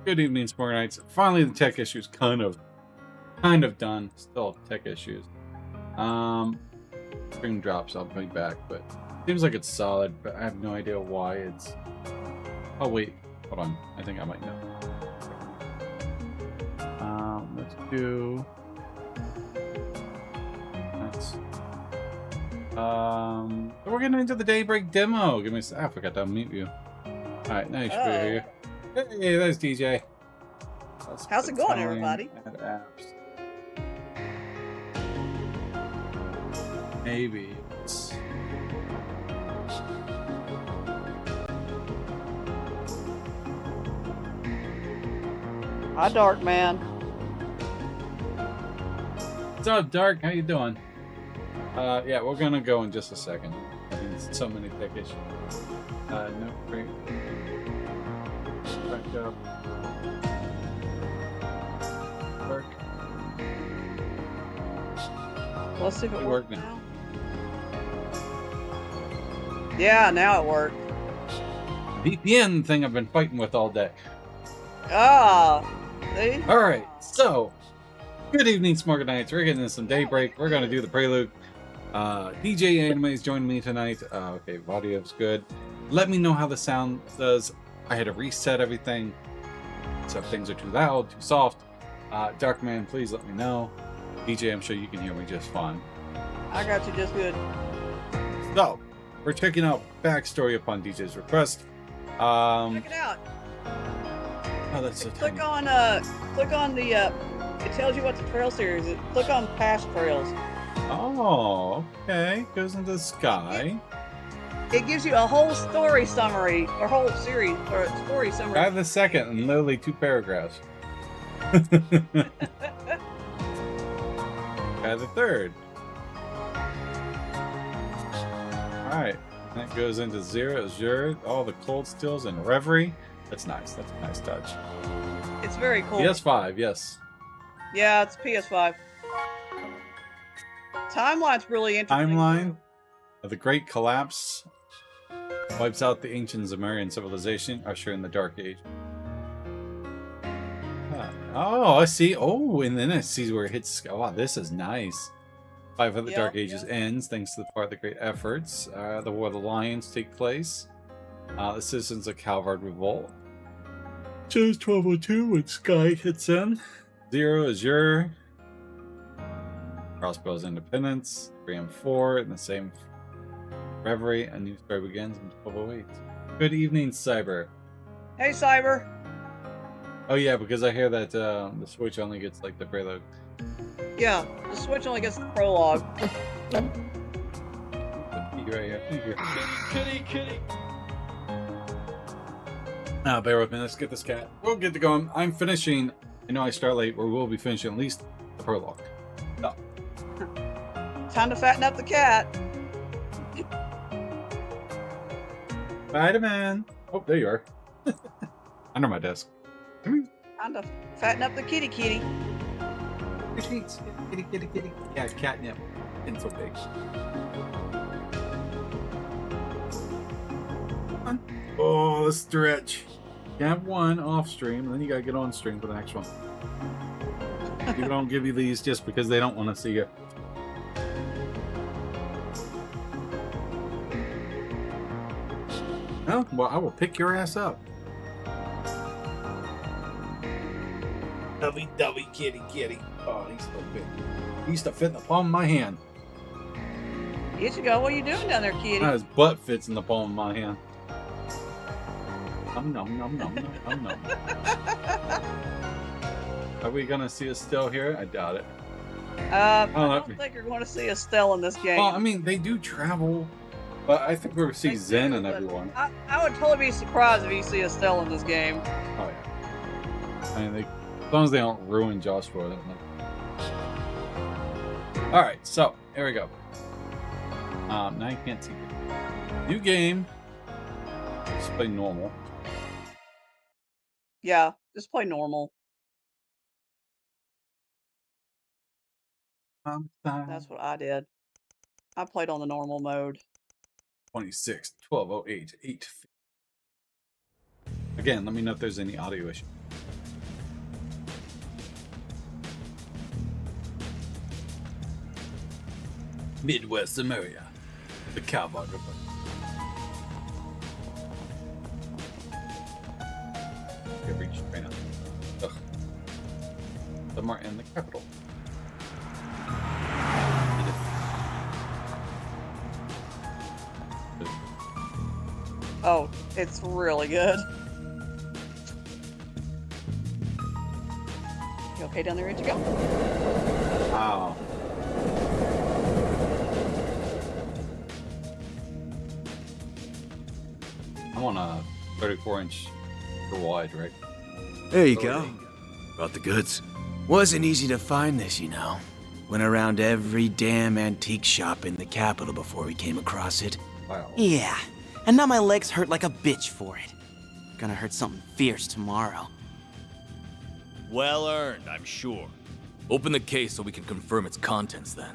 Good evening, Sport Nights. Finally, the tech issues kind of done. Still tech issues. Spring drops. I'll be back, but seems like it's solid. But I have no idea why it's. Oh wait, hold on. I think I might know. Let's do. Let's. We're getting into the Daybreak demo. Give me. I forgot to unmute you. All right, now you should be here. Hey, there's DJ. How's it going, everybody? Apps. Maybe it's... Hi, Dark Man. What's up, Dark? How you doing? Yeah, we're gonna go in just a second. I mean, so many tech issues. No, great. Back up. Work. Let's see if it works now. Yeah, now it worked. VPN thing I've been fighting with all day. Ah, see? All right, so good evening, Smart Nights. We're getting into some Daybreak. We're gonna do the Prelude. DJ Anime is joining me tonight. Okay, audio's good. Let me know how the sound does. I had to reset everything, so if things are too loud, too soft. Darkman, please let me know. DJ, I'm sure you can hear me just fine. I got you just good. So, we're checking out backstory upon DJ's request. Check it out. Oh, that's so click tiny. click on the. It tells you what the trail series is. Click on past trails. Oh, okay. Goes into the sky. It gives you a whole story summary, or whole series, or story summary. I have the second and literally 2 paragraphs. I have the third. Alright. That goes into Zero, Azure, all the cold stills and Reverie. That's nice. That's a nice touch. It's very cool. PS5, yes. Yeah, it's PS5. Timeline's really interesting. Timeline of the Great Collapse wipes out the ancient Zemurian civilization, ushering the Dark Age. Oh, I see. Oh, and then I see where it hits. Oh, wow, this is nice. 5 of the Dark Ages ends thanks to the part of the great efforts. The War of the Lions take place. The citizens of Calvard revolt. Choose 1202 when Sky hits in. Zero Azure. Crossbow's Independence. 3 and 4 in the same Reverie. A new story begins in 1208. Good evening, Cyber. Hey, Cyber. Oh yeah, because I hear that the Switch only gets like the Prelude. Yeah, the Switch only gets the Prologue. Right here. Thank you. Kitty. Bear with me. Let's get this cat. We'll get to going. I'm finishing. I know I start late, but we'll be finishing at least the Prologue. So. Time to fatten up the cat. Spider-Man. Oh, there you are. Under my desk. Time to fatten up the kitty. Kitty. Yeah, catnip. It's so big. Oh, the stretch. You have one off stream, and then you gotta get on stream for the next one. People don't give you these just because they don't want to see you. Oh, well, I will pick your ass up. Dovey, kitty. Oh, he's so big. He used to fit in the palm of my hand. Here you go. What are you doing down there, kitty? His butt fits in the palm of my hand. Nom. Are we gonna see us still here? I doubt it. I don't think you're going to see Estelle in this game. Well, I mean, they do travel, but I think we'll see Zen and everyone. I would totally be surprised if you see Estelle in this game. Oh yeah. I mean, as long as they don't ruin Joshua. All right, so here we go. Now you can't see it. New game. Just play normal. Yeah, just play normal. That's what I did. I played on the normal mode. 26, 1208, 8. Again, let me know if there's any audio issue. Midwest America. The Cowboy Republic. Okay, reached right now. Ugh. Somewhere in the capital. Oh, it's really good. You okay down there, ready to go? Wow. I want a 34-inch wide, right? There you go. Brought the goods. Wasn't easy to find this, you know. Went around every damn antique shop in the capital before we came across it. Wow. Yeah, and now my legs hurt like a bitch for it. Gonna hurt something fierce tomorrow. Well earned, I'm sure. Open the case so we can confirm its contents then.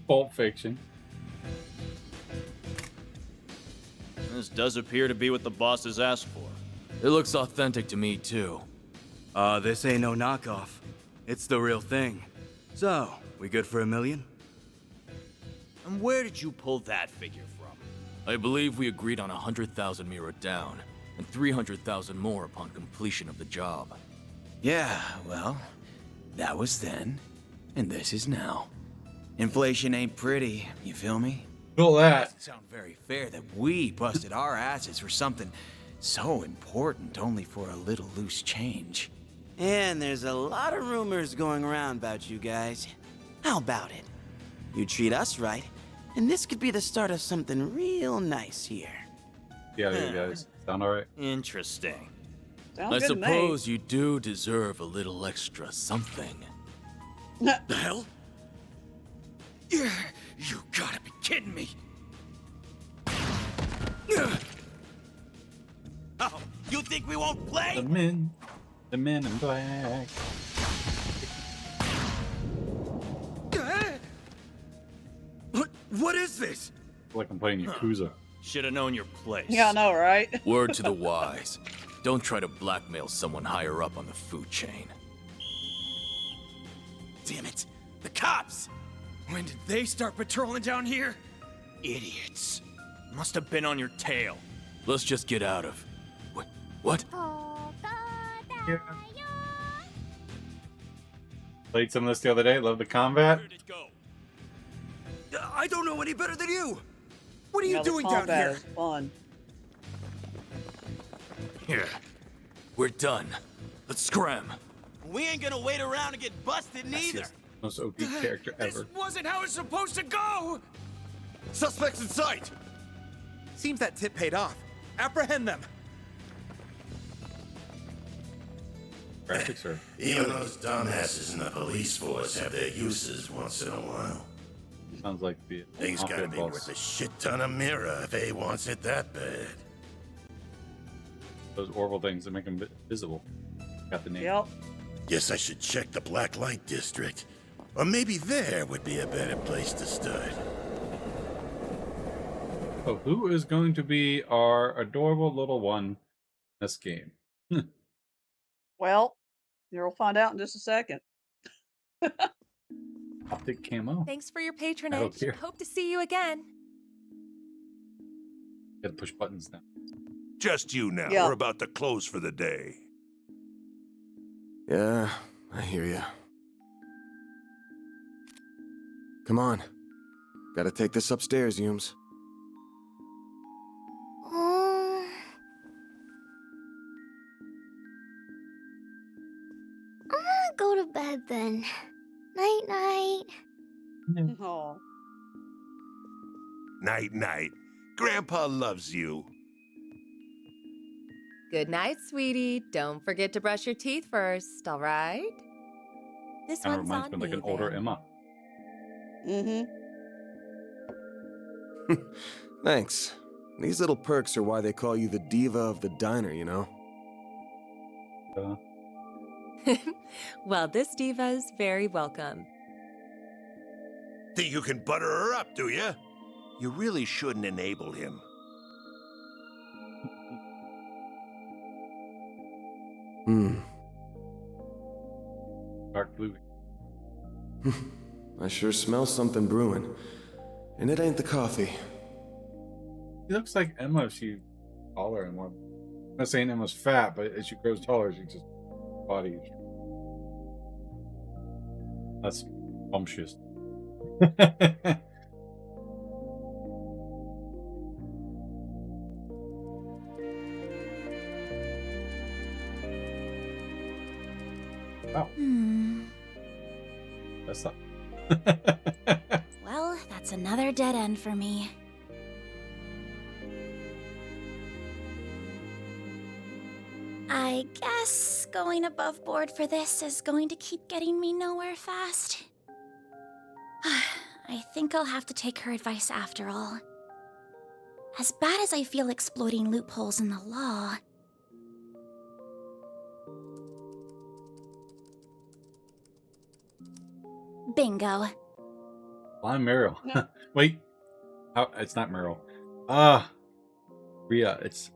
Pulp Fiction. This does appear to be what the boss has asked for. It looks authentic to me too. This ain't no knockoff. It's the real thing. So, we good for $1 million? And where did you pull that figure from? I believe we agreed on 100,000 Mira down, and 300,000 more upon completion of the job. Yeah, well, that was then, and this is now. Inflation ain't pretty, you feel me? Feel that. Doesn't sound very fair that we busted our asses for something so important only for a little loose change. And there's a lot of rumors going around about you guys. How about it? You treat us right, and this could be the start of something real nice here. Yeah, you guys. Sound alright? Interesting. Sounds I good to me. suppose you do deserve a little extra something. The hell? Yeah, you gotta be kidding me. Oh, you think we won't play? The men in black. What is this? Like I'm playing Yakuza. Should have known your place. Yeah, I know, right? Word to the wise. Don't try to blackmail someone higher up on the food chain. Damn it, the cops! When did they start patrolling down here? Idiots. Must have been on your tail. Let's just get out of... What? Yeah. Played some of this the other day. Love the combat. Where'd it go? I don't know any better than you. What are Yeah, you the doing down combat here? is fun. Here. We're done. Let's scram. We ain't gonna wait around to get busted neither. Most OP character ever. This wasn't how it's supposed to go! Suspects in sight! Seems that tip paid off. Apprehend them. Graphics are. Even those dumbasses in the police force have their uses once in a while. Sounds like the. Things gotta be worth a shit ton of Mira if A wants it that bad. Those Orville things that make them visible. Got the name. Yep. Guess I should check the Black Light District. Or maybe there would be a better place to start. So who is going to be our adorable little one in this game? Well, you'll find out in just a second. Optic camo. Thanks for your patronage. here. Hope to see you again. Gotta push buttons now. Just you now. Yeah. We're about to close for the day. Yeah, I hear ya. Come on. Gotta take this upstairs, Yumes. I'm gonna go to bed then. Night night. Oh, Night, night. Grandpa loves you. Good night, sweetie. Don't forget to brush your teeth first, all right? This Kind of one's reminds on me of like me, an older then. Emma. mm-hmm. Thanks. These little perks are why they call you the diva of the diner, you know? Well, this diva's very welcome. Think you can butter her up, do you? You really shouldn't enable him. Hmm. Dark blue. I sure smell something brewing. And it ain't the coffee. She looks like Emma if she's taller and more. I'm not saying Emma's fat, but as she grows taller, she just body. That's bumptious. Wow. That's not. Well, that's another dead end for me. I guess going above board for this is going to keep getting me nowhere fast. I think I'll have to take her advice after all. As bad as I feel exploiting loopholes in the law... Bingo. Well, I'm Meryl. Wait. Oh, it's not Meryl. Rhea, it's...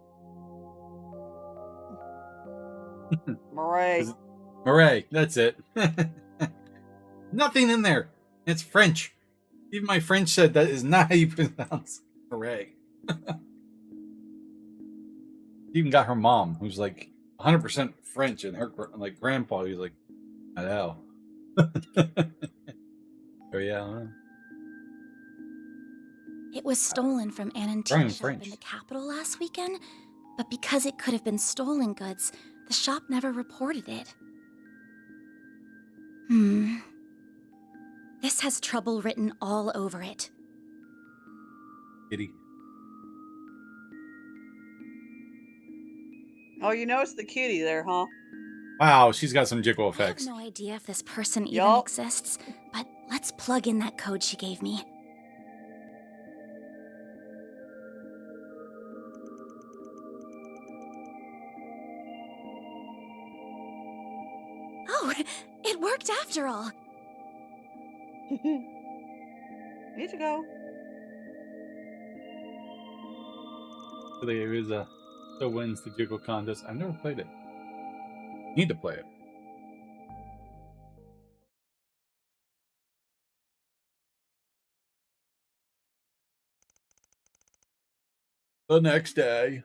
Murray. Murray, that's it. Nothing in there. It's French. Even my French said that is not how you pronounce Murray. She even got her mom, who's like 100% French, and her like grandpa, who's like, hello. Oh yeah. I don't know. It was stolen from an antique shop in the capital last weekend, but because it could have been stolen goods, the shop never reported it. This has trouble written all over it. Kitty. Oh, you noticed the kitty there, huh? Wow, she's got some jiggle effects. I have no idea if this person even exists, but let's plug in that code she gave me. Oh, it worked after all. Need to go. There is a so wins the jiggle contest. I've never played it. Need to play it. The next day.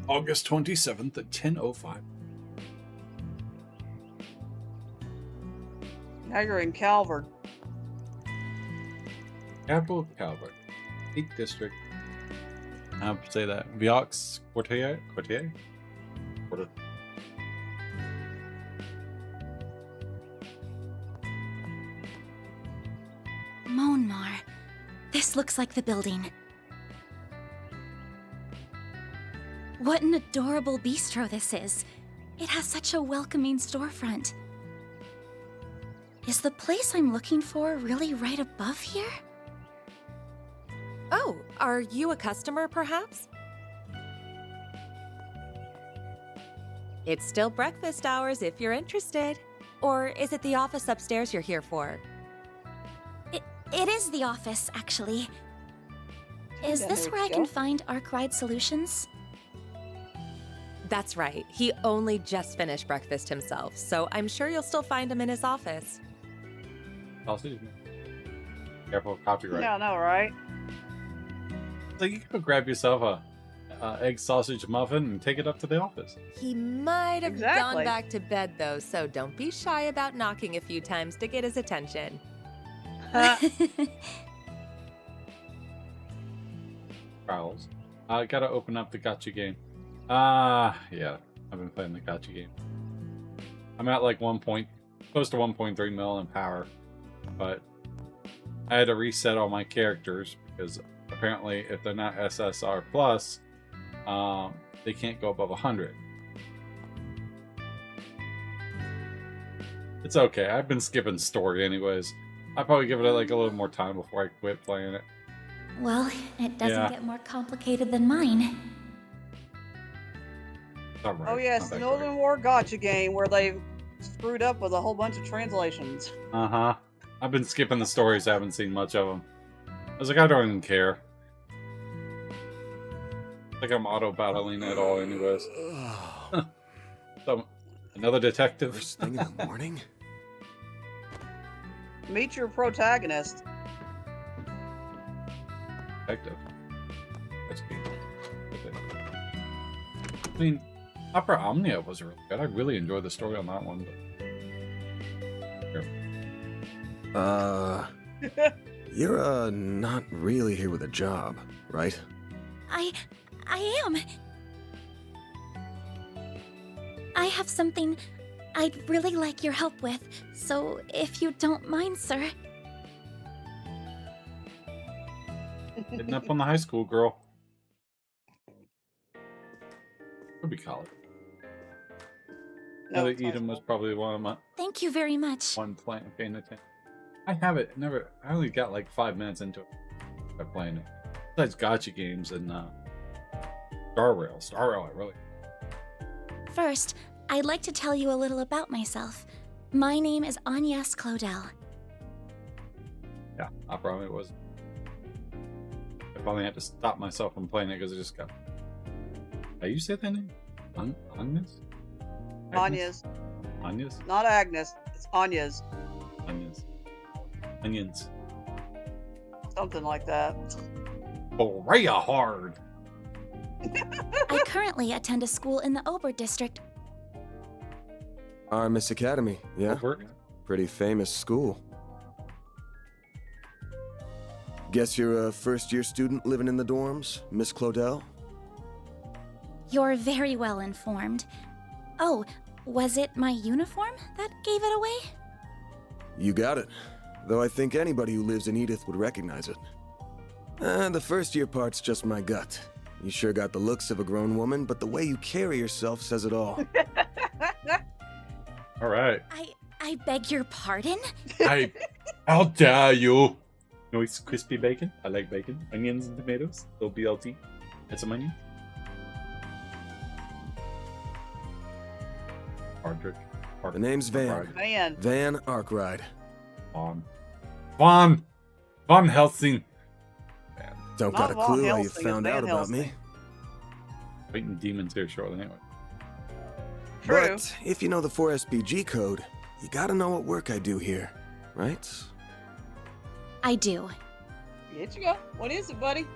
August 27th at 10:05. Now you're in Calvert. Capital of Calvert. 8th District. I'll say that. Vaux Quartier? Quarter. Monmar. This looks like the building. What an adorable bistro this is. It has such a welcoming storefront. Is the place I'm looking for really right above here? Oh, are you a customer, perhaps? It's still breakfast hours if you're interested. Or is it the office upstairs you're here for? It is the office, actually. Is this where I can find Arkwide Solutions? That's right. He only just finished breakfast himself, so I'm sure you'll still find him in his office. Sausage. Careful of copyright. Yeah, I know, right? So you can go grab yourself a egg sausage muffin and take it up to the office. He might have gone back to bed, though, so don't be shy about knocking a few times to get his attention. Prowls. I gotta open up the gacha game. Yeah, I've been playing the gacha game. I'm at like close to 1.3 mil in power, but I had to reset all my characters because apparently if they're not SSR plus, they can't go above 100. It's okay. I've been skipping story anyways. I'll probably give it like a little more time before I quit playing it. Well, it doesn't get more complicated than mine. Right. Oh yes, the Northern War gotcha game where they screwed up with a whole bunch of translations. Uh-huh. I've been skipping the stories. I haven't seen much of them. I was like, I don't even care. Like I'm auto-battling it all anyways. Another detective. First thing in the morning? Meet your protagonist. Detective. That's good. Okay. I mean, Opera Omnia was really good. I really enjoyed the story on that one. But... You're, not really here with a job, right? I am. I have something I'd really like your help with, so if you don't mind, sir. Hitting up on the high school girl. Could be college. No, Heather it's high Eden was school. probably one of my Thank you very much. paying attention. I have it. I only got like 5 minutes into it by playing it. Besides gotcha games and Star Rail, I really. First, I'd like to tell you a little about myself. My name is Agnes Claudel. Yeah, I probably was. I finally had to stop myself from playing it because I just got. How you say that name? Agnes? Anya's. Agnes? Not Agnes. It's Anya's. Onions. Onions. Something like that. Berea hard. I currently attend a school in the Ober district. Armis Academy, yeah? Over. Pretty famous school. Guess you're a first-year student living in the dorms, Miss Claudel? You're very well informed. Oh, was it my uniform that gave it away? You got it. Though I think anybody who lives in Edith would recognize it. The first-year part's just my gut. You sure got the looks of a grown woman, but the way you carry yourself says it all. All right. I beg your pardon? How dare you? Nice crispy bacon. I like bacon. Onions and tomatoes. Little BLT. Add some onions. Hardrick. The name's Van. Van Arkwright. Von Helsing. Don't Not got a Von clue how you Helsing, found it's out Van about me. Helsing. Fighting demons here shortly anyway. True. But if you know the 4SPG code, you gotta know what work I do here, right? I do. Here you go. What is it, buddy?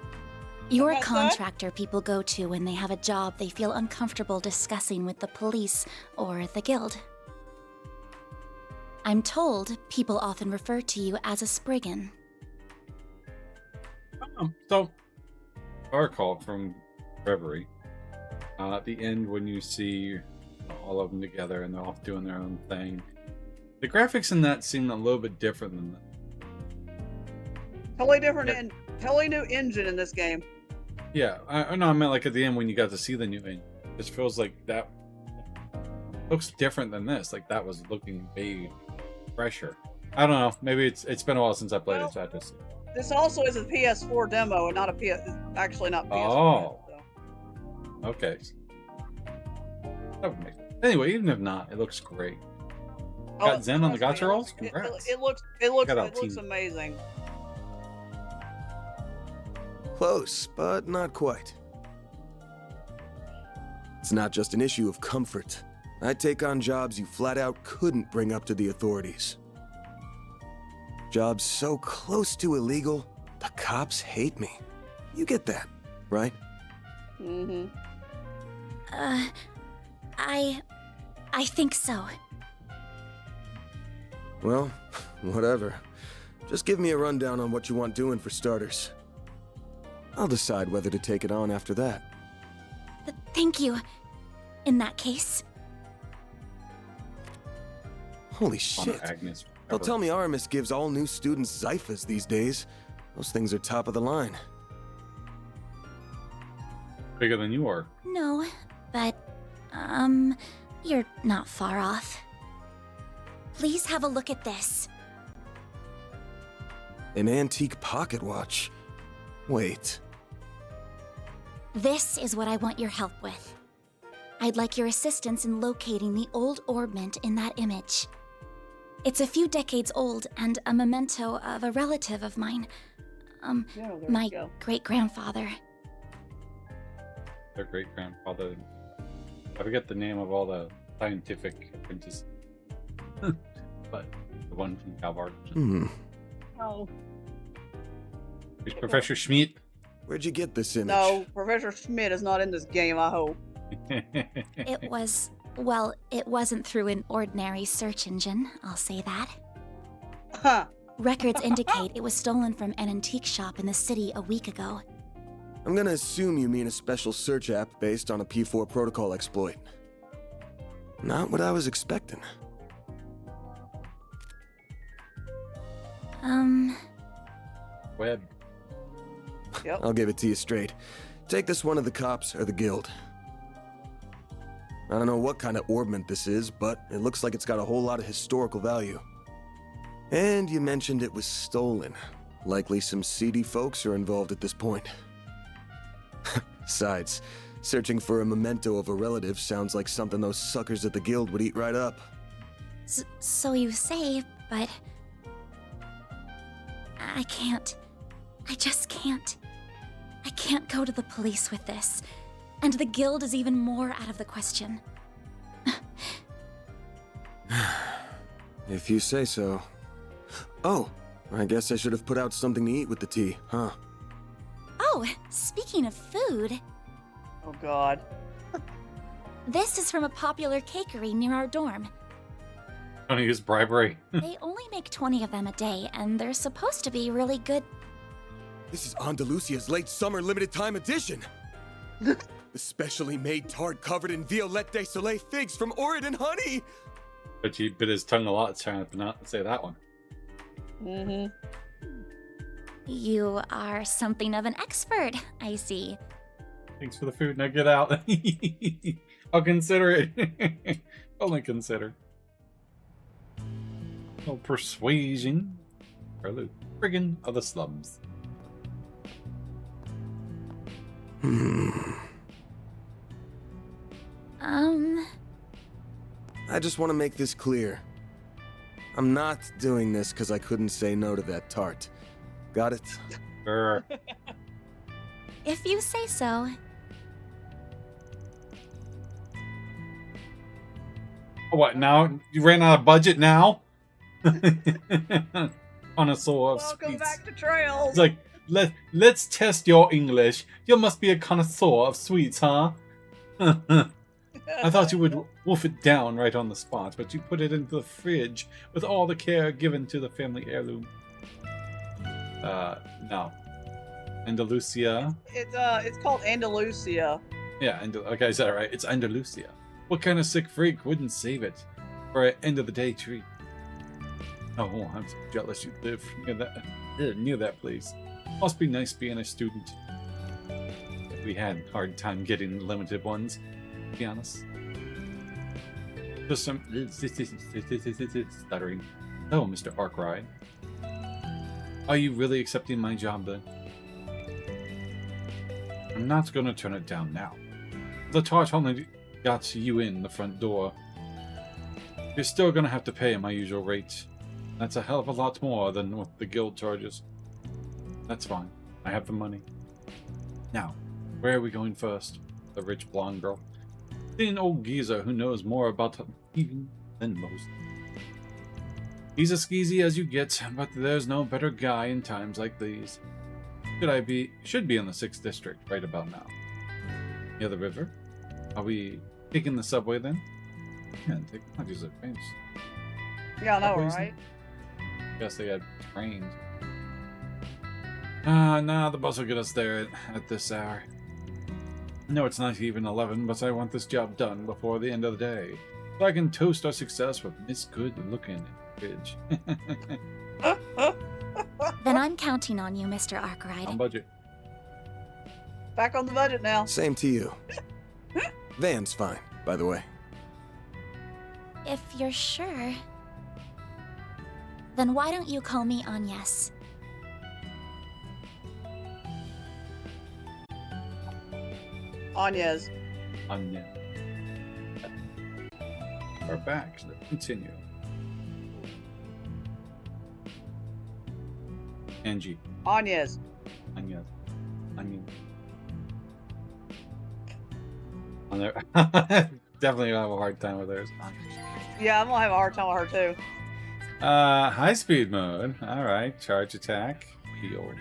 You're a What's that? contractor people go to when they have a job they feel uncomfortable discussing with the police or the guild. I'm told people often refer to you as a Spriggan. So, I recall from Reverie, at the end when you see all of them together and they're off doing their own thing, the graphics in that seem a little bit different than that. Totally different and totally new engine in this game. Yeah, I know. I meant like at the end when you got to see the new engine. It just feels like that looks different than this. Like that was looking way fresher. I don't know. Maybe it's been a while since I played it. So I just. This also is a PS4 demo and not a actually not PS4. Oh. So. Okay. That would make sense. Anyway, even if not, it looks great. Got Zen on the gotcha rolls? Congrats. It looks amazing. Close, but not quite. It's not just an issue of comfort. I take on jobs you flat out couldn't bring up to the authorities. Jobs so close to illegal, the cops hate me. You get that, right? Mm-hmm. I think so. Well, whatever. Just give me a rundown on what you want doing for starters. I'll decide whether to take it on after that. Thank you. In that case. Holy shit. Agnes. They'll tell me Aramis gives all new students Zyphas these days. Those things are top of the line. Bigger than you are. No, but, you're not far off. Please have a look at this. An antique pocket watch. Wait. This is what I want your help with. I'd like your assistance in locating the old orbment in that image. It's a few decades old and a memento of a relative of mine. My great-grandfather. Their great grandfather. I forget the name of all the scientific apprentice. But the one from Calvard. No. Is Professor Schmidt? Where'd you get this image? No, Professor Schmidt is not in this game, I hope. It was, well, it wasn't through an ordinary search engine, I'll say that. Huh. Records indicate it was stolen from an antique shop in the city a week ago. I'm gonna assume you mean a special search app based on a P4 protocol exploit. Not what I was expecting. Web. Yep. I'll give it to you straight. Take this one to the cops or the guild. I don't know what kind of orbment this is, but it looks like it's got a whole lot of historical value. And you mentioned it was stolen. Likely some seedy folks are involved at this point. Besides, searching for a memento of a relative sounds like something those suckers at the guild would eat right up. So you say, but... I can't. I just can't. I can't go to the police with this. And the guild is even more out of the question. If you say so. Oh, I guess I should have put out something to eat with the tea, huh? Oh, speaking of food, Oh god. this is from a popular cakery near our dorm. Don't use bribery. They only make 20 of them a day, and they're supposed to be really good. This is Andalusia's late summer limited time edition. The specially made tart covered in Violette de Soleil figs from Oregon honey. But he bit his tongue a lot trying to not say that one. Mm-hmm. You are something of an expert, I see. Thanks for the food. Now get out. I'll consider it. Only consider. No persuasion. Prelude. Brigand of the slums. I just want to make this clear. I'm not doing this because I couldn't say no to that tart. Got it? Sure. If you say so. What, now? You ran out of budget now? Connoisseur of Welcome sweets. back to Trails. It's like, let's test your English. You must be a connoisseur of sweets, huh? I thought you would wolf it down right on the spot, but you put it into the fridge with all the care given to the family heirloom. No. Andalusia. It's called Andalusia. Yeah, okay, I said it right. It's Andalusia. What kind of sick freak wouldn't save it for an end of the day treat? Oh, I'm so jealous you live near that place. Must be nice being a student. We had a hard time getting limited ones, to be honest. Just some stuttering. Oh, Mr. Arkwright. Are you really accepting my job then? I'm not gonna turn it down now. The tart only got you in the front door. You're still gonna have to pay my usual rate. That's a hell of a lot more than what the guild charges. That's fine. I have the money. Now, where are we going first? The rich blonde girl. See an old geezer who knows more about thieving than most. He's as skeezy as you get, but there's no better guy in times like these. Should be in the 6th district right about now. Near the river? Are we taking the subway then? Yeah, I'll use it. Yeah, I know, Subways, right? Guess they had trains. Nah, the bus will get us there at this hour. No, it's not even 11, but I want this job done before the end of the day, so I can toast our success with Miss Good Looking Bridge. Then I'm counting on you, Mr. Arkwright. On budget. Back on the budget now. Same to you. Van's fine, by the way. If you're sure, then why don't you call me Agnes? Anya's. Anya. We're back. Let's continue. Angie. Anya's. Anya. Onion. On there. definitely gonna have a hard time with hers. Yeah, I'm gonna have a hard time with her too. High speed mode. All right, charge attack, heal,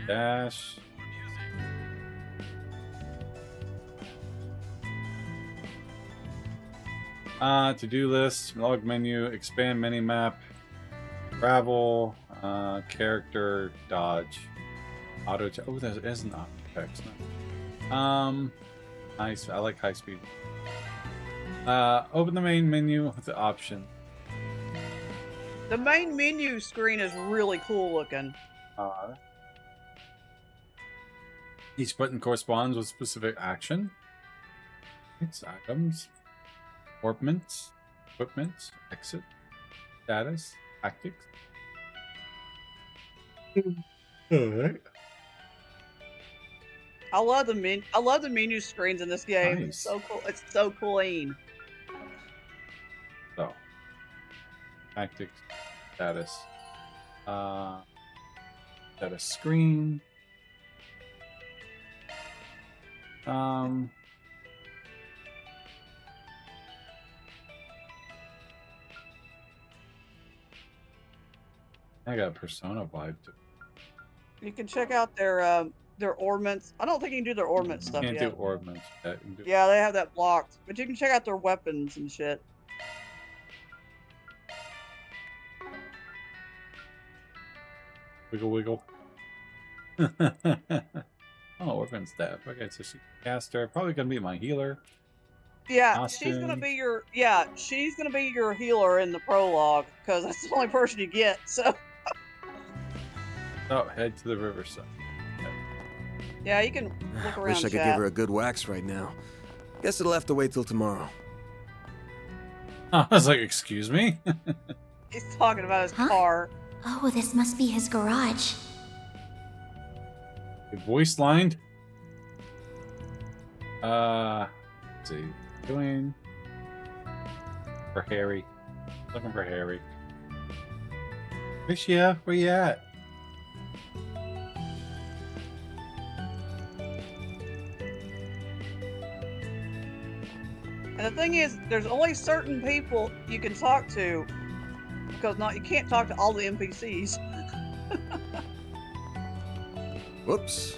dash. To-do list, log menu, expand mini map, travel, character, dodge, auto. Oh, there is an auto text. Nice. I like high speed. Open the main menu with the option. The main menu screen is really cool looking. Each button corresponds with specific action. It's items, ornaments, equipment, exit, status, tactics. Alright. I love the menu screens in this game. Nice. It's so cool. It's so clean. So, tactics, status, status screen. I got a Persona vibe too. You can check out their ornaments. I don't think you can do their ornament stuff Can't yet. do ornaments yet. You can do Yeah, they have that blocked. But you can check out their weapons and shit. wiggle wiggle. Oh, weapon staff. Okay, so she caster. Probably gonna be my healer. Yeah, she's gonna be your healer in the prologue because that's the only person you get. So Oh, head to the riverside. yeah, you can look around. Wish I could chat. give her a good wax right now. Guess it'll have to wait till tomorrow. I was like, excuse me? He's talking about his car. Oh, this must be his garage. Voice lined. Let's see. Doing for Harry. Looking for Harry. Alicia, where you at? And the thing is, there's only certain people you can talk to because you can't talk to all the NPCs. Whoops.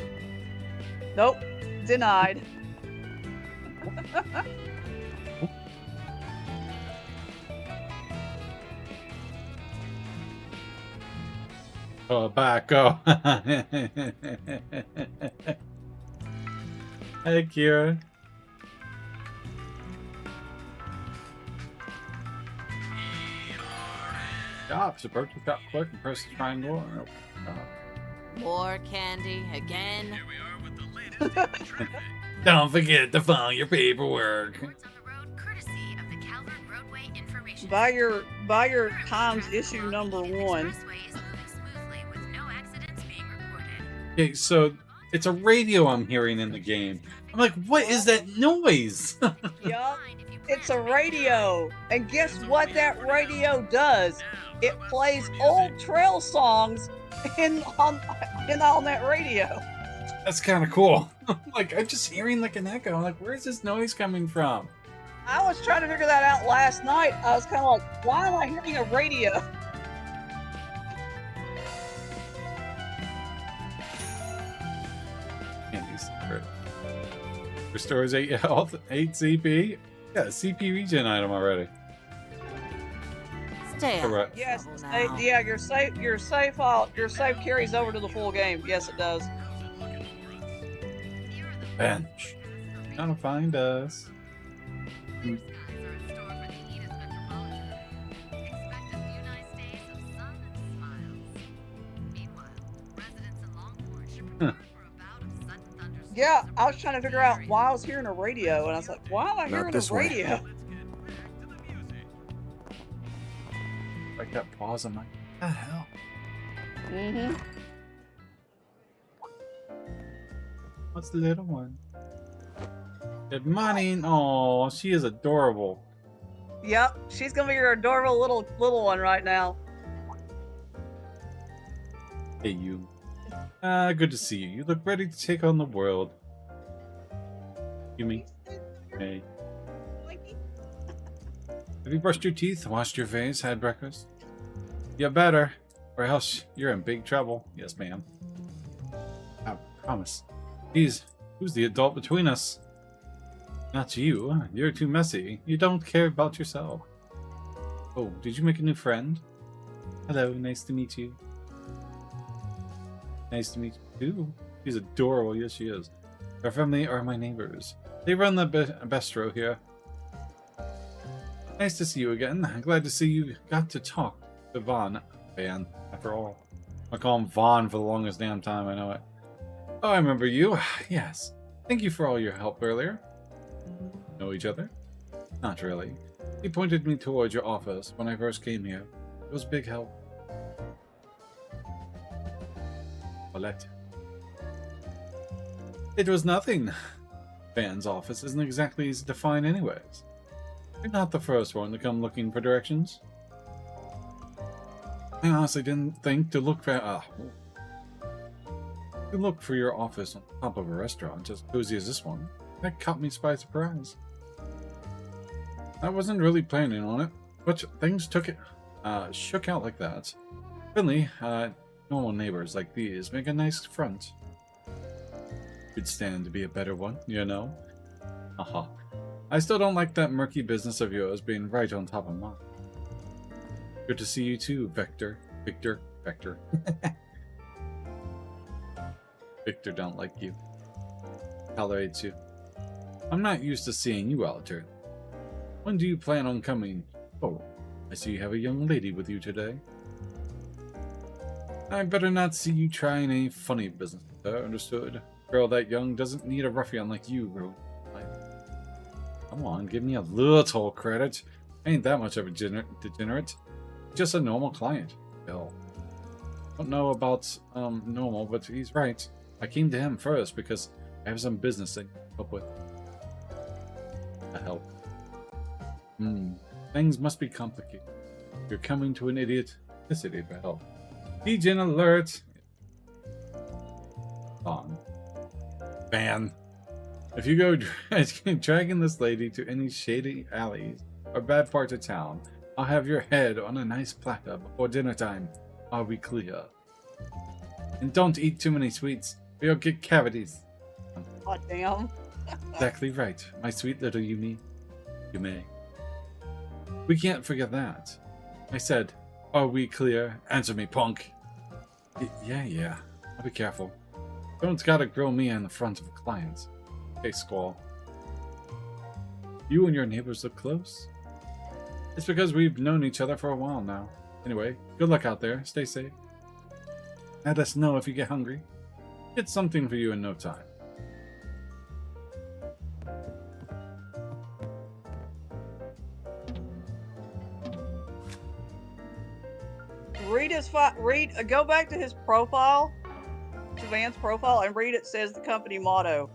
Nope, denied. Oh, back go. Hey, Kira. Stop. Approach the top click and press the triangle. More candy again. Don't forget to file your paperwork. Buy your Times issue #1. Okay, so it's a radio I'm hearing in the game. I'm like, what is that noise? Yup, it's a radio, and guess what that radio does? It plays old trail songs on that radio. That's kind of cool. Like, I'm just hearing like an echo. I'm like, where's this noise coming from? I was trying to figure that out last night. I was kind of like, why am I hearing a radio? Candy's secret. Restores 8 health, 8 CP. Yeah, CP regen item already. Stay out. Correct. Yes, now. yeah, your save carries over to the full game. Yes, it does. Bench. Trying to find us. Yeah, I was trying to figure out why I was hearing a radio, and I was like, why am I hearing this a way. radio? I kept pausing. Like, what the hell? Mm-hmm. What's the little one? Good morning. Oh, she is adorable. Yep, she's gonna be your adorable little one right now. Hey, you. Good to see you. You look ready to take on the world. You mean? Hey. Have you brushed your teeth, washed your face, had breakfast? You better, or else you're in big trouble. Yes, ma'am. I promise. Geez, who's the adult between us? Not you. You're too messy. You don't care about yourself. Oh, did you make a new friend? Hello, nice to meet you. Nice to meet you too. She's adorable. Yes, she is. Our family are my neighbors. They run the bistro here. Nice to see you again. I'm glad to see you got to talk to Van, after all. I'll call him Vaughn for the longest damn time, I know it. Oh, I remember you. Yes. Thank you for all your help earlier. Know each other? Not really. He pointed me towards your office when I first came here. It was big help. Paulette. It was nothing. Van's office isn't exactly easy to find anyways. You're not the first one to come looking for directions. I honestly didn't think to look for your office on top of a restaurant as cozy as this one. That caught me by surprise. I wasn't really planning on it, but things shook out like that. Really, normal neighbors like these make a nice front. Could stand to be a better one, you know? Aha. I still don't like that murky business of yours being right on top of mine. Good to see you too, Vector. Victor. Victor don't like you. Tolerates you. I'm not used to seeing you out here. When do you plan on coming? Oh, I see you have a young lady with you today. I better not see you trying any funny business, sir. Understood? Girl that young doesn't need a ruffian like you, Roume. Come on, give me a little credit. I ain't that much of a degenerate. Just a normal client. Hell. Don't know about normal, but he's right. I came to him first because I have some business I can help with. Help. Things must be complicated. You're coming to this idiot for help. Degen alert! On. Ban. If you go dragging this lady to any shady alleys or bad parts of town, I'll have your head on a nice platter before dinner time. Are we clear? And don't eat too many sweets, or you'll get cavities. God damn. Exactly right, my sweet little Yume. Yume. We can't forget that. I said, are we clear? Answer me, punk. Yeah. I'll be careful. Don't gotta grill me in the front of the clients. Hey, Squall. You and your neighbors look close. It's because we've known each other for a while now. Anyway, good luck out there. Stay safe. Let us know if you get hungry. Get something for you in no time. Go back to his profile, to Van's profile, and read it. Says the company motto.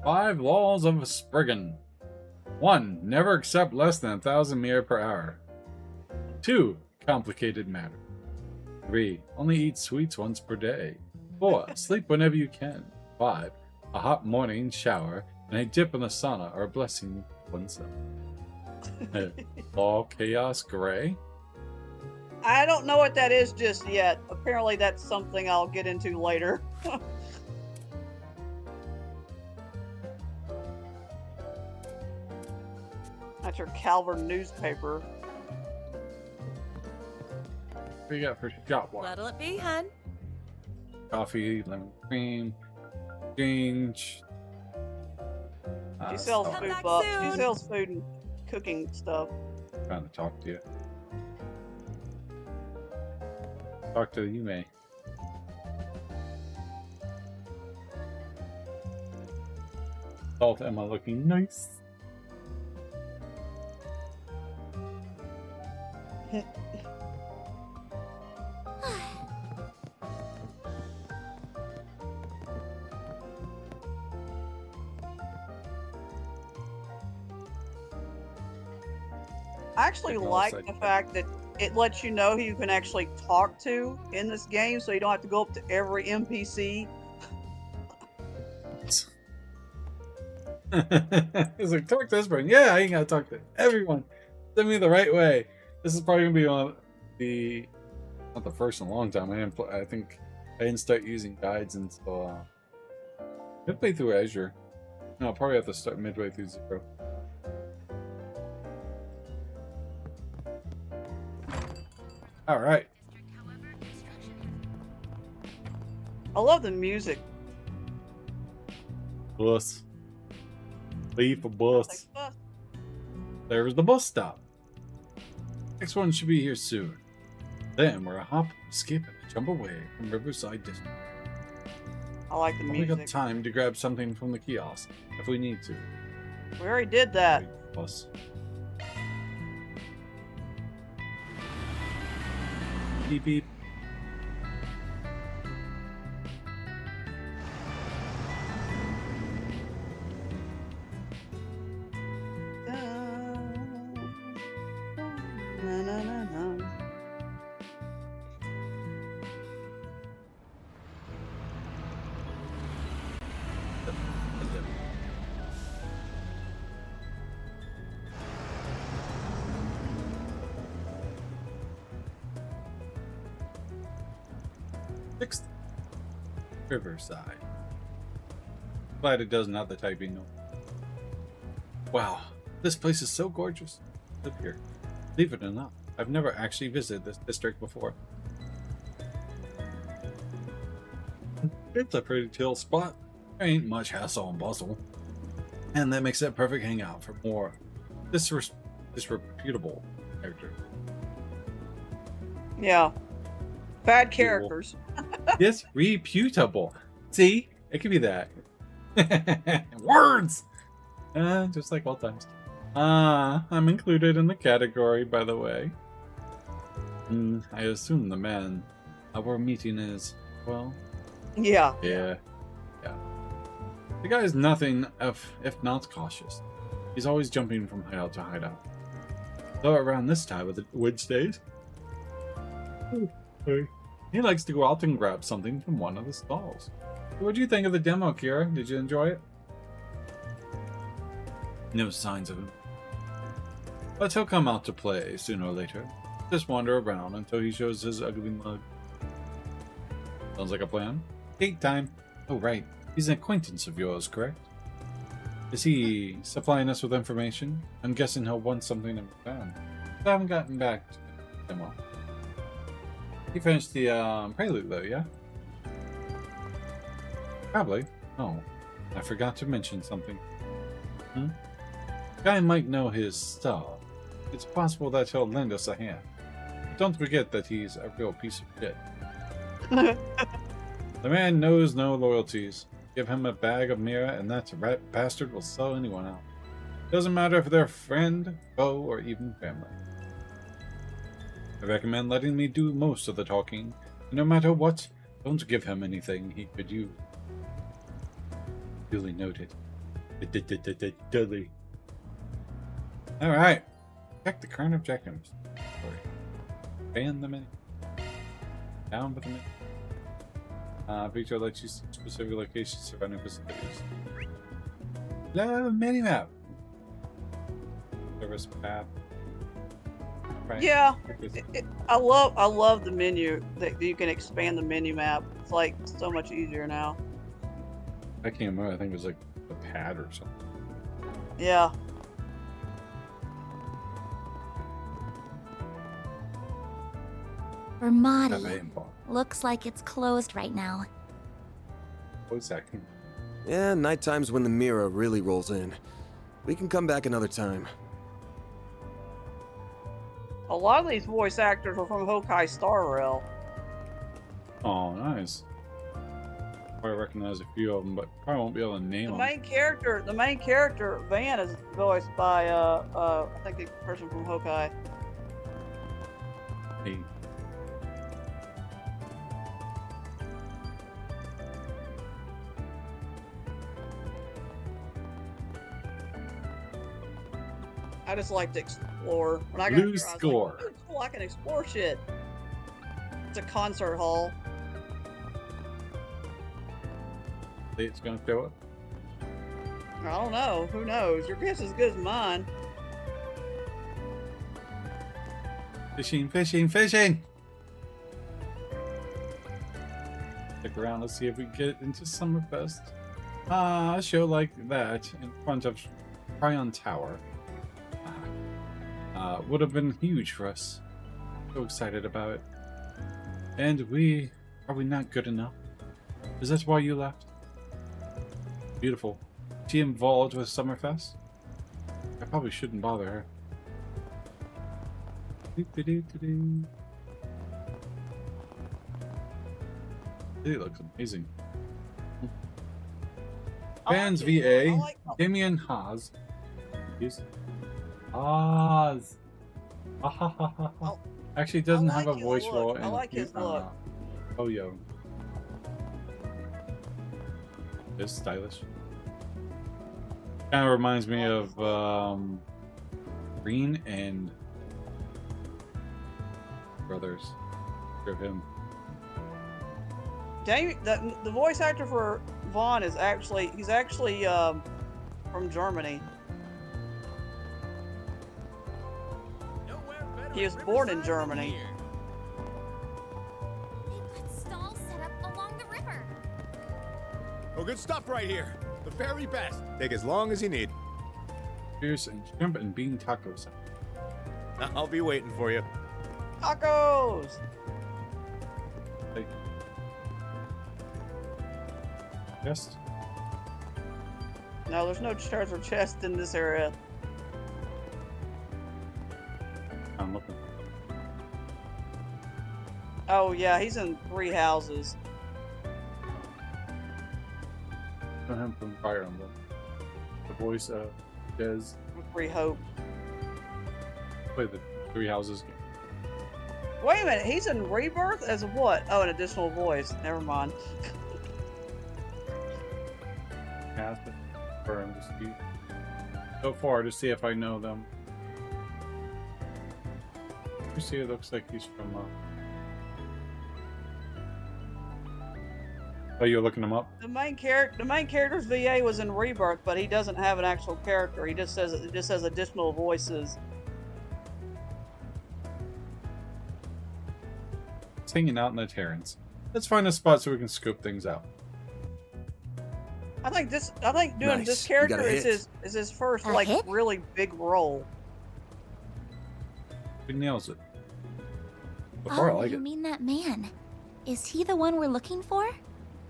5 laws of a Spriggan. 1. Never accept less than 1,000 mir per hour. 2. Complicated matter. 3. Only eat sweets once per day. 4. Sleep whenever you can. 5. A hot morning shower and a dip in the sauna are a blessing oneself. Law Chaos Gray. I don't know what that is just yet. Apparently that's something I'll get into later. That's your Calvert newspaper. What do you got for shot water? What'll it be, hun? Coffee, lemon cream, change. She sells Come food, back She soon. sells food and cooking stuff. Trying to talk to you. Talk to you, May. Salt Emma looking nice. I actually like the fact that it lets you know who you can actually talk to in this game, so you don't have to go up to every NPC. It's like, talk to this person. Yeah, I ain't gotta talk to everyone. Send me the right way. This is probably gonna be one of the not the first in a long time. I think I didn't start using guides until midway through Azure. No, I'll probably have to start midway through Zero. All right. I love the music. Bus. Leave for bus. Like, There's the bus stop. Next one should be here soon. Then we're a hop, skip, and jump away from Riverside District. I like the We music. got time to grab something from the kiosk if we need to. We already did that. Bus. Beep beep. Na, na, na, na. Sixth. Riverside. Glad it doesn't have the typing note. Wow, this place is so gorgeous. Live here. Believe it or not, I've never actually visited this district before. It's a pretty chill spot. There ain't much hassle and bustle. And that makes it a perfect hangout for more disreputable characters. Yeah. Bad characters. Disreputable. See? It could be that. Words! Just like old times. I'm included in the category, by the way. I assume the man our meeting is, well... Yeah. Yeah. The guy is nothing if not cautious. He's always jumping from hideout to hideout. Though around this time of the Wednesdays, he likes to go out and grab something from one of the stalls. What do you think of the demo, Kira? Did you enjoy it? No signs of him. But he'll come out to play sooner or later. Just wander around until he shows his ugly mug. Sounds like a plan. Date time. Oh, right. He's an acquaintance of yours, correct? Is he supplying us with information? I'm guessing he'll want something in return. I haven't gotten back to the demo. He finished the prelude, though, yeah? Probably. Oh, I forgot to mention something. Guy might know his stuff. It's possible that he'll lend us a hand. But don't forget that he's a real piece of shit. The man knows no loyalties. Give him a bag of Mira, and that rat bastard will sell anyone out. Doesn't matter if they're friend, foe, or even family. I recommend letting me do most of the talking. No matter what, don't give him anything he could use. Duly noted. Dudley. Alright. Check the current objectives. Ban the menu. Down with the menu. Feature lets you see specific locations surrounding facilities. Love minimap. Service path. Right. Yeah, I love the menu that you can expand the menu map. It's like so much easier now. I can't remember. I think it was like a pad or something. Yeah. Ramadi. Looks like it's closed right now. What's that? Yeah, nighttime's when the mirror really rolls in. We can come back another time. A lot of these voice actors are from Hokai Star Rail. Oh, nice. I recognize a few of them, but probably won't be able to name The them. main character, Van, is voiced by I think the person from Hokai. Hey. I just like to explore. When I got Blue here, I was score. like, oh, cool, I can explore shit. It's a concert hall. Think it's gonna show up? I don't know. Who knows? Your guess is as good as mine. Fishing, fishing, fishing! Stick around, let's see if we get into Summerfest. A show like that in front of Tryon Tower would have been huge for us. So excited about it. And are we not good enough? Is that why you left? Beautiful. Is she involved with Summerfest? I probably shouldn't bother her. It looks amazing. Fans VA, Damien Haas. Haas. Actually, it doesn't have a voice role. I like his look. Oh, yo. It's stylish. Kind of reminds me of Green and Brothers. Of him. The voice actor for Vaughn is actually from Germany. He was born in Germany. They put stalls set up along the river. Oh, good stuff right here. The very best. Take as long as you need. Fierce and shrimp and bean tacos. I'll be waiting for you. Tacos! Hey. Chest? No, there's no treasure chest in this area. I'm looking. Oh yeah, he's in 3 houses. Know him from Fire Emblem. The voice of Des. 3 Hope. Play the 3 houses game. Wait a minute, he's in Rebirth as what? Oh, an additional voice. Never mind. Cast it. Confirm to speak. So far to see if I know them. You see, it looks like he's from. Oh, you're looking him up? The main character's VA was in Rebirth, but he doesn't have an actual character. He just says additional voices. It's hanging out in the Terrans. Let's find a spot so we can scoop things out. I think doing Nice. this You got character a is hit. his first A like hit? really big role. He nails it. Before I like you it. mean that man? Is he the one we're looking for?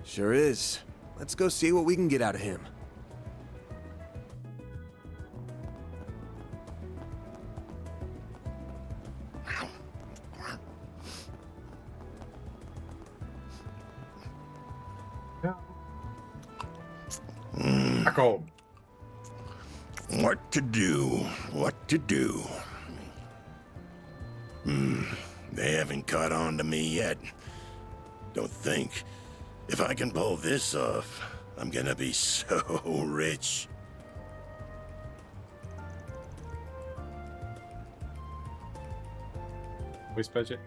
Sure is. Let's go see what we can get out of him. Taco. What to do? What to do? They haven't caught on to me yet. Don't think. If I can pull this off, I'm gonna be so rich. Voice budget.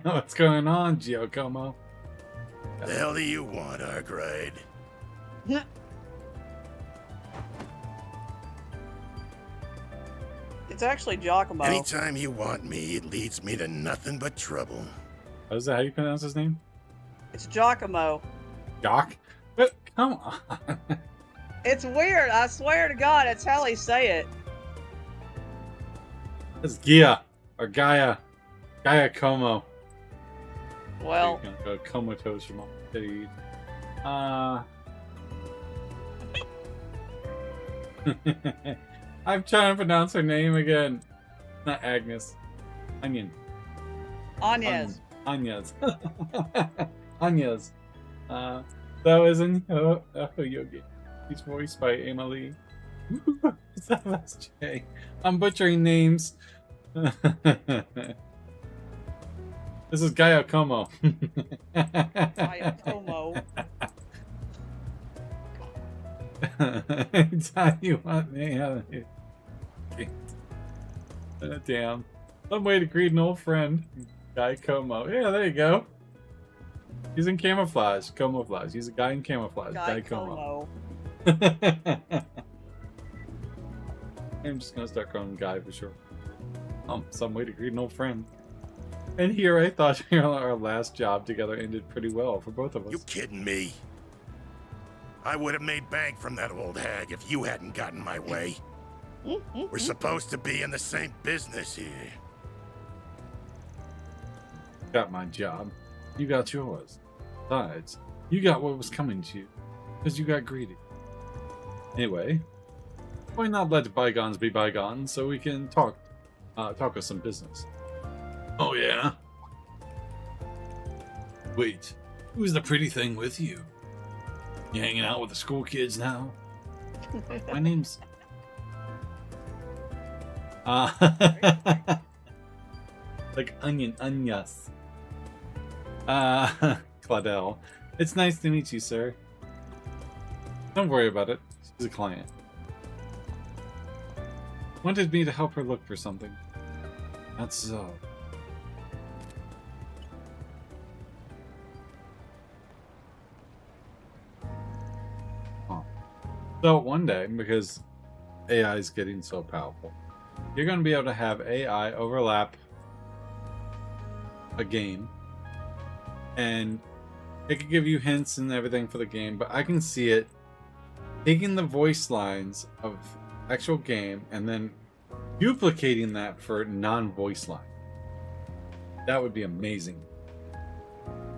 What's going on, Giacomo? The hell do you want, Arkwright? It's actually Giacomo. Anytime you want me, it leads me to nothing but trouble. Is that how you pronounce his name? It's Giacomo. Jock? But come on. It's weird. I swear to God, it's how they say it. It's Gia or Gaia. Gaia Como. Well, You're gonna go comatose from all the I'm trying to pronounce her name again. Not Agnes. Onion. Agnes. Agnes. Agnes. That was in Yogi. He's voiced by Emily. That's Jay. I'm butchering names. This is Gaia Como. Giacomo. Anytime you want me. Damn. Some way to greet an old friend. Guy Como. Yeah, there you go. He's in camouflage. Camouflage. He's a guy in camouflage. Guy Como. I'm just gonna start calling him Guy for sure. Some way to greet an old friend. And here I thought our last job together ended pretty well for both of us. You kidding me? I would have made bank from that old hag if you hadn't gotten my way. We're supposed to be in the same business here. Got my job. You got yours. Besides, you got what was coming to you. Because you got greedy. Anyway, why not let bygones be bygones so we can talk of some business? Oh yeah? Wait, who's the pretty thing with you? You hanging out with the school kids now? My name's... like onions. Claudel. It's nice to meet you, sir. Don't worry about it. She's a client. Wanted me to help her look for something. That's so. So one day, because AI is getting so powerful, you're going to be able to have AI overlap a game, and it could give you hints and everything for the game, but I can see it taking the voice lines of actual game and then duplicating that for non-voice line. That would be amazing.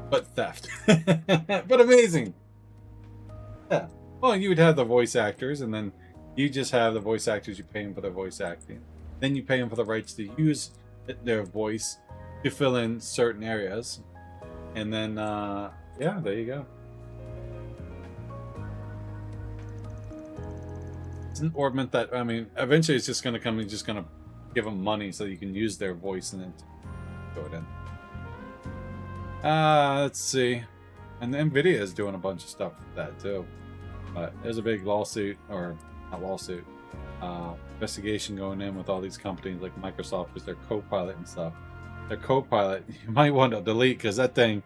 But theft. But amazing. Yeah. Well, you would have the voice actors, and then you just have the voice actors, you pay them for their voice acting. Then you pay them for the rights to use their voice to fill in certain areas. And then, yeah, there you go. It's an ornament that, I mean, eventually it's just going to come and just going to give them money so you can use their voice and then throw it in. Let's see. And NVIDIA is doing a bunch of stuff with that too. But there's a big lawsuit, or not lawsuit, investigation going in with all these companies like Microsoft with their Copilot and stuff. Their Copilot, you might want to delete, because that thing,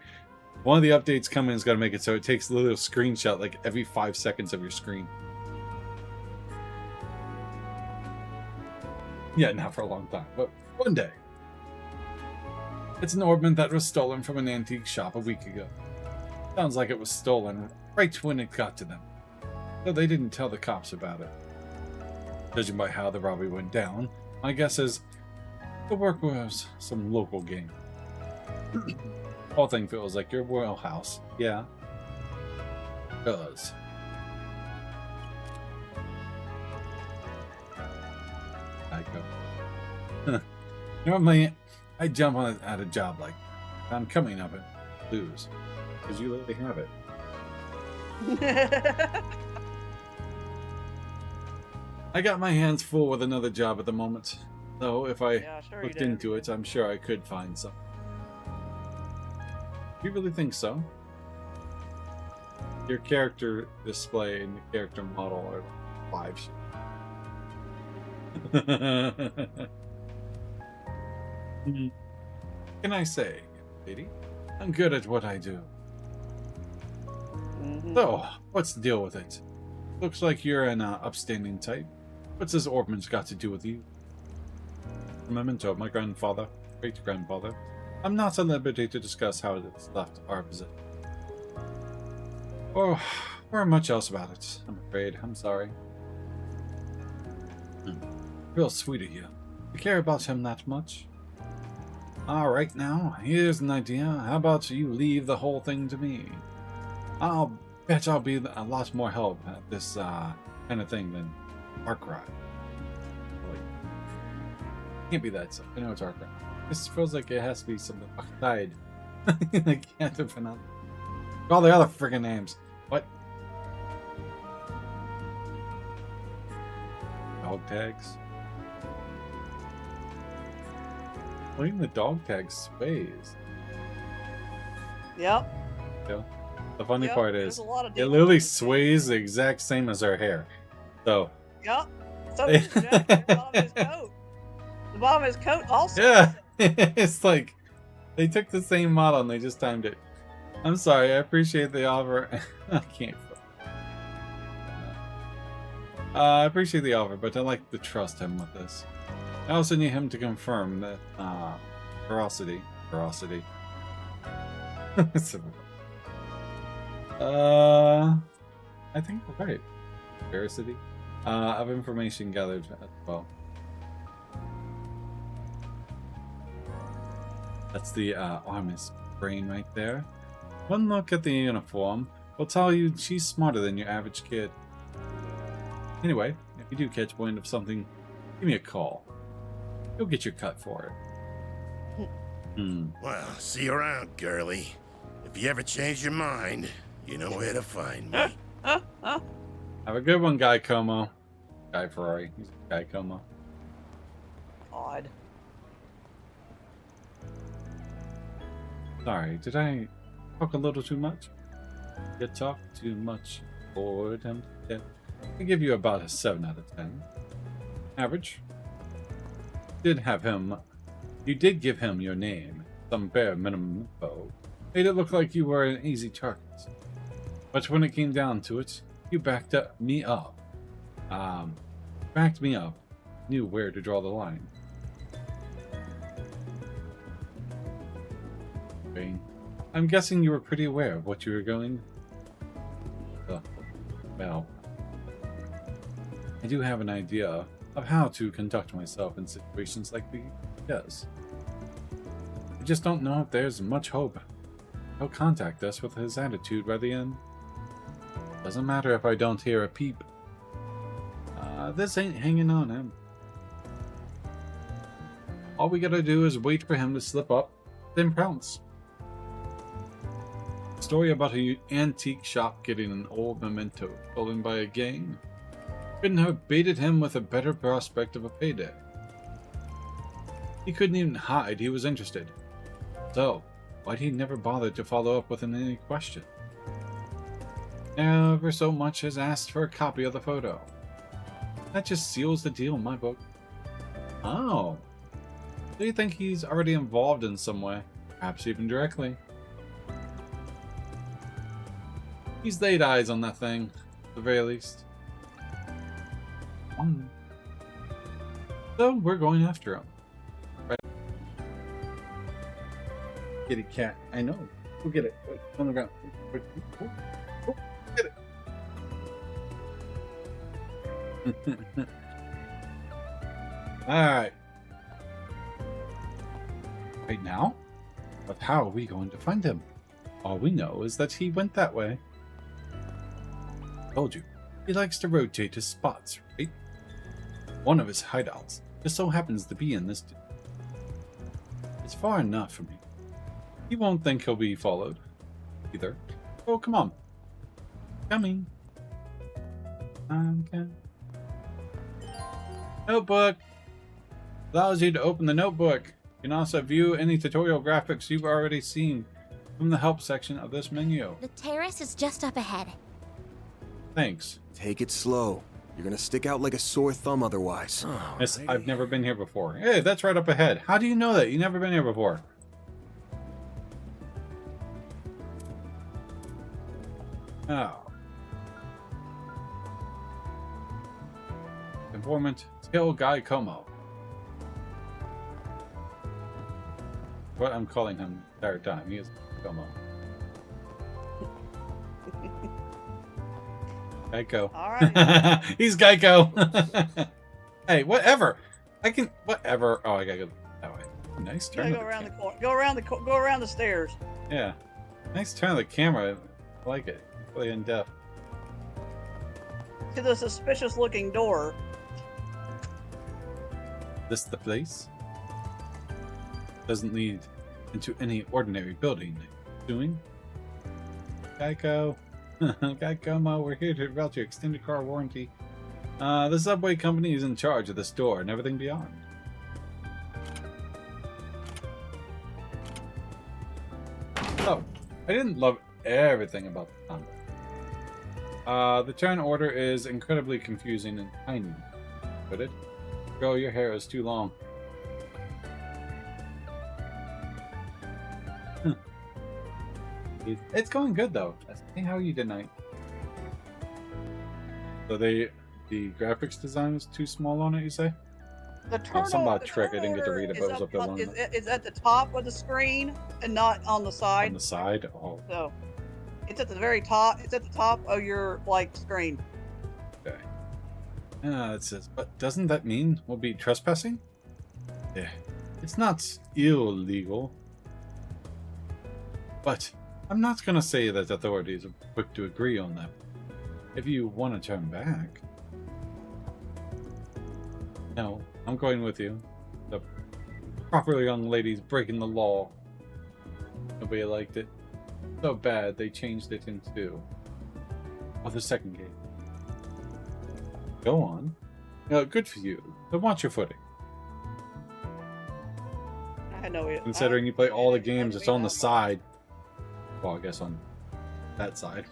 one of the updates coming is going to make it so it takes a little screenshot like every 5 seconds of your screen. Yeah, not for a long time, but one day. It's an ornament that was stolen from an antique shop a week ago. Sounds like it was stolen right when it got to them. Though they didn't tell the cops about it. Judging by how the robbery went down, my guess is the work was some local gang. Whole thing feels like your royal house. Yeah. It does. I go. Normally, I jump on at a job like that. I'm coming up and lose. Because you really have it. I got my hands full with another job at the moment. Though, if I looked into it, I'm sure I could find some. You really think so? Your character display and the character model are 5 shit. Can I say, lady? I'm good at what I do. So, what's the deal with it? Looks like you're an upstanding type. What's this orphanage got to do with you? A memento of my grandfather, great-grandfather. I'm not at liberty to discuss how it's left our possession. Or much else about it, I'm afraid. I'm sorry. Real sweet of you. You care about him that much? Alright now, here's an idea. How about you leave the whole thing to me? I'll bet I'll be a lot more help at this kind of thing than Arkwright. Can't be that stuff. I know it's Arkwright. This feels like it has to be something died. I can't pronounce all the other friggin' names. What? Dog tags? Well, even the dog tag sways. Yep. Yeah. The funny part is, it it literally sways the exact same as her hair. So. Yep. So does Jack. The bottom of his coat. The bottom of his coat also. Yeah. It's like they took the same model and they just timed it. I'm sorry. I appreciate the offer. I can't. I appreciate the offer, but I like to trust him with this. I also need him to confirm that ferocity. I think we're right. Veracity of information gathered as well. That's the Armist brain right there. One look at the uniform will tell you she's smarter than your average kid. Anyway, if you do catch wind of something, give me a call. You'll get your cut for it. Well, see you around, girlie. If you ever change your mind, you know where to find me. Have a good one, Guy Como. Guy Ferrari. He's Guy Como. Odd. Sorry, did I talk a little too much? You talk too much. Bored him to death. I give you about a 7 out of 10. Average. You did give him your name, some bare minimum info. Made it look like you were an easy target. But when it came down to it, you backed me up. Knew where to draw the line. Okay. I'm guessing you were pretty aware of what you were going. Well, I do have an idea of how to conduct myself in situations like these. Yes. I just don't know if there's much hope. He'll contact us with his attitude by the end. Doesn't matter if I don't hear a peep. This ain't hanging on him. All we gotta do is wait for him to slip up, then pounce. Story about an antique shop getting an old memento stolen by a gang. Couldn't have baited him with a better prospect of a payday. He couldn't even hide he was interested. So, why'd he never bother to follow up with any question? Never so much as asked for a copy of the photo. That just seals the deal in my book. Oh. Do you think he's already involved in some way? Perhaps even directly. He's laid eyes on that thing, at the very least. So, we're going after him. Right. Kitty cat. I know. Go get it. Wait, on the ground. Go get it. Alright. Right now? But how are we going to find him? All we know is that he went that way. Told you. He likes to rotate his spots, right? One of his hideouts just so happens to be in this. It's far enough for me. He won't think he'll be followed either. Oh, come on. Coming. Okay. Notebook. Allows you to open the notebook. You can also view any tutorial graphics you've already seen from the help section of this menu. The terrace is just up ahead. Thanks. Take it slow. You're gonna stick out like a sore thumb otherwise. Yes, I've never been here before. Hey, that's right up ahead. How do you know that? You've never been here before. Oh. Informant, kill Guy Como. What I'm calling him the entire time. He is Como. Geico. Alright. He's Geico. Hey, whatever. I can. Whatever. Oh, I gotta go that way. Nice turn. Go around the corner. Go around the stairs. Yeah. Nice turn of the camera. I like it. Really in depth. To the suspicious looking door. This the place? Doesn't lead into any ordinary building. Doing? Geico. Geico, we're here to about your extended car warranty. The subway company is in charge of the store and everything beyond. Oh, I didn't love everything about the combat. The turn order is incredibly confusing and tiny. Put it? Girl, your hair is too long. It's going good though. Hey, how are you tonight? So the graphics design was too small on it, you say? The turn something about the trick. I turn didn't get to order read it, is but it was up up there on- long enough. is at the top of the screen and not on the side. On the side? Oh, So it's at the very top. It's at the top of your like screen. okay. It says, but doesn't that mean we'll be trespassing? Yeah. It's not illegal. But I'm not going to say that authorities are quick to agree on that. If you want to turn back... No, I'm going with you. The proper young lady's breaking the law. Nobody liked it. So bad, they changed it into... Oh, the second game. Go on. Good for you. But watch your footing. I know it. Considering you play all the games, it's on the side. Well, I guess on that side.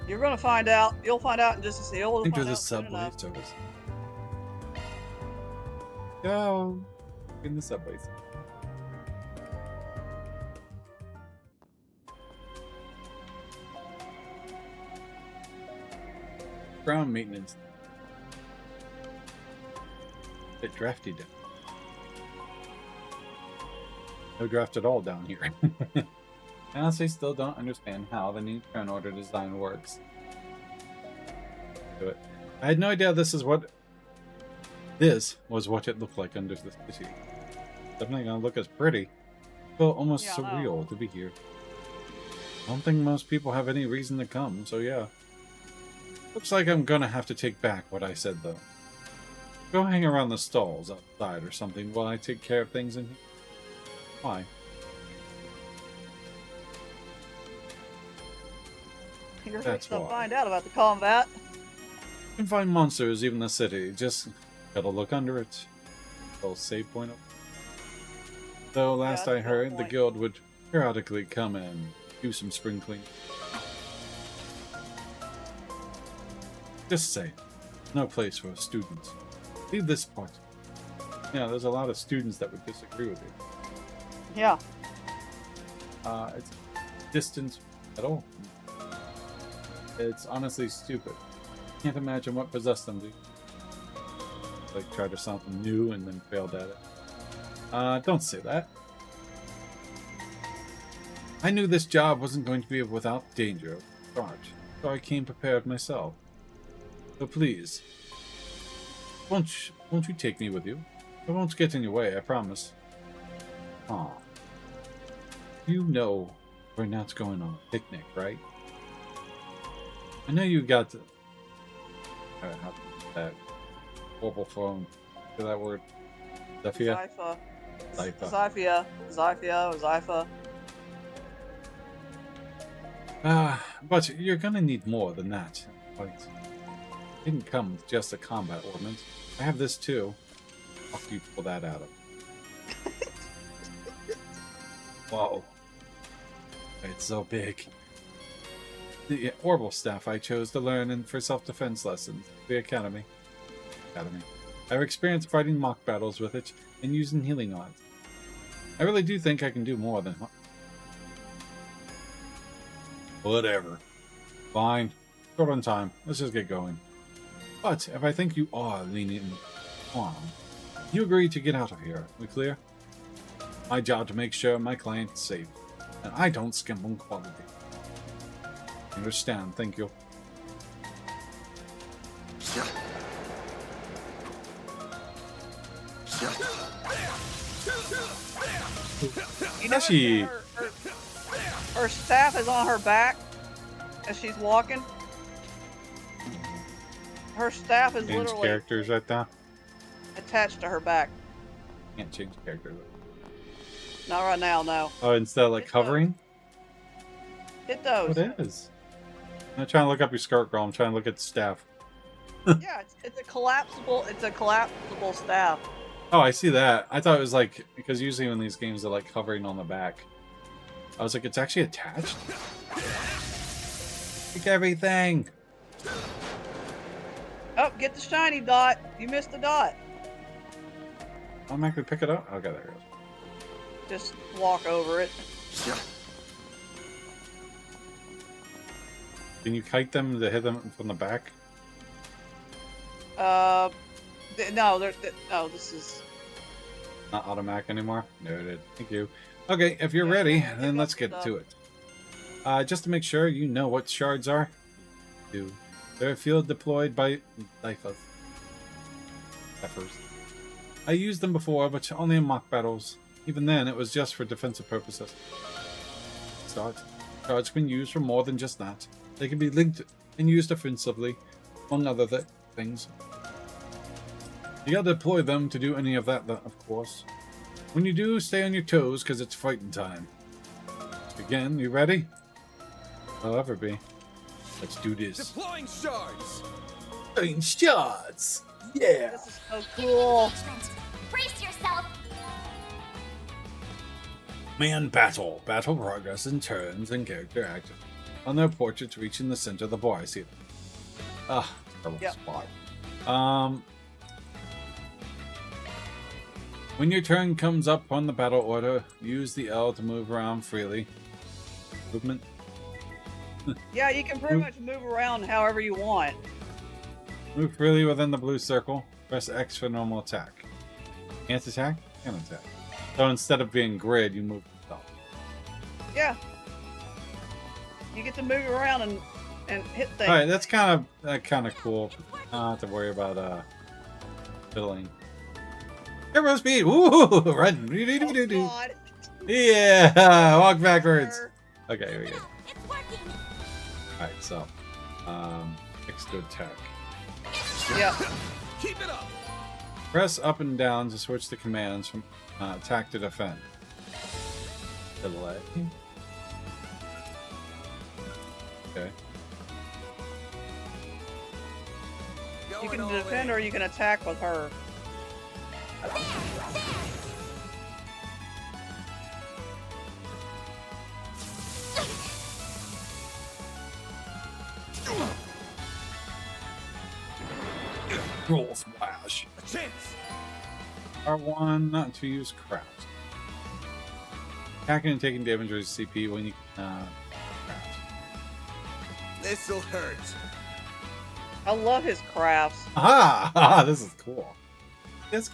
You're gonna find out. You'll find out in just a second. Enter the subway service. Go in the subway. Ground maintenance. Bit drafty down. No draft at all down here. I honestly still don't understand how the new turn order design works. Do it. I had no idea this was what it looked like under the city. Definitely gonna look as pretty. Feel almost surreal to be here. I don't think most people have any reason to come, so yeah. Looks like I'm gonna have to take back what I said though. Go hang around the stalls outside or something while I take care of things in here. Why? You're That's gonna why. find out about the combat. You can find monsters even in the city. Just gotta look under it. Little save point up. Though last I heard, the guild would periodically come and do some spring clean. Just say, no place for students. Leave this part. Yeah, there's a lot of students that would disagree with you. Yeah. It's distance at all. It's honestly stupid. Can't imagine what possessed them to like try to something new and then failed at it. Don't say that. I knew this job wasn't going to be without danger, so I came prepared myself. So please, won't you take me with you? I won't get in your way, I promise. Aw. You know we're not going on a picnic, right? I know you got to... how to use that mobile phone. Say that word. Zephyr? Zyphia. Zypha. But you're gonna need more than that. Right? Didn't come with just a combat ornament. I have this too. After you pull that out of. Whoa. It's so big. The orbital staff I chose to learn for self-defense lessons. The Academy. I've experienced fighting mock battles with it and using healing on it. I really do think I can do more than... Whatever. Fine. Short on time. Let's just get going. But if I think you are lenient on, you agree to get out of here. We clear? My job to make sure my client's safe, and I don't skimp on quality. Understand? Thank you. You know, her staff is on her back as she's walking. Her staff is Change literally characters right there. attached to her back. Can't change characters. Not right now, no. Oh, instead of like hovering? Hit those. It is. I'm not trying to look up your skirt, girl. I'm trying to look at the staff. Yeah, it's a collapsible staff. Oh, I see that. I thought it was like, because usually when these games are like hovering on the back. I was like, it's actually attached? Take everything! Oh, get the shiny dot. You missed the dot. I'm not gonna pick it up? Okay, there it goes. Just walk over it. Can you kite them to hit them from the back? No, no, this is not automatic anymore. Noted. Thank you. Okay, if you're ready, then let's get to it. Just to make sure you know what shards are. They're field deployed by Lifers. I used them before, but only in mock battles. Even then, it was just for defensive purposes. Shards can be used for more than just that. They can be linked and used offensively, among other things. You gotta deploy them to do any of that, of course. When you do, stay on your toes, because it's fighting time. Again, you ready? I'll ever be. Let's do this. Deploying shards! Deploying shards! Yeah! This is so cool. Brace yourself. Man battle. Battle progress in turns and character active. On their portraits reaching the center of the bar. I see it. Ah, terrible spot. When your turn comes up on the battle order, use the L to move around freely. Movement. Yeah, you can pretty much move around however you want. Move freely within the blue circle. Press X for normal attack. Can't attack? Can attack. So instead of being grid, you move yourself. Yeah. You get to move around and hit things. Alright, that's kind of cool. Not to worry about fiddling. Turbo speed! Woo! Run! Oh, Yeah! Walk backwards! Okay, here we go. Alright, so X to attack. Yeah. Keep it up. Press up and down to switch the commands from attack to defend. Delay. Okay. You can defend or you can attack with her. Roll splash. A chance. R1 not to use craft. Attacking and taking damage with CP when you craft. This'll hurt. I love his crafts. Aha! This is cool.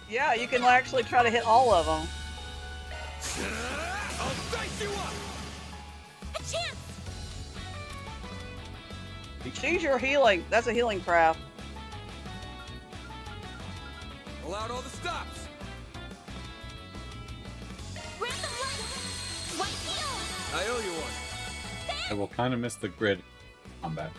Yeah, you can actually try to hit all of them. I'll dice you up. A chance. She's your healing. That's a healing craft. Pull out all the stops. I owe you one. I will kind of miss the grid combat.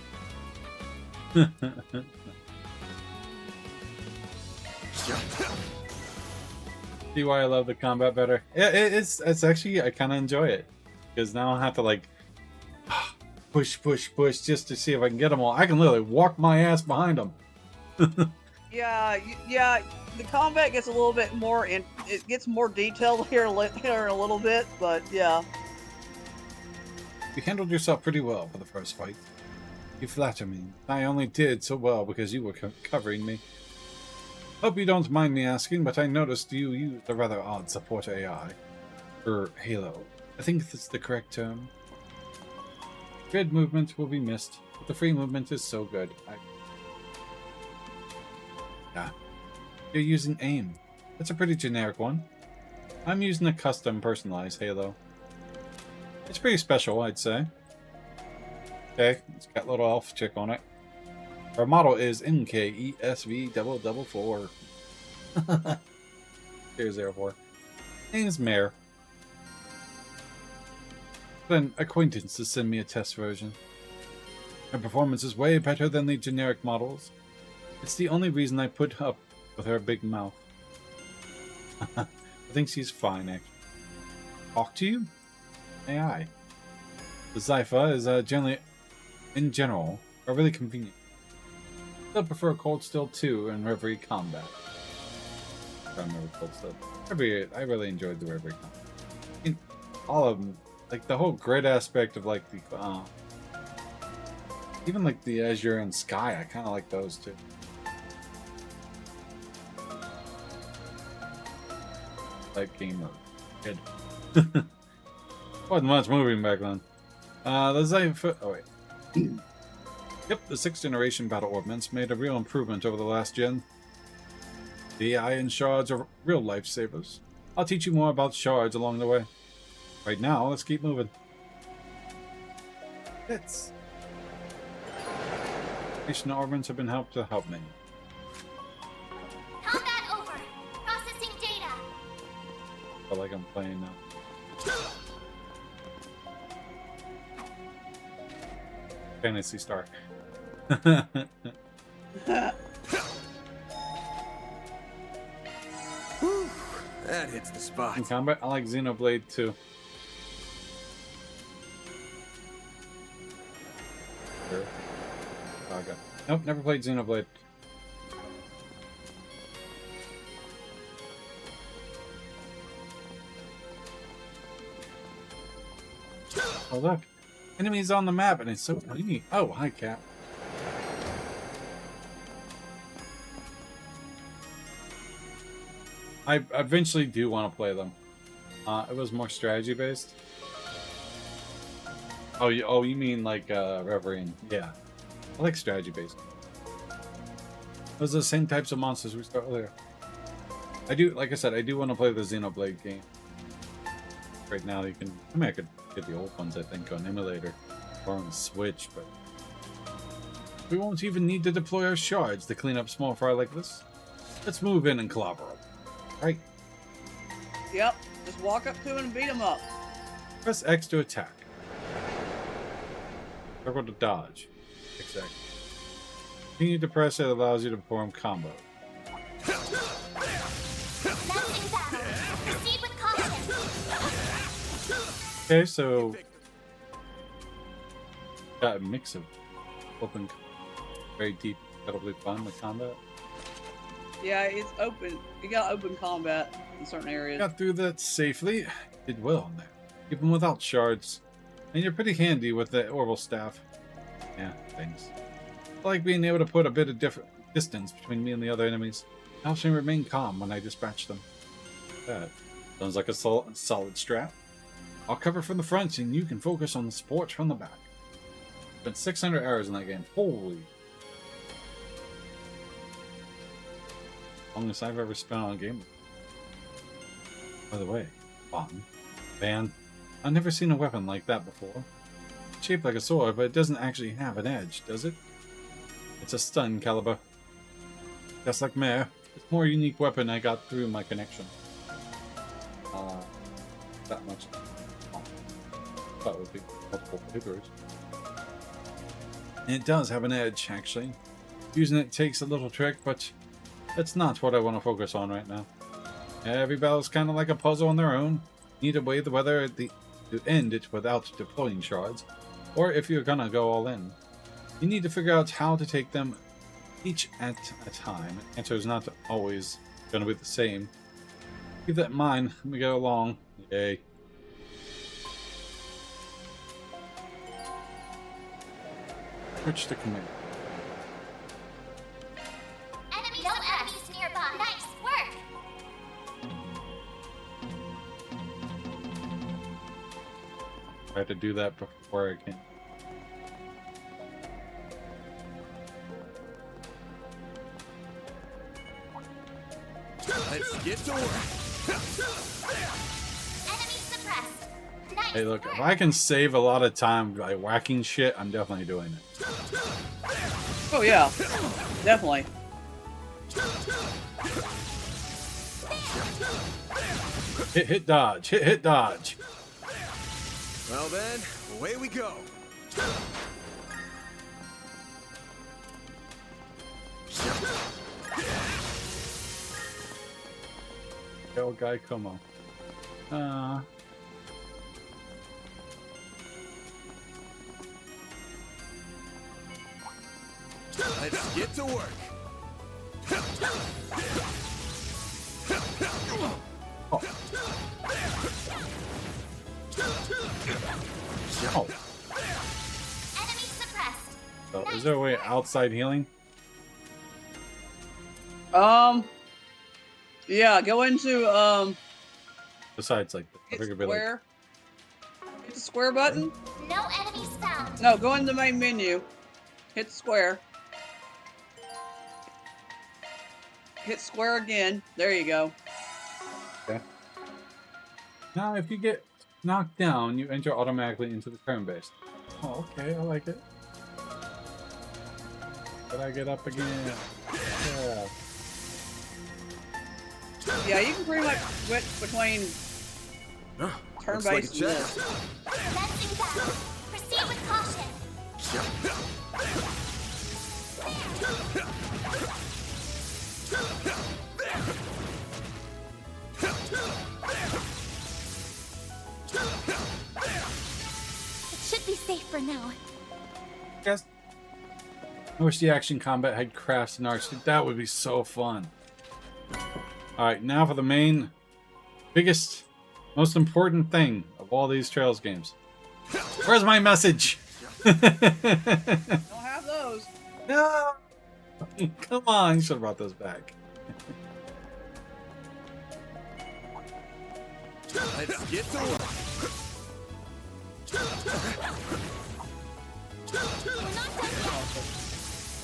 See why I love the combat better? Yeah, it's actually, I kind of enjoy it because now I don't have to like push just to see if I can get them all. I can literally walk my ass behind them. Yeah. The combat gets a little bit more it gets more detailed here in a little bit, but yeah. You handled yourself pretty well for the first fight. You flatter me. I only did so well because you were covering me. Hope you don't mind me asking, but I noticed you used a rather odd support AI. Halo. I think that's the correct term. Grid movement will be missed, but the free movement is so good. Yeah. You're using AIM. That's a pretty generic one. I'm using a custom personalized Halo. It's pretty special, I'd say. Okay, it's got a little elf chick on it. Our model is NKESV444. 004. Name's Mare. An acquaintance to send me a test version. Her performance is way better than the generic models. It's the only reason I put up with her big mouth. I think she's fine, actually. Talk to you? AI. The Zypha is generally, in general, are really convenient. I prefer Cold Steel 2 and Reverie Combat. I remember Cold Steel. I really enjoyed the Reverie Combat. I mean, all of them, like the whole grid aspect of like the, even like the Azure and Sky, I kind of like those too. Like game mode. Good. Wasn't much moving back then. The Zypha. Oh wait. Yep, the 6th generation battle ordnance made a real improvement over the last gen. The iron shards are real lifesavers. I'll teach you more about shards along the way. Right now, let's keep moving. Hits. Nation orbits have been helped to help me. Combat over. Processing data. I feel like I'm playing Fantasy Star. That hits the spot. In combat, I like Xenoblade too. Sure. Saga. Nope, never played Xenoblade. Oh look, enemies on the map, and it's so tiny. Oh, hi, Cap. I eventually do want to play them. It was more strategy based. Oh, you mean like Reverie? Yeah, I like strategy based. Those are the same types of monsters we started earlier. I do, like I said, I do want to play the Xenoblade game. Right now, you can. I mean, I could get the old ones, I think, on emulator or on the Switch, but we won't even need to deploy our shards to clean up small fry like this. Let's move in and collaborate. Right. Yep. Just walk up to him and beat him up. Press X to attack. Circle to dodge. Exactly. Continue to press it allows you to perform combo. Okay, so got a mix of open, very deep, incredibly fun with combat. Yeah, it's open. You got open combat in certain areas. Got through that safely. Did well in there, even without shards. And you're pretty handy with the orbital staff. Yeah, thanks. I like being able to put a bit of different distance between me and the other enemies. It helps me remain calm when I dispatch them. That sounds like a solid strap. I'll cover from the front and you can focus on the support from the back. Spent 600 hours in that game. Holy. Longest I've ever spent on a game. By the way, fun. Man, I've never seen a weapon like that before. It's shaped like a sword, but it doesn't actually have an edge, does it? It's a stun caliber. Just like Mare, it's a more unique weapon I got through my connection. That much. That would be multiple figures. And it does have an edge, actually. Using it takes a little trick, but that's not what I want to focus on right now. Every battle's kind of like a puzzle on their own. You need to weigh whether to end it without deploying shards, or if you're gonna go all in. You need to figure out how to take them each at a time. The answer is not always gonna be the same. Keep that in mind when we go along. Yay. Switch to command. No enemies nearby. Nice work. I have to do that before I can. Let's get to work. Enemy suppressed. Nice Hey, look, work. if I can save a lot of time by whacking shit, I'm definitely doing it. Oh yeah, definitely. Hit, dodge. Hit, dodge. Well then, away we go. Yo, guy, come on. Let's get to work. Oh. Oh. Enemy suppressed. So, is there a way outside healing? Yeah, go into Besides, like, I hit figured it'd be like, square. Hit the square button. No enemies found. No, go into the main menu. Hit square. Hit square again. There you go. Okay. Now, if you get knocked down, you enter automatically into the turn base. Oh, okay, I like it. But I get up again. Yeah. Yeah, you can pretty much switch between turn looks like base a and check. this. Commencing battle. Proceed with caution. It should be safe for now. Yes. I wish the action combat had crafts and arts. That would be so fun. Alright, now for the main, biggest, most important thing of all these Trails games. Where's my message? Don't have those. No! Come on, you should have brought those back. Let's get to work.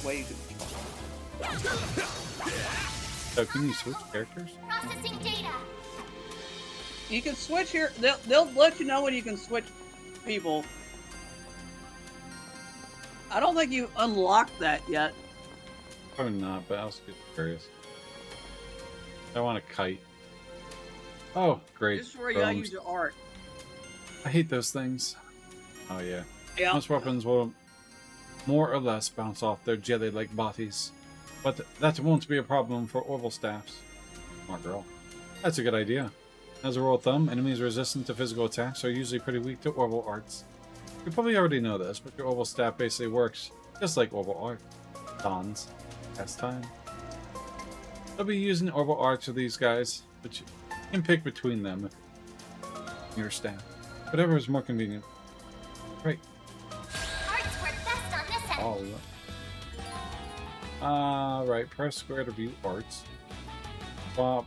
Way to So can you switch characters? Processing data. You can switch here. They'll let you know when you can switch people. I don't think you unlocked that yet. Probably not, but I was just curious. I want a kite. Oh, great. This is where you gotta Roumes. use your art. I hate those things. Oh yeah. Yeah. Most weapons will more or less bounce off their jelly-like bodies, but that won't be a problem for Orbital staffs. Smart girl. That's a good idea. As a rule of thumb, enemies resistant to physical attacks are usually pretty weak to Orbital arts. You probably already know this, but your Orbital staff basically works just like Orbital art. Dons. Past time. I'll be using Orbital arts for these guys, but you can pick between them with your staff. Whatever is more convenient. Right. Arts work best on this end. Right. Press square to view arts. Swap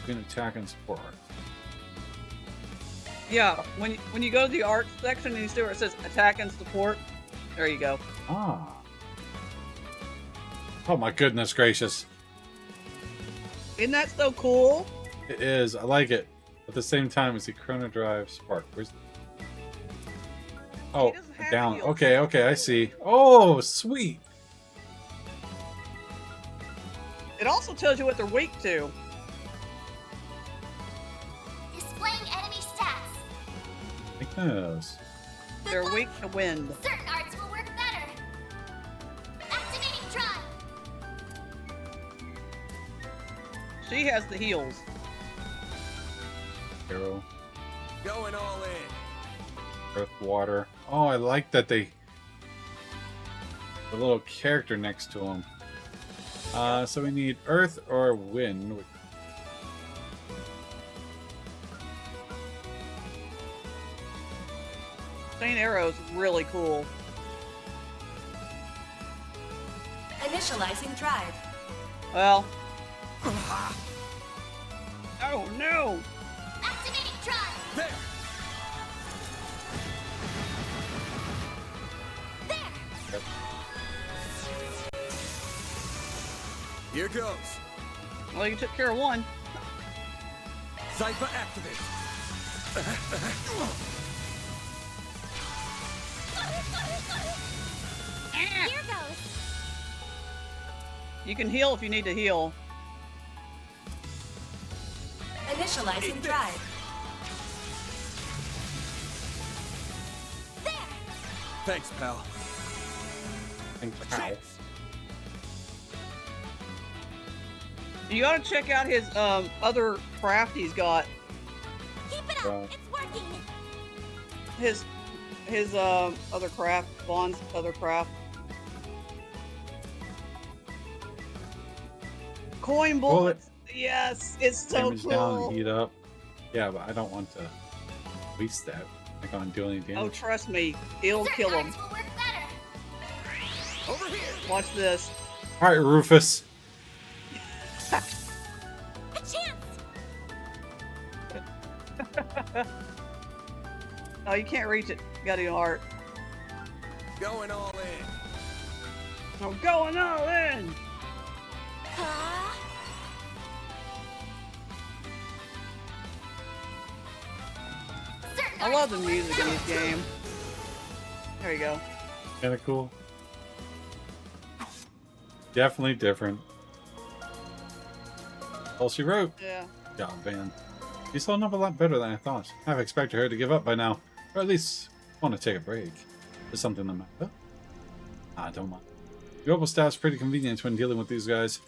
between attack and support arts. Yeah, when you go to the art section and you see where it says attack and support, there you go. Ah. Oh my goodness gracious. Isn't that so cool? It is. I like it. At the same time, it's the Chrono Drive Spark. Where's the... Oh, down. Okay, okay, I see. Oh, sweet. It also tells you what they're weak to. Displaying enemy stats. Yes. They're weak to wind. Certain arts will work better. Activating drive. She has the heals. Arrow. Going all in. Earth, water. Oh, I like that they... The little character next to him. So we need earth or wind. Saint Arrow's really cool. Initializing drive. Well. Oh no! Activating drive. There. There. Here goes. Well, you took care of one. Cypher activate. Here goes. You can heal if you need to heal. Initializing drive. Thanks, pal. You gotta check out his other craft he's got. Keep it up. It's working. His other craft, Vaughn's other craft. Coin bullets. Yes, it's so Damage cool. down, heat up. Yeah, but I don't want to waste that. I can't do any damage. Oh, trust me, it'll kill him. Will work better. Over here. Watch this. All right, Rufus. A chance. Oh, you can't reach it. You gotta do art. Going all in. I'm going all in. I love the music in this game. There you go. Kinda cool. Definitely different. All she wrote. Yeah. God, man. She's holding up a lot better than I thought. I've expected her to give up by now. Or at least want to take a break. Is something the matter? I don't mind. The orbital staff's pretty convenient when dealing with these guys.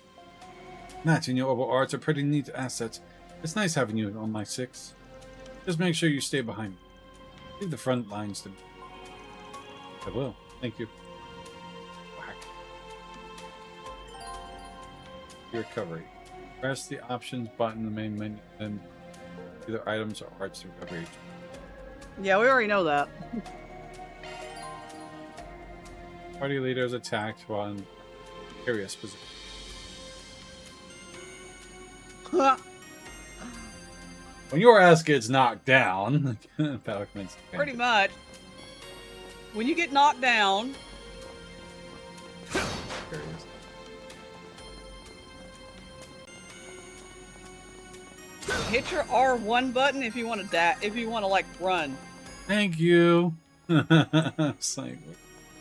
That and your orbital arts are pretty neat assets. It's nice having you on my 6. Just make sure you stay behind me. Leave the front lines to me. I will. Thank you. Whack. Your recovery. Press the options button in the main menu, then either items or arts to recover each. Yeah, we already know that. Party leader is attacked while in precarious position. When your ass gets knocked down, Pretty much. When you get knocked down, hit your R1 button if you want to if you want to like run. Thank you. It's like,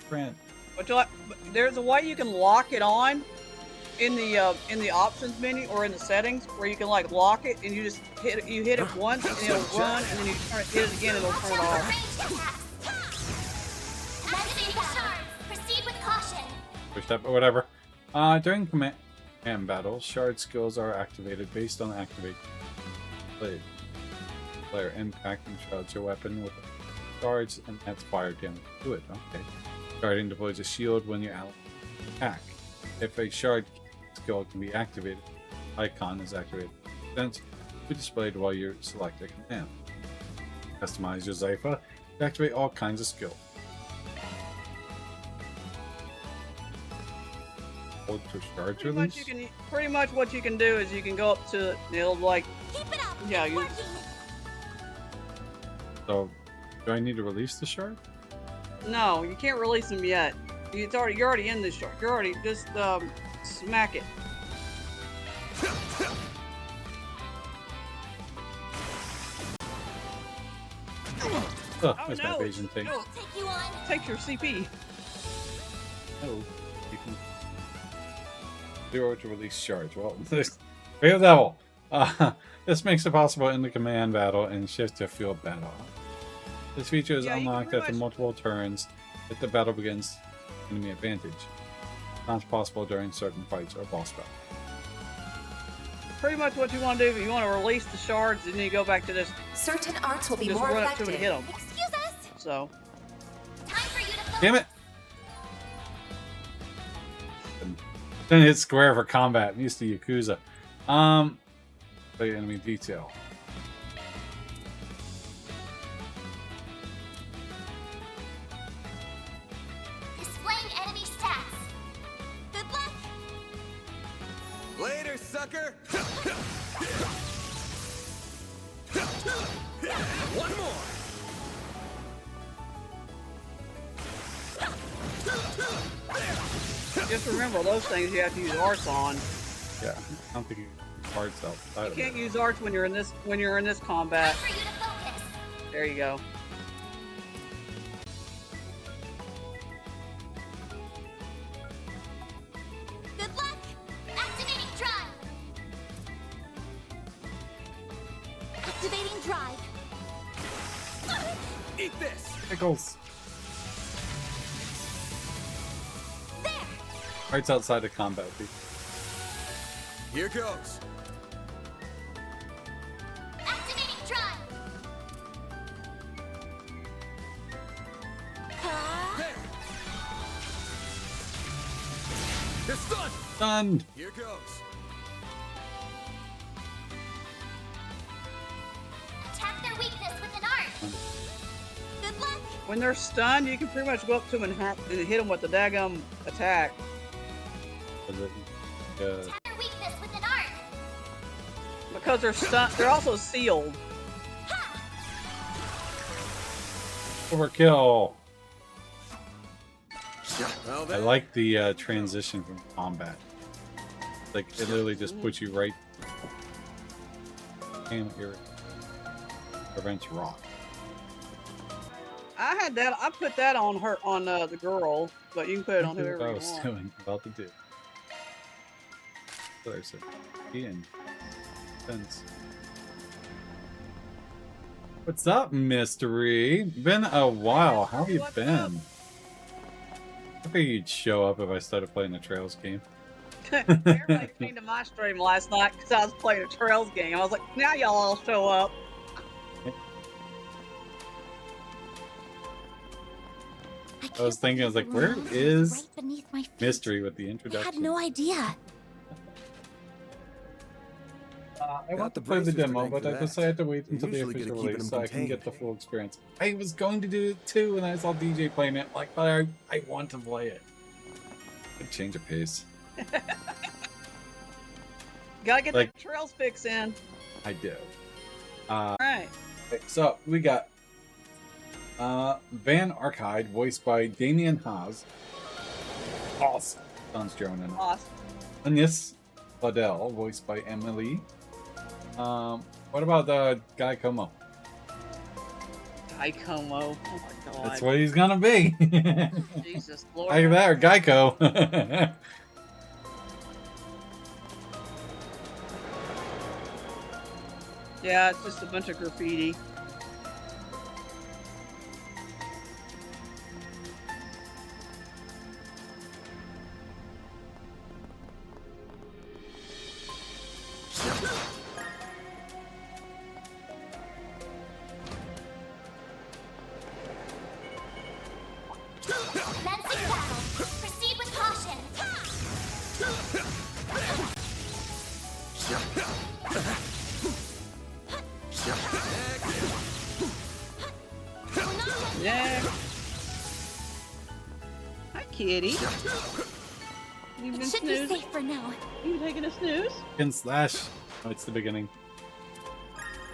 friend. But there's a way you can lock it on in the options menu or in the settings where you can like lock it and you just hit it once and it'll run and then you hit it again and it'll turn it off. Proceed with caution. Push up or whatever. During command battles, shard skills are activated based on activation. Player impacting shards your weapon with shards and adds fire damage to it. Okay. Sharding deploys a shield when you attack. If a shard skill can be activated, icon is activated. Sense will be displayed while you select a command. Customize your Zypha to activate all kinds of skills. Hold for shards release. Pretty much what you can do is you can go up to like yeah. So, do I need to release the shard? No, you can't release them yet. You're already in this shard. You're already just smack it. Oh, that's my evasion thing. No. Take your CP. Oh, you can 0 to release shards. Well, fail devil. This makes it possible in the command battle and shift to field battle. This feature is unlocked after multiple turns if the battle begins enemy advantage. Not possible during certain fights or boss battles. Pretty much what you want to do, if you want to release the shards, then you go back to this. Certain arts will be just more run effective. up to it and hit them. Excuse us. So. Time for you to focus. Damn it! Then hit square for combat. I'm used to Yakuza. Play enemy detail. Displaying enemy stats. Good luck. Later, sucker. One more. Just remember, those things you have to use arts on. Yeah, I don't think you can parts outside You of can't it. use arts when you're in this combat. Time for you to focus. There you go. Good luck. Activating drive. Activating drive. Eat this. Pickles. There. Parts outside of combat. Here goes. Activating drive. They're stunned. Stunned. Here goes. Attack their weakness with an art. Good luck. When they're stunned, you can pretty much go up to them and hit them with the daggum attack. Attack their weakness with an art. Because they're stunned, they're also sealed. Overkill. Well, I like the transition from combat. Like it literally just puts you right. And prevents rock. I had that. I put that on her on the girl, but you can put it on whoever I you was want. doing about to do. So there's a Ian. Fence. What's up, Mystery? Been a while. How have you been? I figured you'd show up if I started playing the Trails game. Everybody came to my stream last night because I was playing a Trails game. I was like, now y'all all show up. I was thinking, I was like, where is right beneath my feet. Mystery with the I introduction? had no idea. I want to play the demo, but I decided to wait until the official release so I can get the full experience. I was going to do it too when I saw DJ playing it, like, but I want to play it. I'd change of pace. Gotta get Like- the Trails fix in. I do. Right. Okay, so we got Van Arkide, voiced by Damien Haas. Awesome. Sounds Joan in it. Awesome. Agnes Waddell, voiced by Emily. What about the Guy Como? Guy Como. Oh my god. That's what he's gonna be. Jesus Lord. Either that or Geico. Yeah, it's just a bunch of graffiti. Lancing battle. Proceed with caution. Yeah. Hi, kitty. You been It should be snoozing? safe for now. You taking a snooze? And slash. Oh, it's the beginning.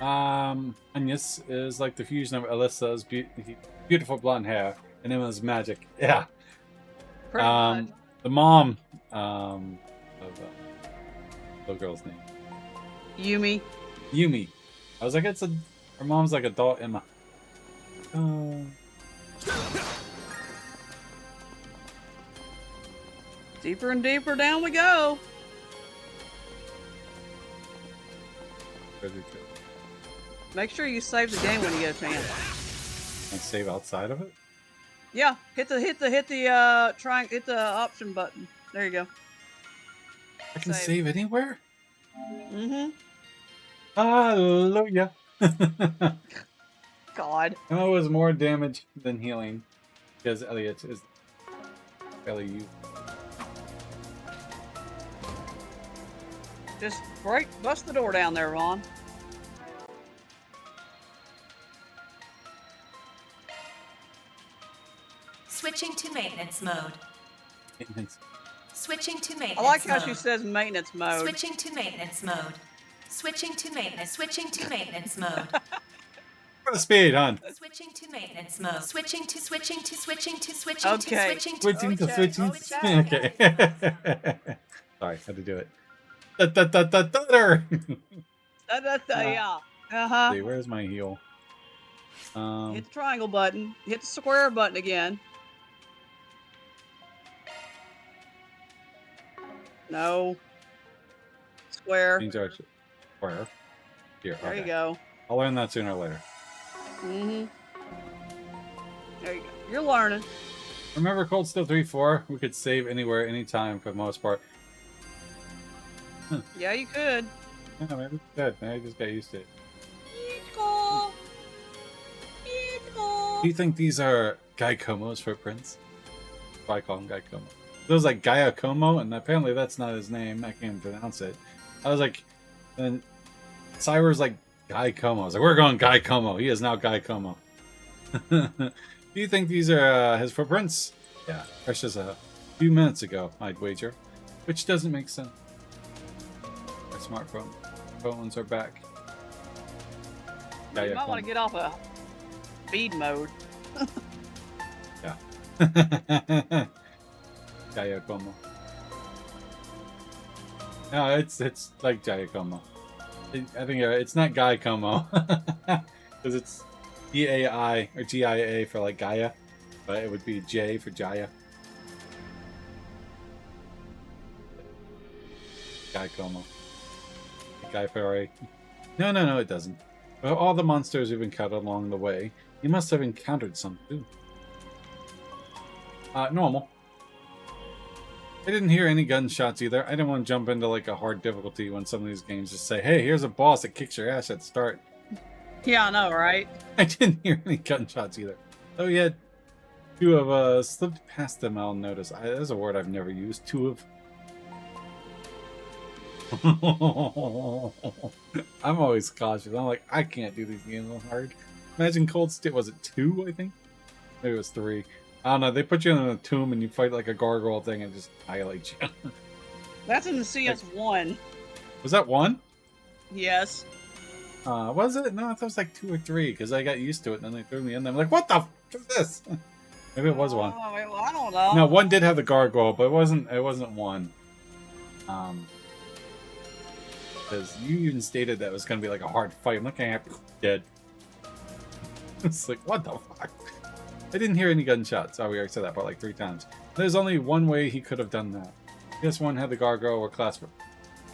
Agnes is like the fusion of Alyssa's beautiful blonde hair and Emma's magic. Yeah. Pretty much. The mom of the girl's name. Yumi. Yumi. I was like, her mom's like adult Emma. Deeper and deeper down we go. Make sure you save the game when you get a chance. And save outside of it? Yeah, hit the option button. There you go. I can save anywhere? Mm-hmm. Hallelujah. God. Emma was more damage than healing because Elliot is LEU. Just bust the door down there, Ron. Switching to maintenance mode. Switching to maintenance I like how mode. she says maintenance mode. Switching to maintenance mode. Switching to maintenance. Switching to maintenance mode. Speed, hon. Switching to maintenance mode. Switching to Okay. Switching to. Okay. Sorry, had to do it. Stutter. Yeah. Uh-huh. See, where's my heel? Hit the triangle button. Hit the square button again. No. Square. Change our square. Here. There okay. you go. I'll learn that sooner or later. Mm-hmm. There you go. You're learning. Remember Cold Steel 3-4? We could save anywhere, anytime for the most part. Yeah, you could. Yeah, maybe it's good. Maybe I just got used to it. Do you think these are Guy Como's footprints? If I call him Guy Como. It was like Gaia Como, and apparently that's not his name. I can't even pronounce it. I was like, and Cyber's like Guy Como. I was like, we're going Guy Como. He is now Guy Como. Do you think these are his footprints? Yeah, fresh just a few minutes ago, I'd wager. Which doesn't make sense. Our phones are back. You might want to get off of speed mode. Yeah. Giacomo. No, it's like Giacomo. I think it's not Guy Como because it's GAI or GIA for like Gaia, but it would be J for Jaya. Guy Como. Guy Ferre. No, it doesn't. Well, all the monsters we've encountered along the way, you must have encountered some too. Normal. I didn't hear any gunshots either. I didn't want to jump into like a hard difficulty when some of these games just say, hey, here's a boss that kicks your ass at the start. Yeah, I know, right? I didn't hear any gunshots either. Oh yeah, two of slipped past them. I'll notice. There's a word I've never used. Two of. I'm always cautious. I'm like, I can't do these games on hard. Imagine Cold Steel. Was it 2? I think maybe it was 3. I don't know. They put you in a tomb and you fight like a gargoyle thing and just annihilate you. That's in the CS1. Was that 1? Yes. Was it? No, I thought it was like 2 or 3 because I got used to it and then they threw me in there. I'm like, what the f is this? Maybe it was 1. Oh, well, I don't know. No, 1 did have the gargoyle, but it wasn't 1. Because you even stated that it was going to be like a hard fight. I'm looking at dead. It's like, what the fuck? I didn't hear any gunshots. Oh, we already said that part like 3 times. There's only one way he could have done that. This one had the Gargou or class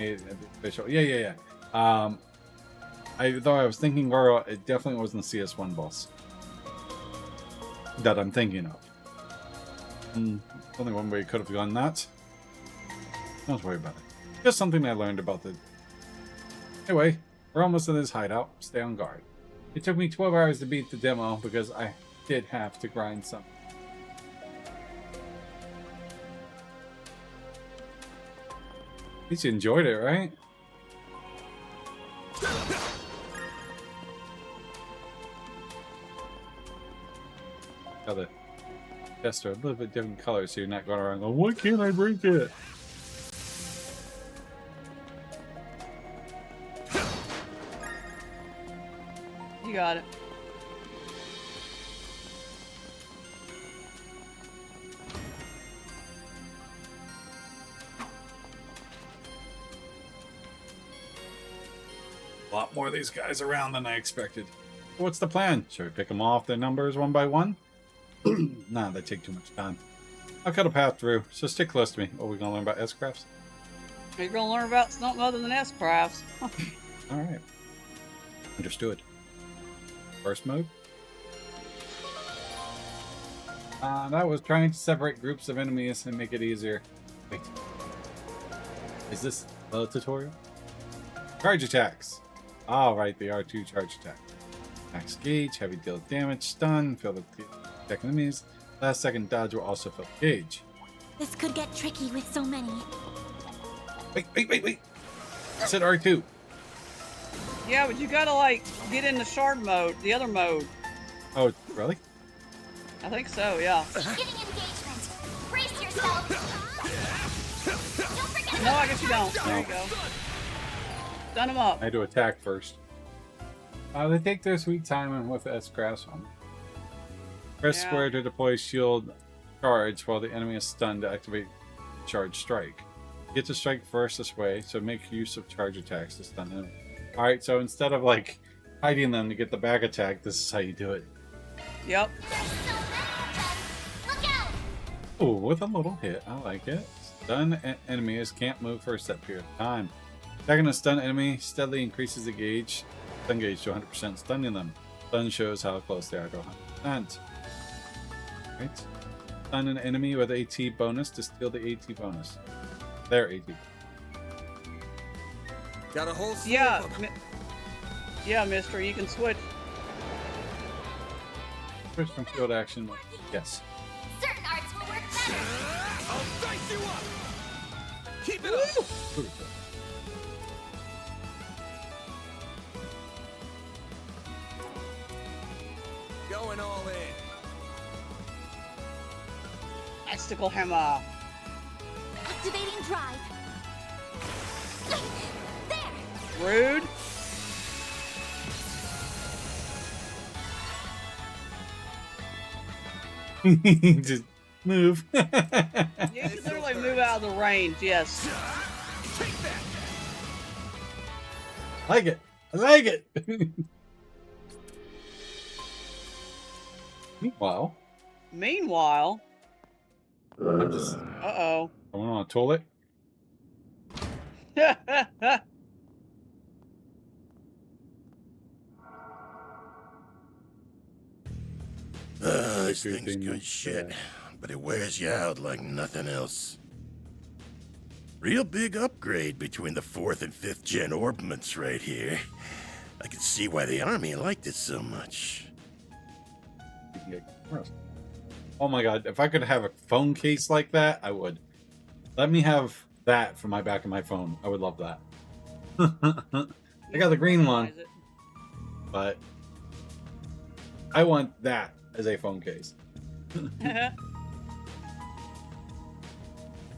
official. Yeah. Though I was thinking Gargou, it definitely wasn't the CS1 boss that I'm thinking of. Only one way he could have done that. Don't worry about it. Just something I learned about the... Anyway, we're almost in his hideout. Stay on guard. It took me 12 hours to beat the demo because I did have to grind some. At least you enjoyed it, right? Now the chests are a little bit different colors, so you're not going around going, why can't I break it? You got it. A lot more of these guys around than I expected. What's the plan? Should we pick them off their numbers one by one? Nah, that take too much time. I'll cut a path through, so stick close to me. What are we gonna learn about S-crafts? You're gonna learn about something other than S-crafts. Alright. Understood. First mode? That was trying to separate groups of enemies and make it easier. Wait. Is this the tutorial? Charge attacks. Alright, they are 2 charge attacks. Max gauge, heavy deal damage, stun, fill the attack enemies. Last second dodge will also fill the gauge. This could get tricky with so many. Wait. I said R2. Yeah, but you gotta, like, get in the shard mode, the other mode. Oh, really? I think so, yeah. Getting engagement. Brace yourself. Don't forget. No, I guess you don't. There you go. Stun them up. I had to attack first. They take their sweet time with S-crafts on. Press square to deploy shield charge while the enemy is stunned to activate charge strike. Get to strike first this way, so make use of charge attacks to stun them. Alright, so instead of like hiding them to get the back attack, this is how you do it. Yep. Oh, with a little hit. I like it. Stun enemies can't move for a set period of time. Attacking a stun enemy steadily increases the gauge. Stun gauge to 100%, stunning them. Stun shows how close they are to 100%. Right. Stun an enemy with AT bonus to steal the AT bonus. Their AT. Got a whole yeah, mister, you can switch. Switch from field action. Yes. Certain arts will work better. I'll dice you up! Keep it up! Pretty cool. Going all in. Icicle hammer. Activating drive. There. Rude. Just move. You can literally move out of the range, yes. Take that! Like it. I like it. Meanwhile. I'm just. Uh-oh. Going on a toilet. This thing's good shit, but it wears you out like nothing else. Real big upgrade between the 4th and 5th gen orbments right here. I can see why the army liked it so much. Oh my god, if I could have a phone case like that, I would. Let me have that for my back of my phone. I would love that. I got the green one, but I want that as a phone case.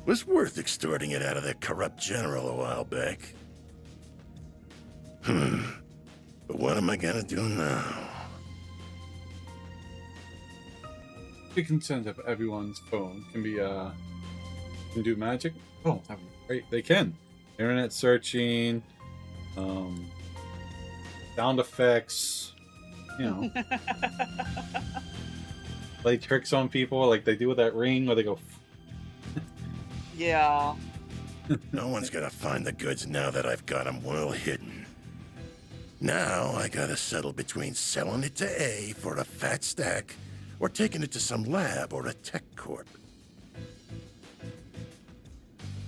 Was worth extorting it out of that corrupt general a while back. But what am I gonna do now? The consent of everyone's phone can be can do magic. Oh, that would be great. They can. Internet searching, sound effects, you know. Play tricks on people like they do with that ring where they go. Yeah. No one's gonna find the goods now that I've got them well hidden. Now I gotta settle between selling it to A for a fat stack or taking it to some lab or a tech corp.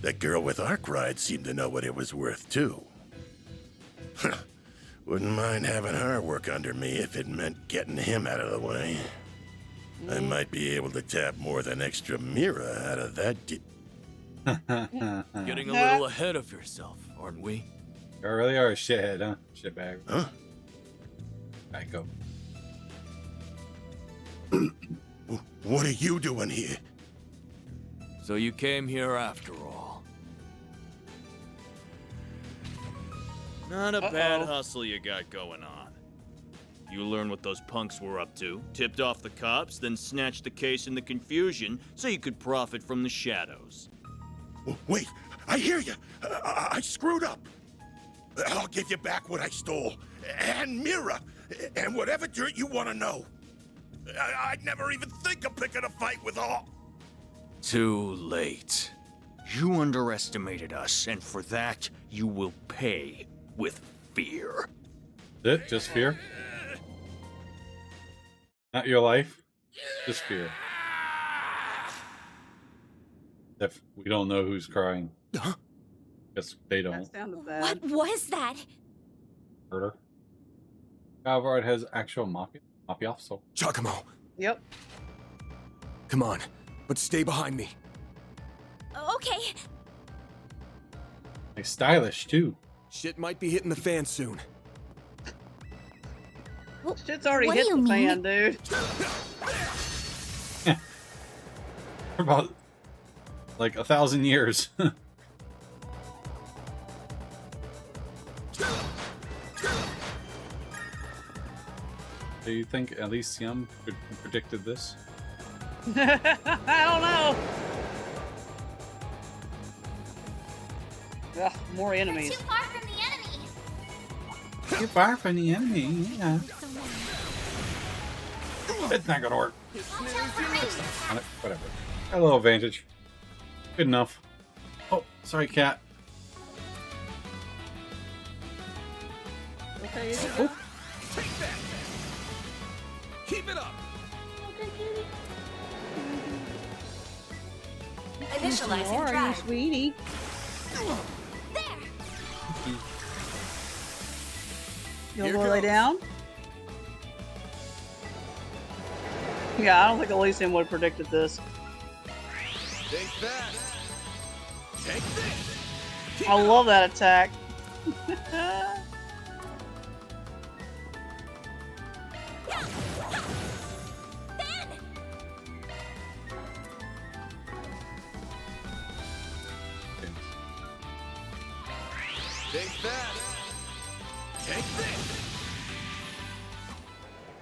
That girl with Arkwright seemed to know what it was worth too. Wouldn't mind having her work under me if it meant getting him out of the way. I might be able to tap more than extra Mira out of that Getting a little ahead of yourself, aren't we? You really are a shithead, huh? Shitbag. Huh? Alright, go. What are you doing here? So you came here after all. Not a bad hustle you got going on. You learned what those punks were up to, tipped off the cops, then snatched the case in the confusion so you could profit from the shadows. Wait, I hear you. I screwed up. I'll give you back what I stole. And Mira. And whatever dirt you want to know. I'd never even think of picking a fight with all. Too late. You underestimated us, and for that, you will pay with fear. Is it just fear? Not your life, just fear. If we don't know who's crying. Guess they don't. That sounded bad. What was that? Murder. Calvard has actual mafia, so. Giacomo, Yep. come on, but stay behind me. Okay. He's stylish too. Shit might be hitting the fan soon. Shit's already What hit do the you fan, dude. For about like 1,000 years. Do you think Elysium predicted this? I don't know. Ugh, more enemies. Too far from the enemy. Too far from the enemy, yeah. It's not gonna work. Whatever. Got a little advantage. Good enough. Oh, sorry, cat. Okay. Oh. Take that. Keep it up. Initializing Are you drive. sweetie? You wanna lay down? Yeah, I don't think Elysium would have predicted this. Think fast. Take this. I love that attack. Think fast. Take this.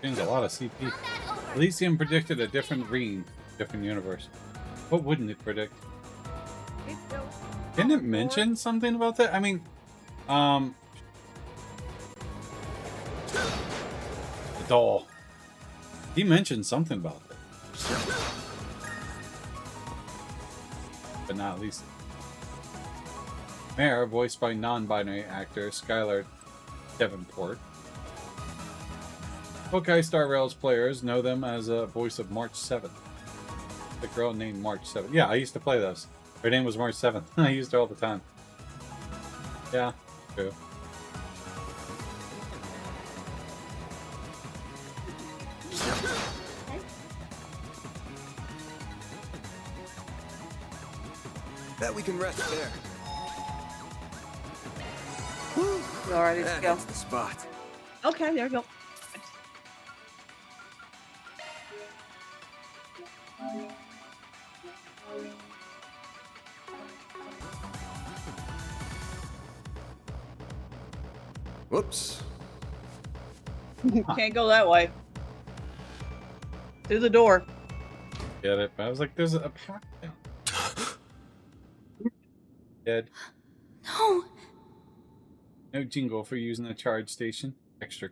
Gains a lot of CP. Elysium predicted a different green, different universe. What wouldn't it predict? Didn't it mention something about that? I mean, the doll. He mentioned something about it. But not at least. Mare, voiced by non-binary actor Skylar Davenport. Hawkeye Star Rails players know them as a voice of March 7th. The girl named March 7th. Yeah, I used to play those. Her name was March 7th. I used her all the time. Yeah, true. Bet we can rest there. You all ready to go? That's the spot. Okay, there you go. Whoops. Can't go that way. Through the door. Get it? But I was like, there's a path down. Dead. No. No jingle for using the charge station. Extra.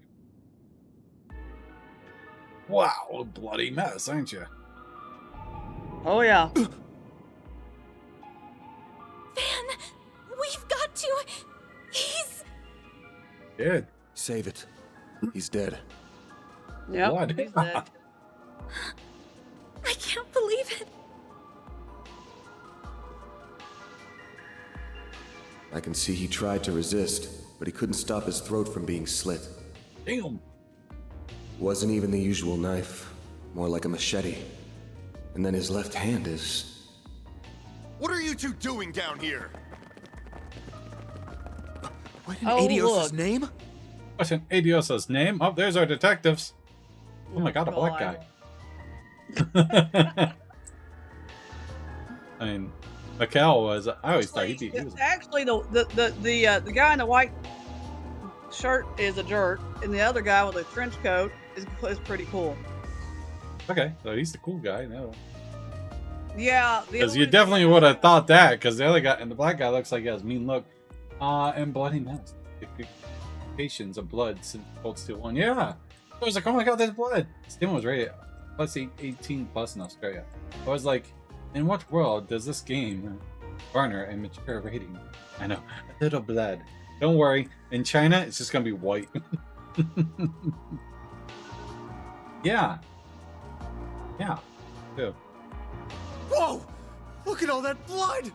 Wow, a bloody mess, aren't you? Oh yeah. Van, we've got to. He's Dead. Save it. He's dead. Yep. Blood. He's dead. I can't believe it. I can see he tried to resist, but he couldn't stop his throat from being slit. Damn. Wasn't even the usual knife, more like a machete. And then his left hand is... What are you two doing down here? What in Oh, Adios' look. name? What's in Adiosa's name? Oh, there's our detectives. Oh my god, a black guy. I mean, Mikkel was. I always thought he was. Actually, the guy in the white shirt is a jerk, and the other guy with a trench coat is pretty cool. Okay, so he's the cool guy. No, Yeah, because you definitely would have thought that. Because the other guy and the black guy looks like he has a mean look, and bloody mess. Patients of blood since Cold Steel 1. Yeah, I was like, oh my god, there's blood. This game was rated plus 18 plus in Australia. I was like, in what world does this game garner a mature rating? I know, a little blood. Don't worry, in China, it's just gonna be white. Yeah. Yeah. Too. Whoa! Look at all that blood!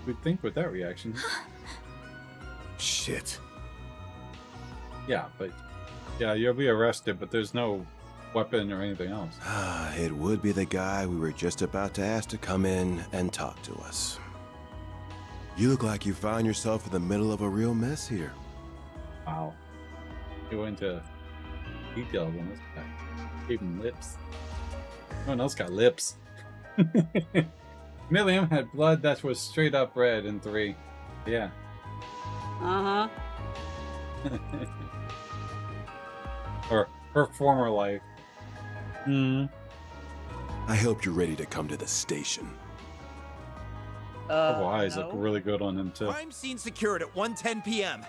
We'd think with that reaction. Shit. Yeah, but yeah, you'll be arrested, but there's no weapon or anything else. It would be the guy we were just about to ask to come in and talk to us. You look like you found yourself in the middle of a real mess here. Wow. You went into detail on this guy. Gave him lips. No one else got lips. Milliam had blood that was straight up red in 3. Yeah. Uh-huh. Or her former life. Hmm. I hope you're ready to come to the station. Her eyes look really good on him too. Crime scene secured at 1:10 p.m.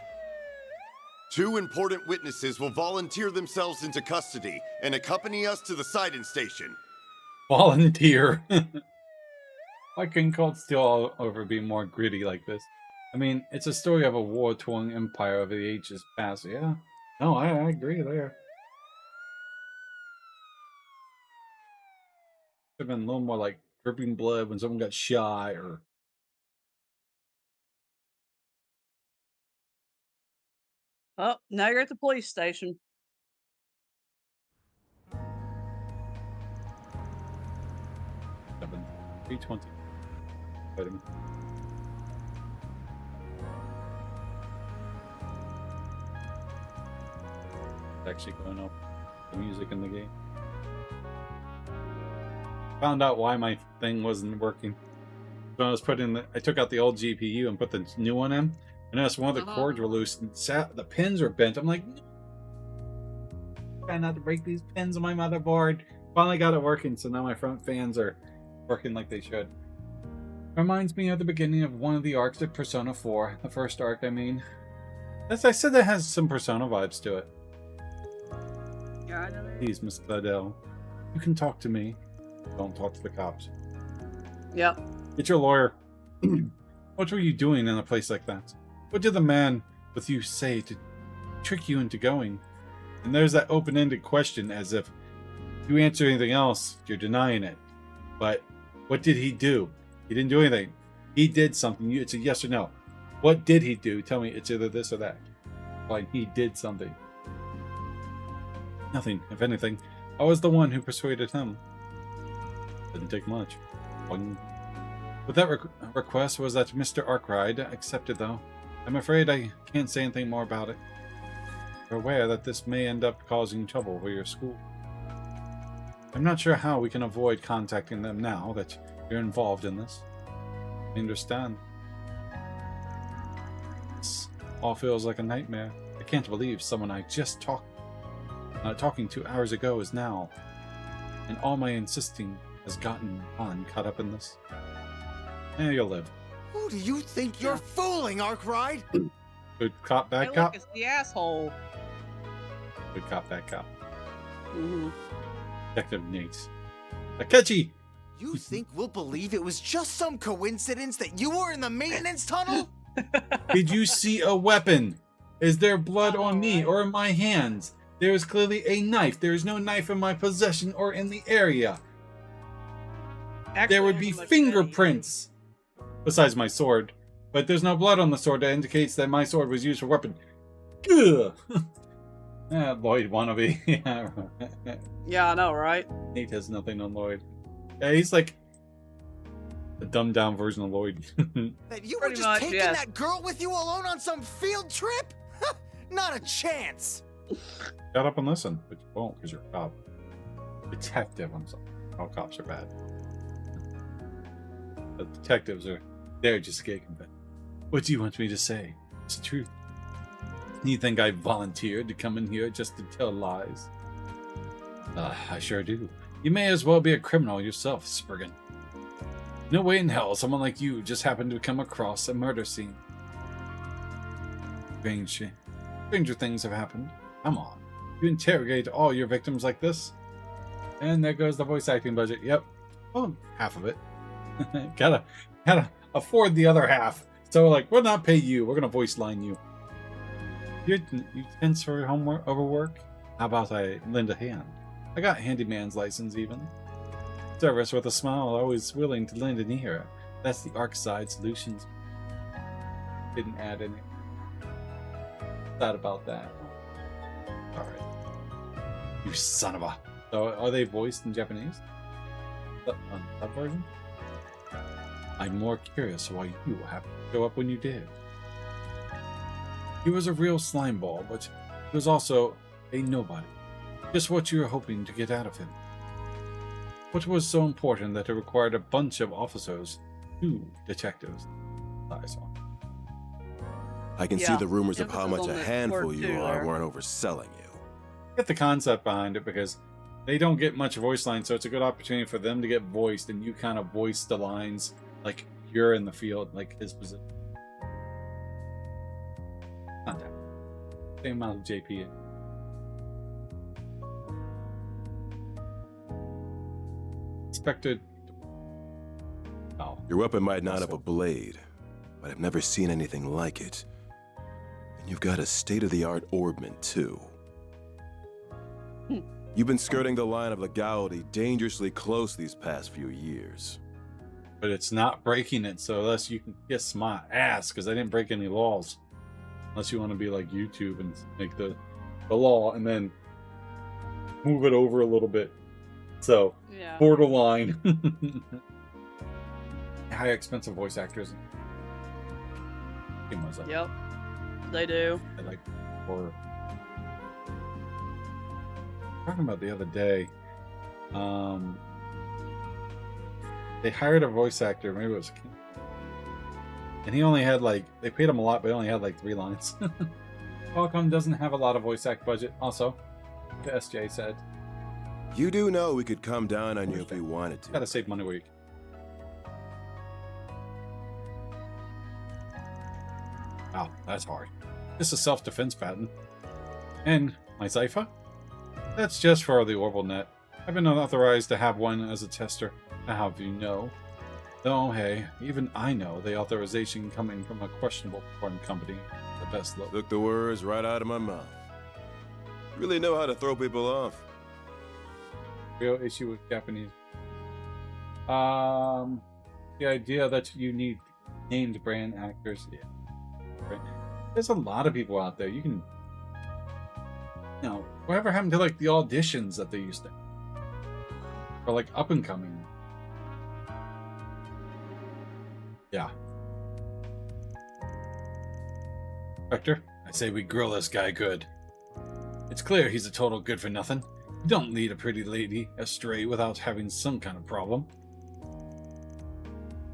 2 important witnesses will volunteer themselves into custody and accompany us to the sighting station. Volunteer. Why couldn't Cold Steel all over be more gritty like this? I mean, it's a story of a war-torn empire over the ages past. Yeah. No, I agree there. Should have been a little more like dripping blood when someone got shot or. Oh, now you're at the police station. Seven, 3:20. Wait a minute. It's actually going up the music in the game. Found out why my thing wasn't working. When I was putting I took out the old GPU and put the new one in. I noticed one of the cords were loose and the pins were bent. I'm like, try not to break these pins on my motherboard. Finally got it working, so now my front fans are working like they should. Reminds me of the beginning of one of the arcs of Persona 4. The first arc, I mean. As I said, that has some Persona vibes to it. Yeah, I know that. Please, Miss Gladell, you can talk to me. Don't talk to the cops. Yep. Get your lawyer. What were you doing in a place like that? What did the man with you say to trick you into going? And there's that open-ended question, as if you answer anything else, you're denying it. But what did he do? He didn't do anything. He did something. It's a yes or no. What did he do? Tell me. It's either this or that. Like, he did something. Nothing, if anything. I was the one who persuaded him. Didn't take much. But that request was that Mr. Arkwright accepted, though. I'm afraid I can't say anything more about it. You're aware that this may end up causing trouble for your school. I'm not sure how we can avoid contacting them now that you're involved in this. I understand. This all feels like a nightmare. I can't believe someone I just talking 2 hours ago is now, and all my insisting has gotten caught up in this. You'll live. Who do you think you're fooling, Arkwright? Good cop, bad Hey, cop. look, it's the asshole. Good cop, bad cop. Mm-hmm. Detective Nate. Akechi! You think we'll believe it was just some coincidence that you were in the maintenance tunnel? Did you see a weapon? Is there blood on me or in my hands? There is clearly a knife. There is no knife in my possession or in the area. Actually, There would be fingerprints. Besides my sword. But there's no blood on the sword that indicates that my sword was used for weapon. Ugh. Lloyd wannabe. Yeah, I know, right? Nate has nothing on Lloyd. Yeah, he's like a dumbed down version of Lloyd. That you were Pretty just much, taking yes. that girl with you alone on some field trip? Not a chance. Shut up and listen, but you won't because you're a cop. Detective, I'm sorry. All cops are bad. The detectives they're just getting confessed. What do you want me to say? It's the truth. You think I volunteered to come in here just to tell lies? I sure do. You may as well be a criminal yourself, Spriggan. No way in hell someone like you just happened to come across a murder scene. Stranger things have happened. Come on. You interrogate all your victims like this? And there goes the voice acting budget. Yep. Well, half of it. gotta afford the other half. So like, we'll not pay you. We're gonna voice line you. You tense for homework overwork? How about I lend a hand? I got handyman's license even. Service with a smile, always willing to lend an ear. That's the Arkside Solutions. Didn't add any. Thought about that. Alright. You son of a... So are they voiced in Japanese? Sub version? I'm more curious why you happened to show up when you did. He was a real slimeball, but he was also a nobody. Just what you were hoping to get out of him. What was so important that it required a bunch of officers, 2 detectives? Nice one. I can see the rumors of how much a handful you are there. weren't overselling you. Get the concept behind it because they don't get much voice lines, so it's a good opportunity for them to get voiced, and you kind of voice the lines like you're in the field, like his position. Not that. Same amount of JP. Expected. Oh. Your weapon might not have a blade, but I've never seen anything like it. And you've got a state-of-the-art orbment, too. You've been skirting the line of legality dangerously close these past few years. But it's not breaking it, so unless you can kiss my ass, because I didn't break any laws. Unless you want to be like YouTube and make the law and then move it over a little bit. So, yeah. Borderline. High expensive voice actors. Yep, they do. I like horror. Talking about the other day, they hired a voice actor, maybe it was, and he only had like, they paid him a lot, but he only had like 3 lines. Qualcomm doesn't have a lot of voice act budget, also, the SJ said. You do know we could come down on you if we wanted to. Gotta save money where you can. Wow, that's hard. This is self-defense pattern. And my Zypher? That's just for the orbital net. I've been unauthorized to have one as a tester. How do you know? Though, hey, even I know the authorization coming from a questionable foreign company. The best look. Took the words right out of my mouth. You really know how to throw people off. Real issue with Japanese. The idea that you need named brand actors. Yeah. Right. There's a lot of people out there. You can, you know, whatever happened to like the auditions that they used to, for like up and coming. Yeah. Spectre, I say we grill this guy good. It's clear he's a total good for nothing. You don't lead a pretty lady astray without having some kind of problem.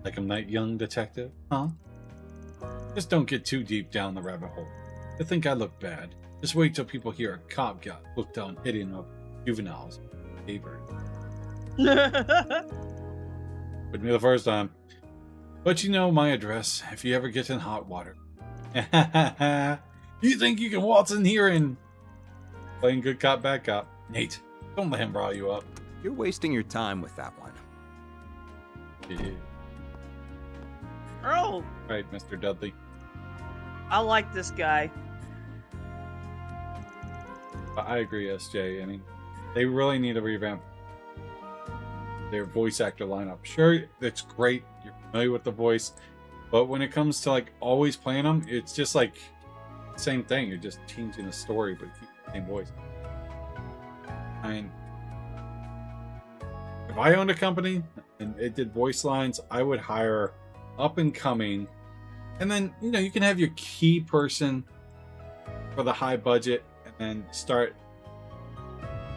Like I'm that young detective, huh? Just don't get too deep down the rabbit hole. I think I look bad. Just wait till people hear a cop got hooked on hitting up juveniles. Daybreak. With me the first time. But you know my address if you ever get in hot water. You think you can waltz in here and playing good cop, bad cop? Nate, don't let him rile you up. You're wasting your time with that one. Yeah. Oh, Right, Mr. Dudley. I like this guy. But I agree, SJ. I mean, they really need to revamp their voice actor lineup. Sure, it's great. You're familiar with the voice. But when it comes to like always playing them, it's just like same thing. You're just changing the story, but keep the same voice. I mean, if I owned a company and it did voice lines, I would hire up and coming, and then you know you can have your key person for the high budget, and then start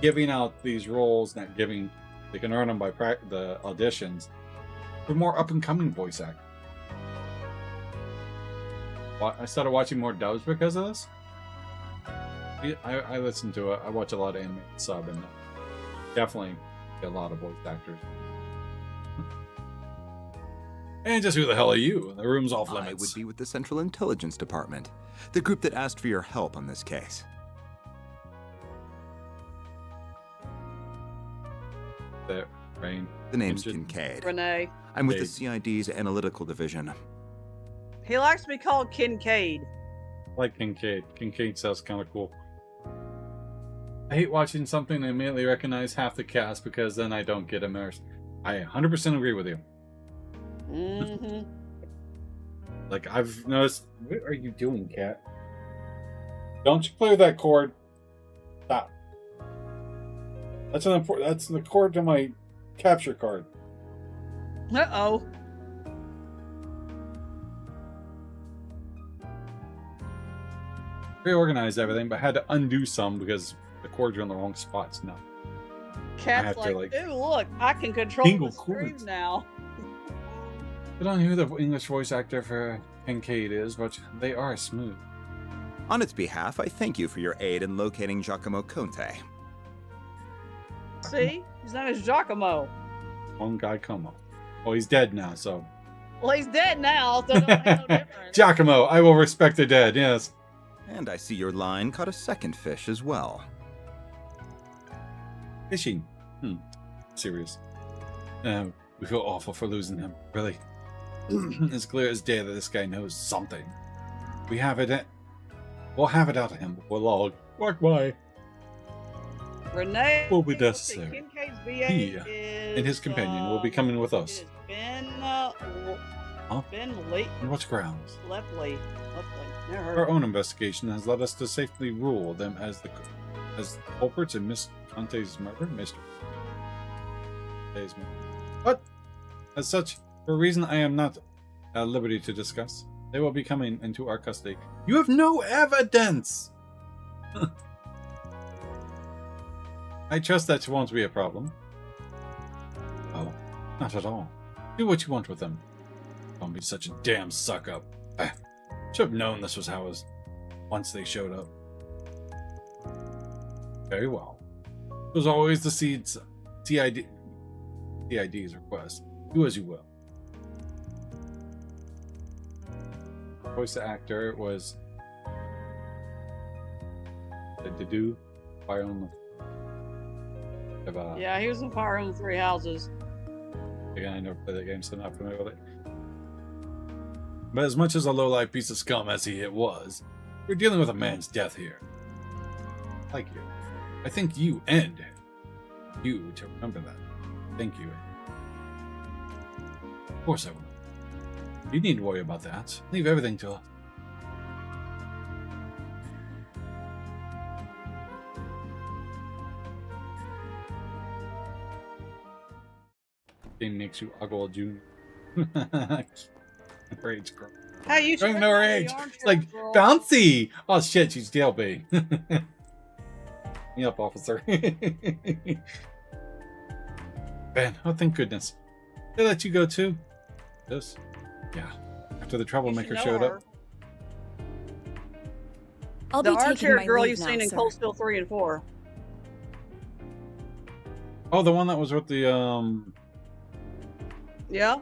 giving out these roles. Not giving, they can earn them by the auditions for more up and coming voice actors. I started watching more dubs because of this. I listen to it. I watch a lot of anime sub, and definitely a lot of voice actors. And just who the hell are you? The room's off limits. I would be with the Central Intelligence Department, the group that asked for your help on this case. There, Rain. The name's Kincaid. Renee. I'm with the CID's Analytical Division. He likes to be called Kincaid. I like Kincaid. Kincaid sounds kind of cool. I hate watching something and immediately recognize half the cast because then I don't get immersed. I 100% agree with you. Mm-hmm. Like, I've noticed... What are you doing, cat? Don't you play with that cord. Stop. That's the cord to my capture card. Uh-oh. Reorganized everything, but had to undo some because the cords are in the wrong spots now. Cat's like, ooh, look, I can control tingle the screws now. I don't know who the English voice actor for Kincaid is, but they are smooth. On its behalf, I thank you for your aid in locating Giacomo Conte. See? His name is Giacomo. One guy Como. Well, he's dead now, so... Well, he's dead now, so don't make no difference. Giacomo, I will respect the dead, yes. And I see your line caught a second fish as well. Fishing? Serious. We feel awful for losing him, really. It's clear as day that this guy knows something. We'll have it out of him before long. Walk by. Renee Will be necessary. Kincaid's VA He is, and his companion will be coming with us. Ben On what grounds? Leftley. Never heard Our of own investigation has led us to safely rule them as culprits in Miss Conte's murder, Mr. Conte's murder. But, as such, for a reason I am not at liberty to discuss, they will be coming into our custody. You have no evidence! I trust that won't be a problem. Oh, not at all. Do what you want with them. Don't be such a damn suck-up. Should have known this was how it was once they showed up. Very well. It was always the CID's request. Do as you will. Voice actor was Dedu by only. Yeah, he was in Fire Emblem Three Houses. Again, I never played that game, so I'm not familiar with it. But as much as a low-life piece of scum as he was, we're dealing with a man's death here. Thank you. I think you and you to remember that. Thank you. Of course I will. You need to worry about that. Leave everything to us. Game makes you ugly, June. Rage girl. Hey, you should no rage. It's like bouncy. Oh shit, she's jailbait. Me up, officer. Ben, oh thank goodness. They let you go too. This? Yeah. After the troublemaker showed up. I'll the be taking armchair my girl leave you've now, seen in sir. Cold Steel 3 and 4. Oh, the one that was with the Yeah?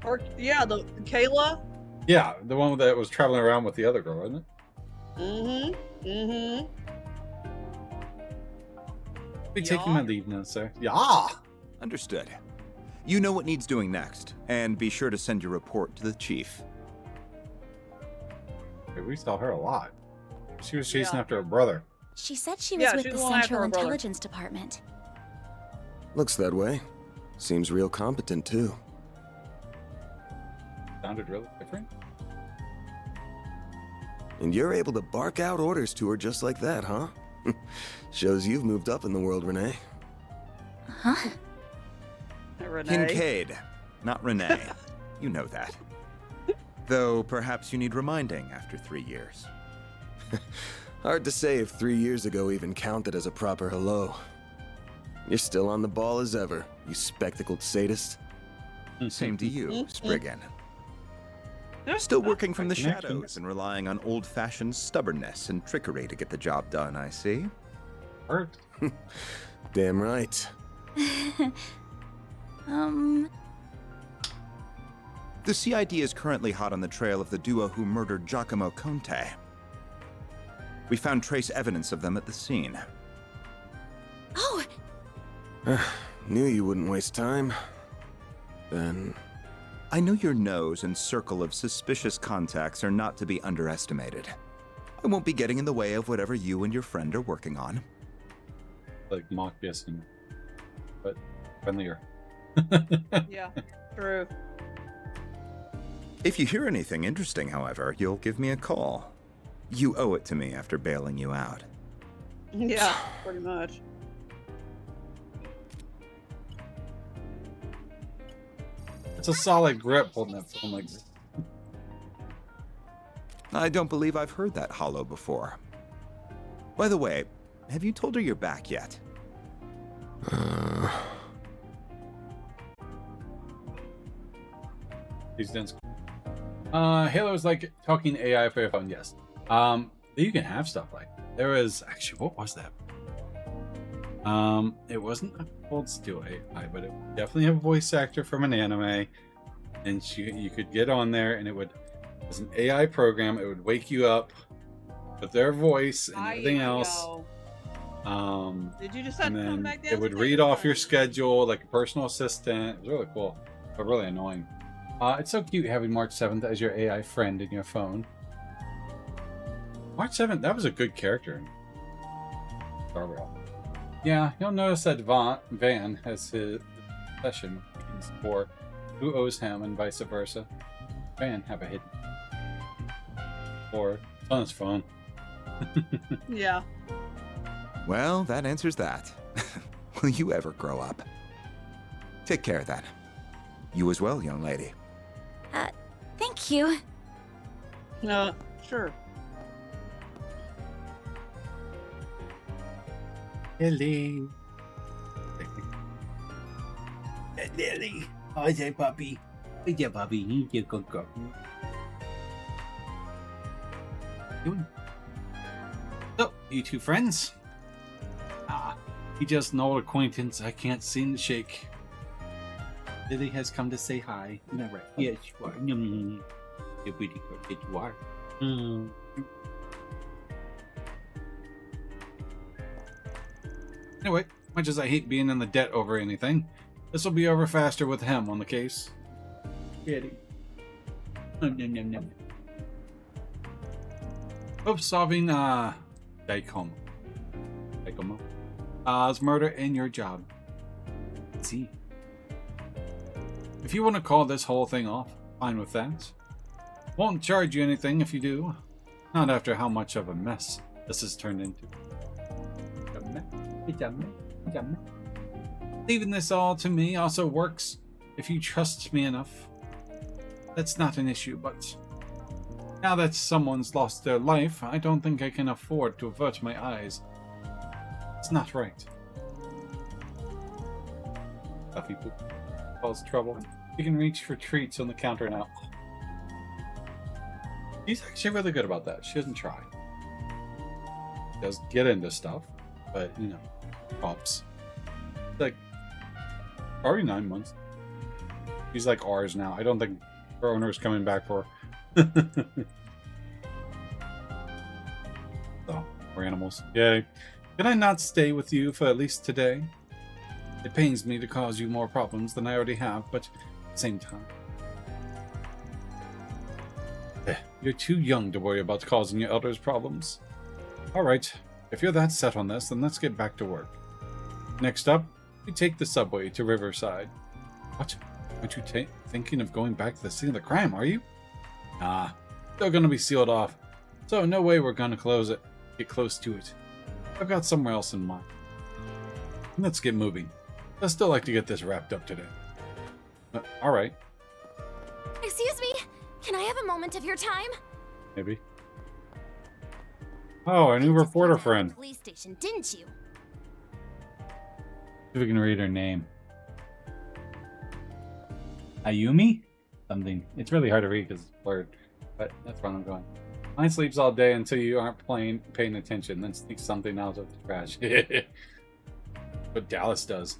Or yeah, the Kayla? yeah, the one that was traveling around with the other girl, wasn't it? Mm-hmm. Mm-hmm. Be taking my leave now, sir. Yeah. Understood. You know what needs doing next, and be sure to send your report to the chief. Okay, we saw her a lot. She was chasing after her brother. She said she was with she's the the one after Central her brother. Intelligence Department. Looks that way. Seems real competent, too. Sounded really different. And you're able to bark out orders to her just like that, huh? Shows you've moved up in the world, Renee. Huh? Renee. Kincaid, not Renee. You know that. Though perhaps you need reminding after 3 years. Hard to say if 3 years ago even counted as a proper hello. You're still on the ball as ever, you spectacled sadist. Same to you, Spriggan. Still working from the shadows and relying on old-fashioned stubbornness and trickery to get the job done, I see. Worked. Damn right. The CID is currently hot on the trail of the duo who murdered Giacomo Conte. We found trace evidence of them at the scene. Oh! Knew you wouldn't waste time. Then... I know your nose and circle of suspicious contacts are not to be underestimated. I won't be getting in the way of whatever you and your friend are working on. Like mock guessing, but friendlier. Yeah, true. If you hear anything interesting, however, you'll give me a call. You owe it to me after bailing you out. Yeah, pretty much. It's a solid grip holding that phone like this. I don't believe I've heard that hollow before. By the way, have you told her you're back yet? He's dense. Halo's like talking AI for your phone, yes. You can have stuff like that. There was actually, what was that? It wasn't a Cold Steel AI, but it would definitely have a voice actor from an anime, and you could get on there, and it was an AI program. It would wake you up with their voice and everything else. Did you just have and to come then back down? it would read off your schedule like a personal assistant. It was really cool, but really annoying. It's so cute having March 7th as your AI friend in your phone. March 7th, that was a good character in Star Wars. Yeah, you'll notice that Van has his session for who owes him and vice versa. Van have a hidden. Or it's on his phone. Yeah. Well, that answers that. Will you ever grow up? Take care then. You as well, young lady. Thank you. Sure. Lily. Lily. Oh, say puppy. Yeah, puppy. You go go. So, you two friends? He just an old acquaintance I can't seem to shake. Lily has come to say hi. No, right. Yes, you are. You're pretty good. Yes, you are. Anyway, Much as I hate being in the debt over anything, this will be over faster with him on the case. Kitty. Hope solving Daikomo's murder in your job. See. If you want to call this whole thing off, fine with that. Won't charge you anything if you do. Not after how much of a mess this has turned into. Leaving this all to me also works if you trust me enough. That's not an issue, but now that someone's lost their life, I don't think I can afford to avert my eyes. It's not right. Puffy poop cause trouble. You can reach for treats on the counter now. She's actually really good about that. She doesn't try. She does get into stuff, but you know, pops. Like, probably 9 months. She's like ours now. I don't think her owner's coming back for her. So, we're animals. Yay. Can I not stay with you for at least today? It pains me to cause you more problems than I already have, but at the same time. You're too young to worry about causing your elders problems. Alright, if you're that set on this, then let's get back to work. Next up, we take the subway to Riverside. What? Aren't you thinking of going back to the scene of the crime, are you? Nah, still gonna be sealed off, so no way we're gonna close it. Get close to it. I've got somewhere else in mind. Let's get moving. I'd still like to get this wrapped up today. Alright. Excuse me, can I have a moment of your time? Maybe. Oh, a new reporter friend. Police station, didn't you? See if we can read her name. Ayumi? Something. It's really hard to read because it's blurred. But that's where I'm going. Mine sleeps all day until you aren't paying attention, then sneaks something out of the trash. What Dallas does.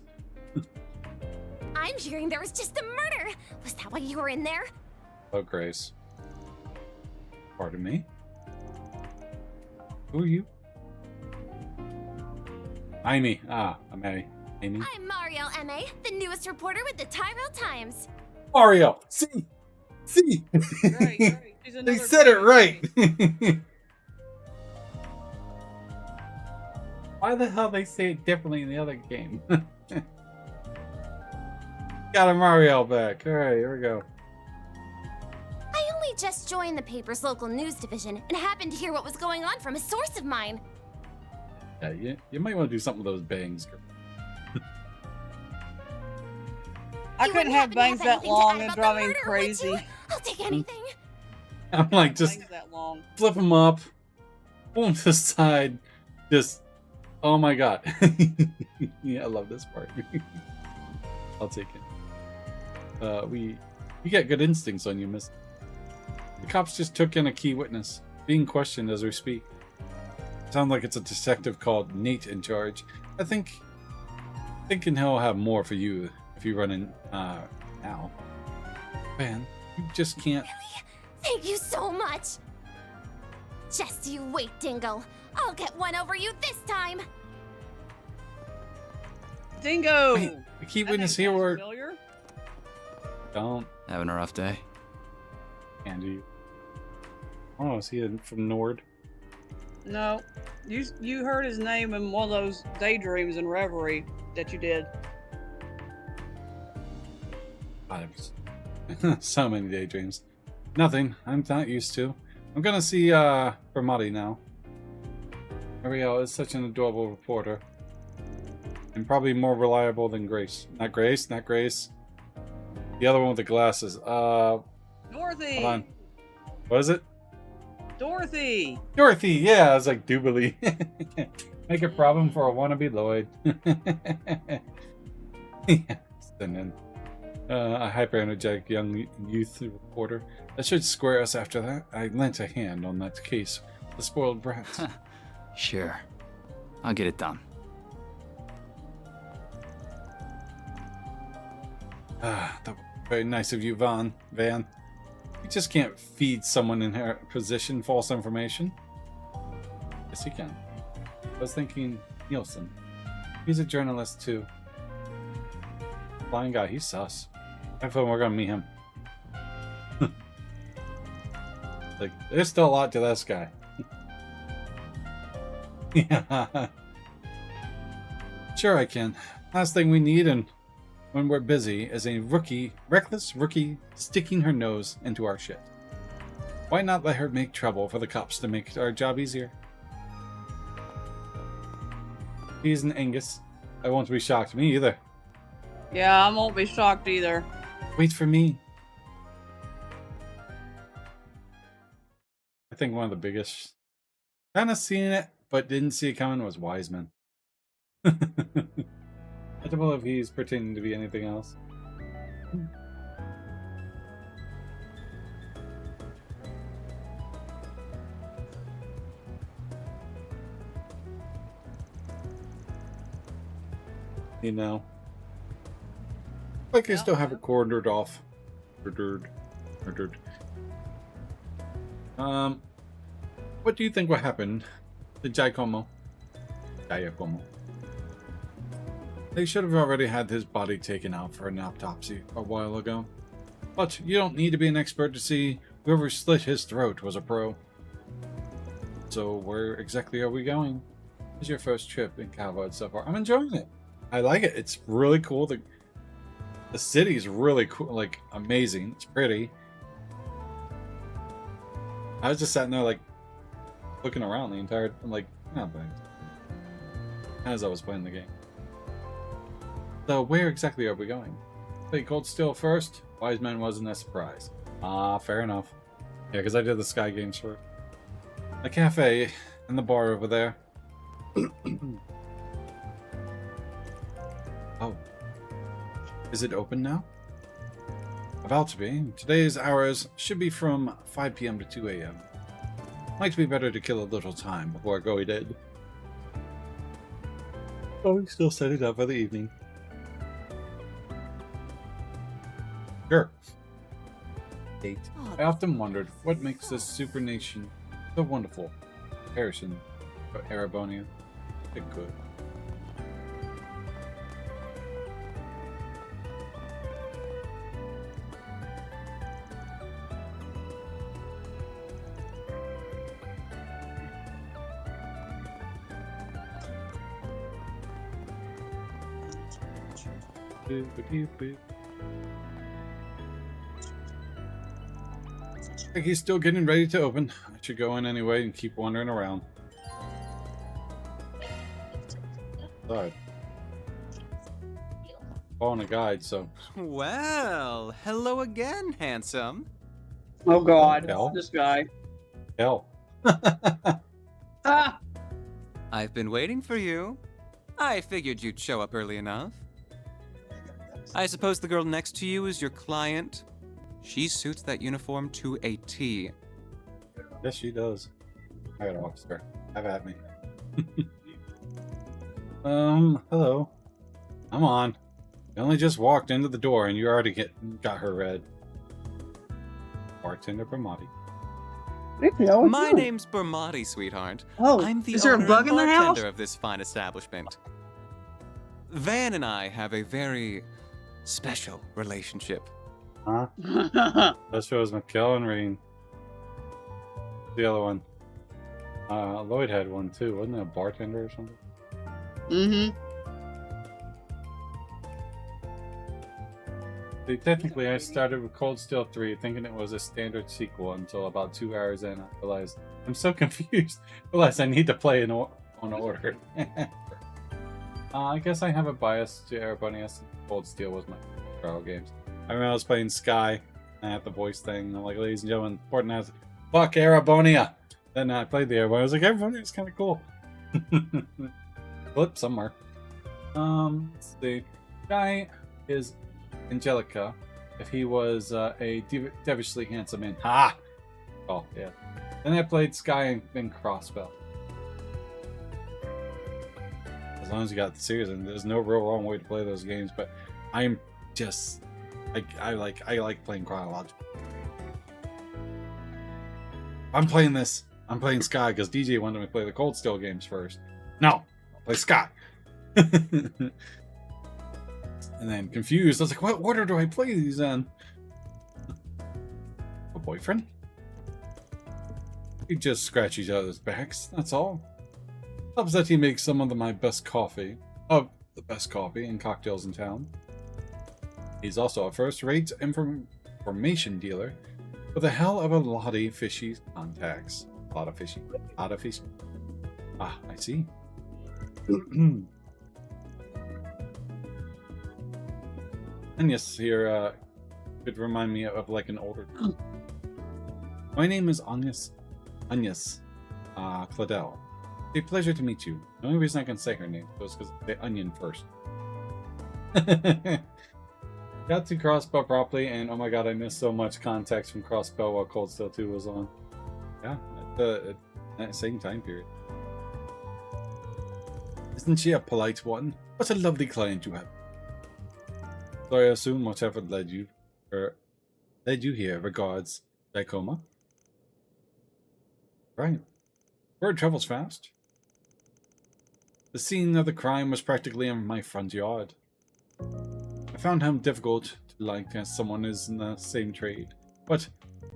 I'm hearing there was just a murder. Was that why you were in there? Oh, Grace. Pardon me? Who are you? Amy. Ah, I'm Amy. Amy. I'm Mario M.A., the newest reporter with the Tyrell Times. Mario! See! See! Right. They said it right! Why the hell they say it differently in the other game? Got a Mario back. Alright, here we go. I only just joined the paper's local news division and happened to hear what was going on from a source of mine. Yeah, you might want to do something with those bangs. I couldn't have bangs that long and drive me crazy. I'll take anything. I'm like, just flip them up, pull them to the side, just, oh my god. Yeah, I love this part. I'll take it. You get good instincts on you, miss. The cops just took in a key witness, being questioned as we speak. Sounds like it's a detective called Nate in charge. Thinking he'll have more for you if you run in, now. Man, you just can't. Really? Thank you so much. Just you wait, Dingo. I'll get one over you this time. Dingo! Wait, the key witness here were... Don't. Having a rough day? Andy. Oh, is he from Nord? No. You heard his name in one of those daydreams and reverie that you did. So many daydreams. Nothing. I'm not used to. I'm gonna see Ramadi now. Ariel is such an adorable reporter. And probably more reliable than Grace. Not Grace, not Grace. The other one with the glasses. Dorothy! Hold on. What is it? Dorothy! Dorothy, yeah, I was like, Doobly. Make a problem for a wannabe Lloyd. And then a hyper-energetic young youth reporter. That should square us after that. I lent a hand on that case. The spoiled brat. Sure. I'll get it done. That was very nice of you, Van. You just can't feed someone in her position false information. Yes, you can. I was thinking Nielsen. He's a journalist too. Blind guy, he's sus. I feel we're gonna meet him. Like, there's still a lot to this guy. Yeah. Sure I can. Last thing we need, and when we're busy, is a reckless rookie sticking her nose into our shit. Why not let her make trouble for the cops to make our job easier? He's an Angus. I won't be shocked. Me either. Yeah, I won't be shocked either. Wait for me. I think one of the biggest, kind of seeing it, but didn't see it coming, was Wiseman. I don't know if he's pretending to be anything else. You know, like I still have it cornered off. What do you think will happen to Giacomo? They should have already had his body taken out for an autopsy a while ago. But you don't need to be an expert to see whoever slit his throat was a pro. So where exactly are we going? This is your first trip in Calvard so far. I'm enjoying it. I like it. It's really cool. The city is really cool, like amazing. It's pretty. I was just sitting there like looking around the entire, I'm like, oh, thanks. As I was playing the game. So where exactly are we going? Play Cold Steel first? Wise Man wasn't a surprise. Ah, fair enough. Yeah, because I did the Sky Games first. The cafe and the bar over there. Oh. Is it open now? About to be. Today's hours should be from 5 p.m. to 2 a.m. Might be better to kill a little time before going dead. Oh, we still set it up for the evening. Sure. 8. I often wondered what makes this super nation so wonderful. Comparison to Arabonia. It good. Like he's still getting ready to open. I should go in anyway and keep wandering around. Sorry. Following a guide, so. Well, hello again, handsome. Oh God, Hell? this guy. Hell. Ah! I've been waiting for you. I figured you'd show up early enough. I suppose the girl next to you is your client. She suits that uniform to a T. Yes, she does. I got an officer. Have at me. Hello. I'm on. You only just walked into the door and you already got her red. Bartender Bermati. My name's Bermati, sweetheart. Oh, I'm the is there a owner bug and in the house? bartender of this fine establishment. Van and I have a very special relationship. Huh? That shows McKell and Rain. The other one. Lloyd had one too. Wasn't it a bartender or something? Mm-hmm. Technically, I started with Cold Steel 3 thinking it was a standard sequel until about 2 hours in. I realized I'm so confused. I realized I need to play in on order. I guess I have a bias to Arabonia. Cold Steel was my Prologue games. I remember I was playing Sky, and I had the voice thing. And I'm like, ladies and gentlemen, Fortnite, fuck Arabonia! Then I played the Arabonia. I was like, Arabonia is kind of cool. Flip somewhere. Let's see. Guy is Angelica. If he was a devilishly handsome man. Ha! Oh, yeah. Then I played Sky and Crossbell. As long as you got the series, and there's no real wrong way to play those games, but I'm just I like playing chronological. I'm playing Sky because DJ wanted me to play the Cold Steel games first. No, I'll play Sky. And then confused, I was like, what order do I play these in? A boyfriend? He just scratch each other's backs, that's all. Helps that he makes some of my best coffee. Oh, the best coffee and cocktails in town. He's also a first-rate information dealer with a hell of a lot of fishy contacts. A lot of fishy. Ah, I see. And yes, here could remind me of like an older. My name is Agnes Claudel. It's a pleasure to meet you. The only reason I can say her name was because the onion first. Got to Crossbow properly, and oh my god, I missed so much context from Crossbow while Cold Steel 2 was on. Yeah, at that same time period. Isn't she a polite one? What a lovely client you have. So I assume whatever led you here. Regards, Dicoma. Right. Word travels fast. The scene of the crime was practically in my front yard. I found him difficult to like as someone is in the same trade, but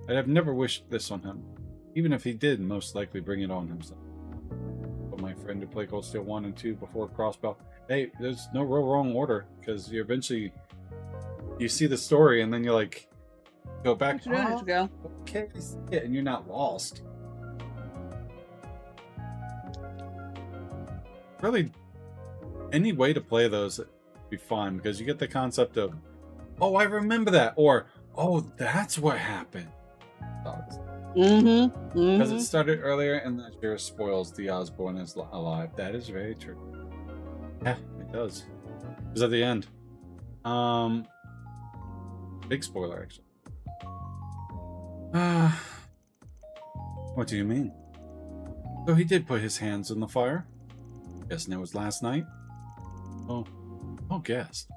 I'd have never wished this on him, even if he did most likely bring it on himself. But my friend who played Cold Steel 1 and 2 before Crossbow, hey, there's no real wrong order, because you eventually you see the story and then you like go back. Go. Okay, and you're not lost. Really, any way to play those would be fun because you get the concept of, oh, I remember that, or oh, that's what happened. Because it started earlier, and that sure spoils the Osborn is alive. That is very true. Yeah, it does. It was at the end. Big spoiler, actually. What do you mean? So he did put his hands in the fire? Guessing it was last night? Oh, guess.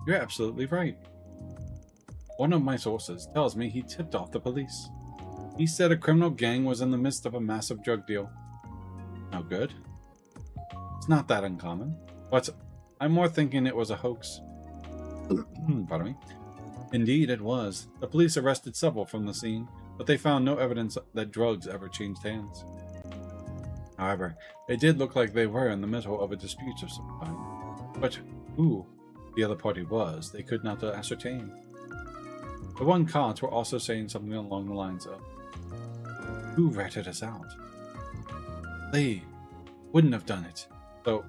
You're absolutely right. One of my sources tells me he tipped off the police. He said a criminal gang was in the midst of a massive drug deal. No good. It's not that uncommon, but I'm more thinking it was a hoax. Pardon me. Indeed, it was. The police arrested several from the scene, but they found no evidence that drugs ever changed hands. However, it did look like they were in the middle of a dispute of some kind. But who the other party was, they could not ascertain. The one cops were also saying something along the lines of, who ratted us out? They wouldn't have done it. So,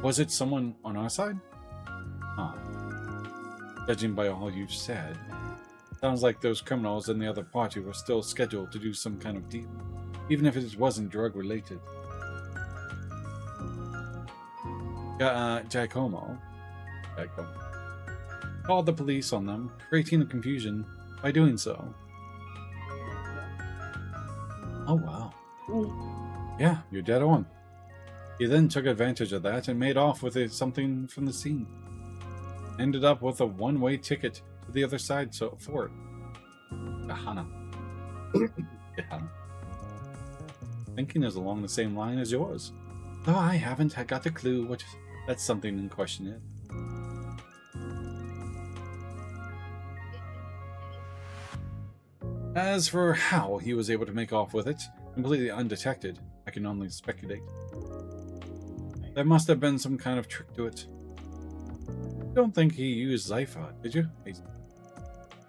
was it someone on our side? Huh. Judging by all you've said, sounds like those criminals in the other party were still scheduled to do some kind of deal, even if it wasn't drug-related. Giacomo called the police on them, creating a confusion by doing so. Oh, wow. Yeah, you're dead on. He then took advantage of that and made off with something from the scene. Ended up with a one-way ticket to the other side for it. Gahana. Thinking is along the same line as yours. Though I haven't got a clue what that something in question is. As for how he was able to make off with it, completely undetected, I can only speculate. There must have been some kind of trick to it. Don't think he used Zyphod, did you?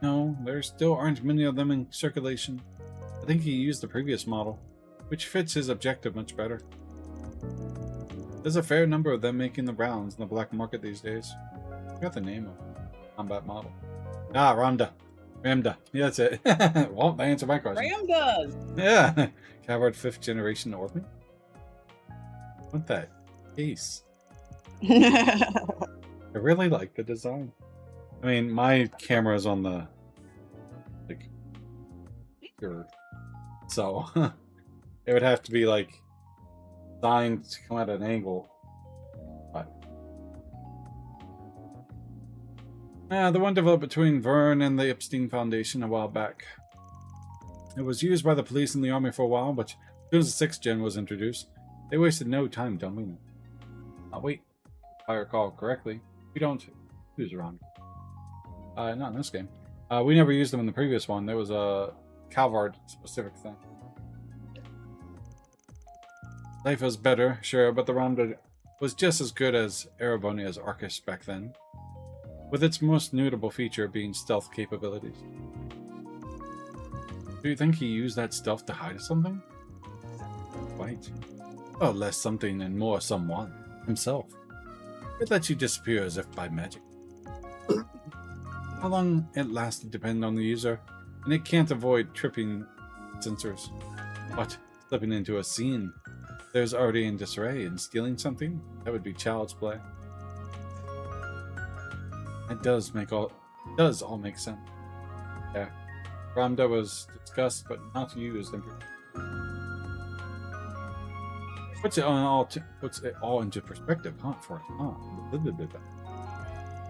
No, there still aren't many of them in circulation. I think he used the previous model, which fits his objective much better. There's a fair number of them making the rounds in the black market these days. I forgot the name of the combat model. Ah, Ramda. Yeah, that's it. Won't answer my question. Ramdas! Yeah. Coward 5th generation Orphan. What that case? I really like the design. I mean, my camera's on the like here, so it would have to be like designed to come at an angle. But the one developed between Vern and the Epstein Foundation a while back. It was used by the police and the army for a while, but as soon as the 6th gen was introduced, they wasted no time dumping it. Oh wait, I recall correctly, we don't use Roume. Not in this game. We never used them in the previous one. There was a Calvard specific thing. Life was better, sure, but the Roume was just as good as Erebonia's Arcus back then, with its most notable feature being stealth capabilities. Do you think he used that stealth to hide something? Quite. Or less something and more someone. Himself. It lets you disappear as if by magic. How long it lasted depends on the user, and it can't avoid tripping sensors. But slipping into a scene there's already in disarray and stealing something, that would be child's play. It does all make sense. Yeah. Ramda was discussed but not used. Puts it all into perspective, huh?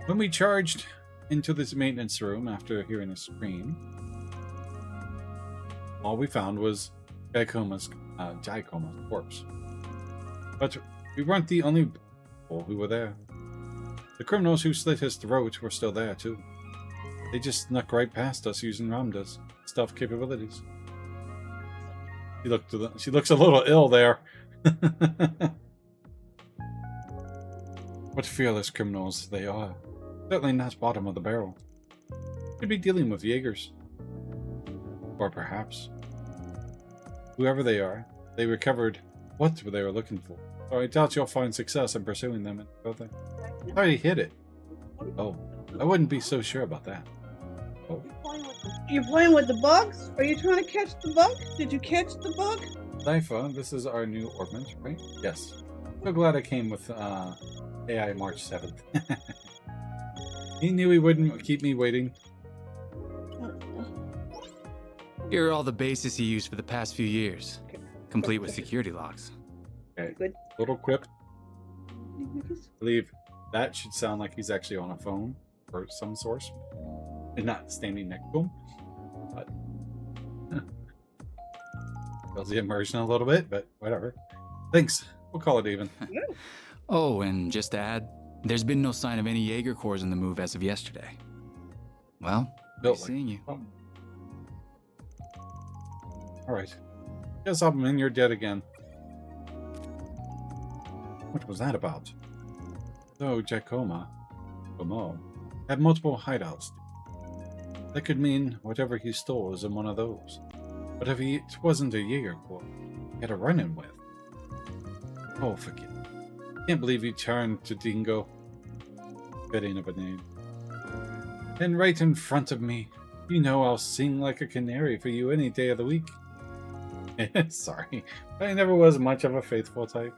When we charged into this maintenance room after hearing a scream, all we found was Jaikoma's corpse. But we weren't the only people who were there. The criminals who slit his throat were still there too. They just snuck right past us using Ramda's stealth capabilities. She looks a little ill there. What fearless criminals they are. Certainly not bottom of the barrel. Could be dealing with Jaegers. Or perhaps. Whoever they are, they recovered what they were looking for. So I doubt you'll find success in pursuing them. I already hit it. Oh, I wouldn't be so sure about that. Oh. You playing with the bugs? Are you trying to catch the bug? Did you catch the bug? Sypha, this is our new orbment, right? Yes. So glad I came with AI March 7th. He knew he wouldn't keep me waiting. Here are all the bases he used for the past few years, complete with security locks. Okay, little quip. I believe that should sound like he's actually on a phone or some source, and not standing next to him. But feels the immersion a little bit, but whatever. Thanks. We'll call it even. Oh, and just to add, there's been no sign of any Jaeger corps in the move as of yesterday. Well, nice seeing you. Oh. Alright. Guess I'm in, you're dead again. What was that about? So, Jaikoma, had multiple hideouts. That could mean whatever he stole was in one of those. But if it wasn't a Jaeger corps, he had a run-in with. Oh, forget it. Can't believe he turned to Dingo. Fitting of a name. And right in front of me. You know I'll sing like a canary for you any day of the week. Sorry, I never was much of a faithful type.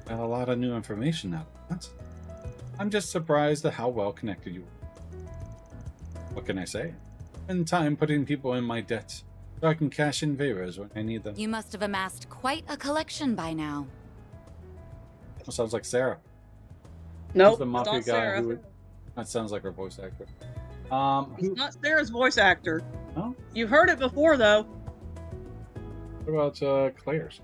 Got a lot of new information now. I'm just surprised at how well connected you are. What can I say? Spend time putting people in my debt so I can cash in favors when I need them. You must have amassed quite a collection by now. That sounds like Sarah. Nope, the mafia not guy Sarah. who that sounds like her voice actor. He's not Sarah's voice actor. Oh? You've heard it before, though. What about Claire's?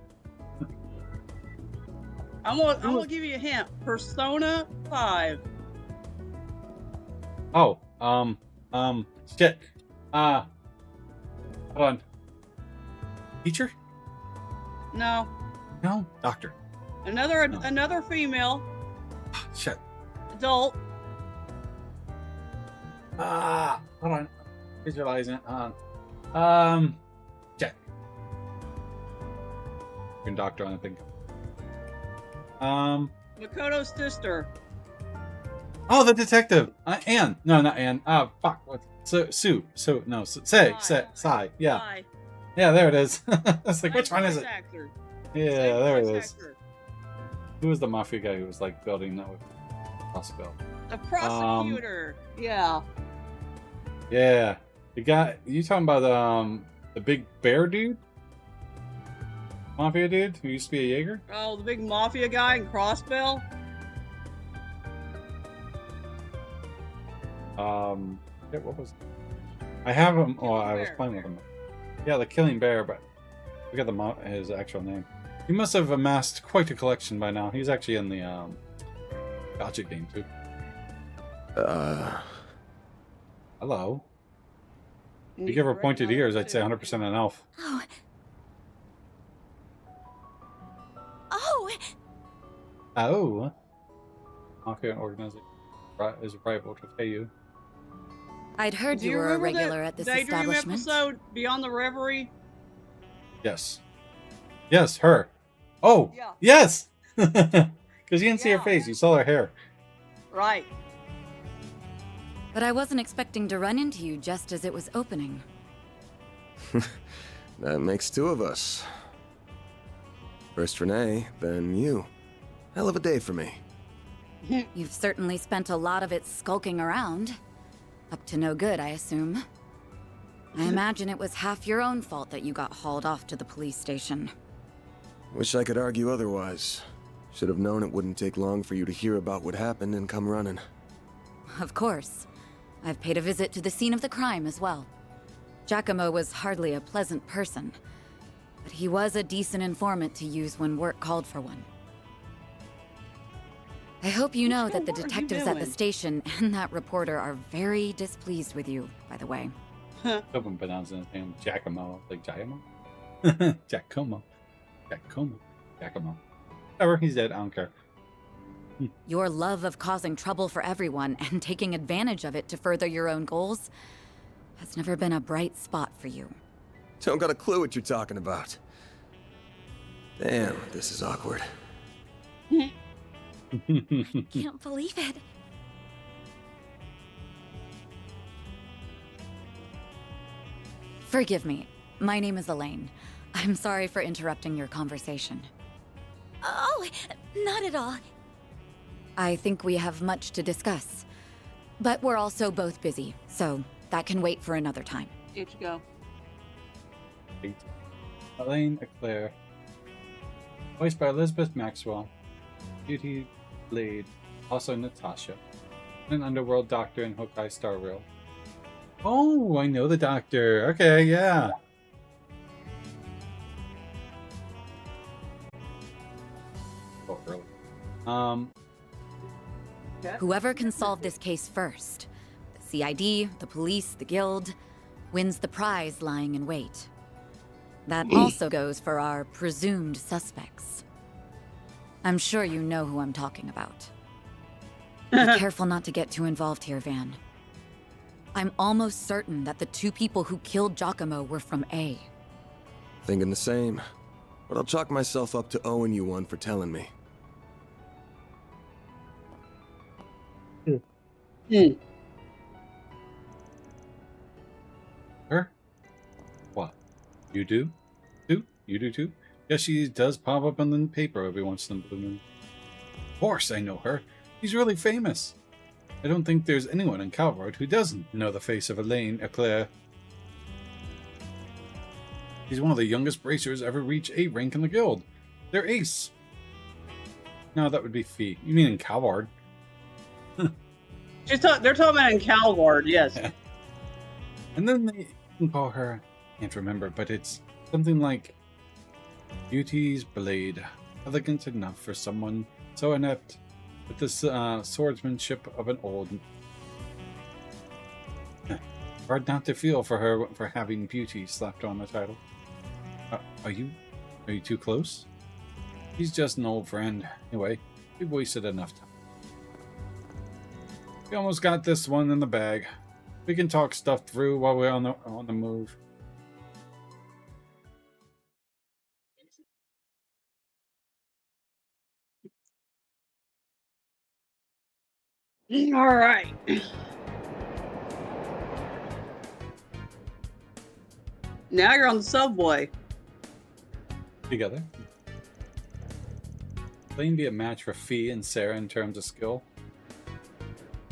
I'm gonna give you a hint. Persona 5. Oh, shit. Hold on. Teacher? No. No, doctor. Another female. Shit. Adult. Hold on. Visualizing it. Check. You're a doctor, I think. Makoto's sister. Oh, the detective. Anne. No, not Anne. Fuck. What? Sue. No. Sai. Yeah. Sai. Yeah, there it is. I was like, which one is it? Actor. Yeah, there it is. Actor. Who was the mafia guy who was like building that with hospital? The prosecutor. Yeah. Yeah. The guy. You talking about the big bear dude? Mafia dude who used to be a Jaeger? Oh, the big mafia guy in Crossbell. Yeah, what was it? I have him. Oh, I was playing with him. Yeah, the Killing Bear, but look at his actual name. He must have amassed quite a collection by now. He's actually in the Gotcha game too. Hello. If you give her pointed ears, I'd say 100% an elf. Oh. Oh. Oh. Mafia organization is rival to pay you. I'd heard Do you you were a remember regular that at this Daydream establishment. episode, Beyond the Reverie? Yes. Yes, her. Oh, Yeah. yes! Because you didn't see her face, you saw her hair. Right. But I wasn't expecting to run into you just as it was opening. That makes two of us. First Renee, then you. Hell of a day for me. You've certainly spent a lot of it skulking around. Up to no good, I assume. I imagine it was half your own fault that you got hauled off to the police station. Wish I could argue otherwise. Should have known it wouldn't take long for you to hear about what happened and come running. Of course. I've paid a visit to the scene of the crime as well. Giacomo was hardly a pleasant person, but he was a decent informant to use when work called for one. I hope you know that the detectives at the station and that reporter are very displeased with you, by the way. Someone pronouncing his name Giacomo, like Giacomo? Giacomo. Whatever, he's dead, I don't care. Your love of causing trouble for everyone and taking advantage of it to further your own goals has never been a bright spot for you. Don't got a clue what you're talking about. Damn, this is awkward. Can't believe it. Forgive me. My name is Elaine. I'm sorry for interrupting your conversation. Oh, not at all. I think we have much to discuss. But we're also both busy, so that can wait for another time. Here you go. Elaine Eclair. Voiced by Elizabeth Maxwell. Beauty Blade. Also Natasha. An underworld doctor in Hokai Star Rail. Oh, I know the doctor. Okay, yeah. Oh, early. Whoever can solve this case first, the CID, the police, the guild, wins the prize lying in wait. That also goes for our presumed suspects. I'm sure you know who I'm talking about. Be careful not to get too involved here, Van. I'm almost certain that the two people who killed Giacomo were from A. Thinking the same. But I'll chalk myself up to owing you one for telling me. Her? What? You do? You do too? Yes, she does pop up on the paper every once in a blue moon. Of course I know her. She's really famous. I don't think there's anyone in Calvard who doesn't know the face of Elaine Eclair. She's one of the youngest bracers ever reach A rank in the guild. They're ace. No, that would be Fee. You mean in Calvard? They're talking about in Calvard, yes. Yeah. And then they can call her, I can't remember, but it's something like Beauty's Blade. Elegant enough for someone so inept with the swordsmanship of an old. Hard not to feel for her for having Beauty slapped on the title. Are you too close? He's just an old friend. Anyway, we've wasted enough time. We almost got this one in the bag. We can talk stuff through while we're on the move. All right. Now you're on the subway. Together. Elaine be a match for Fee and Sarah in terms of skill?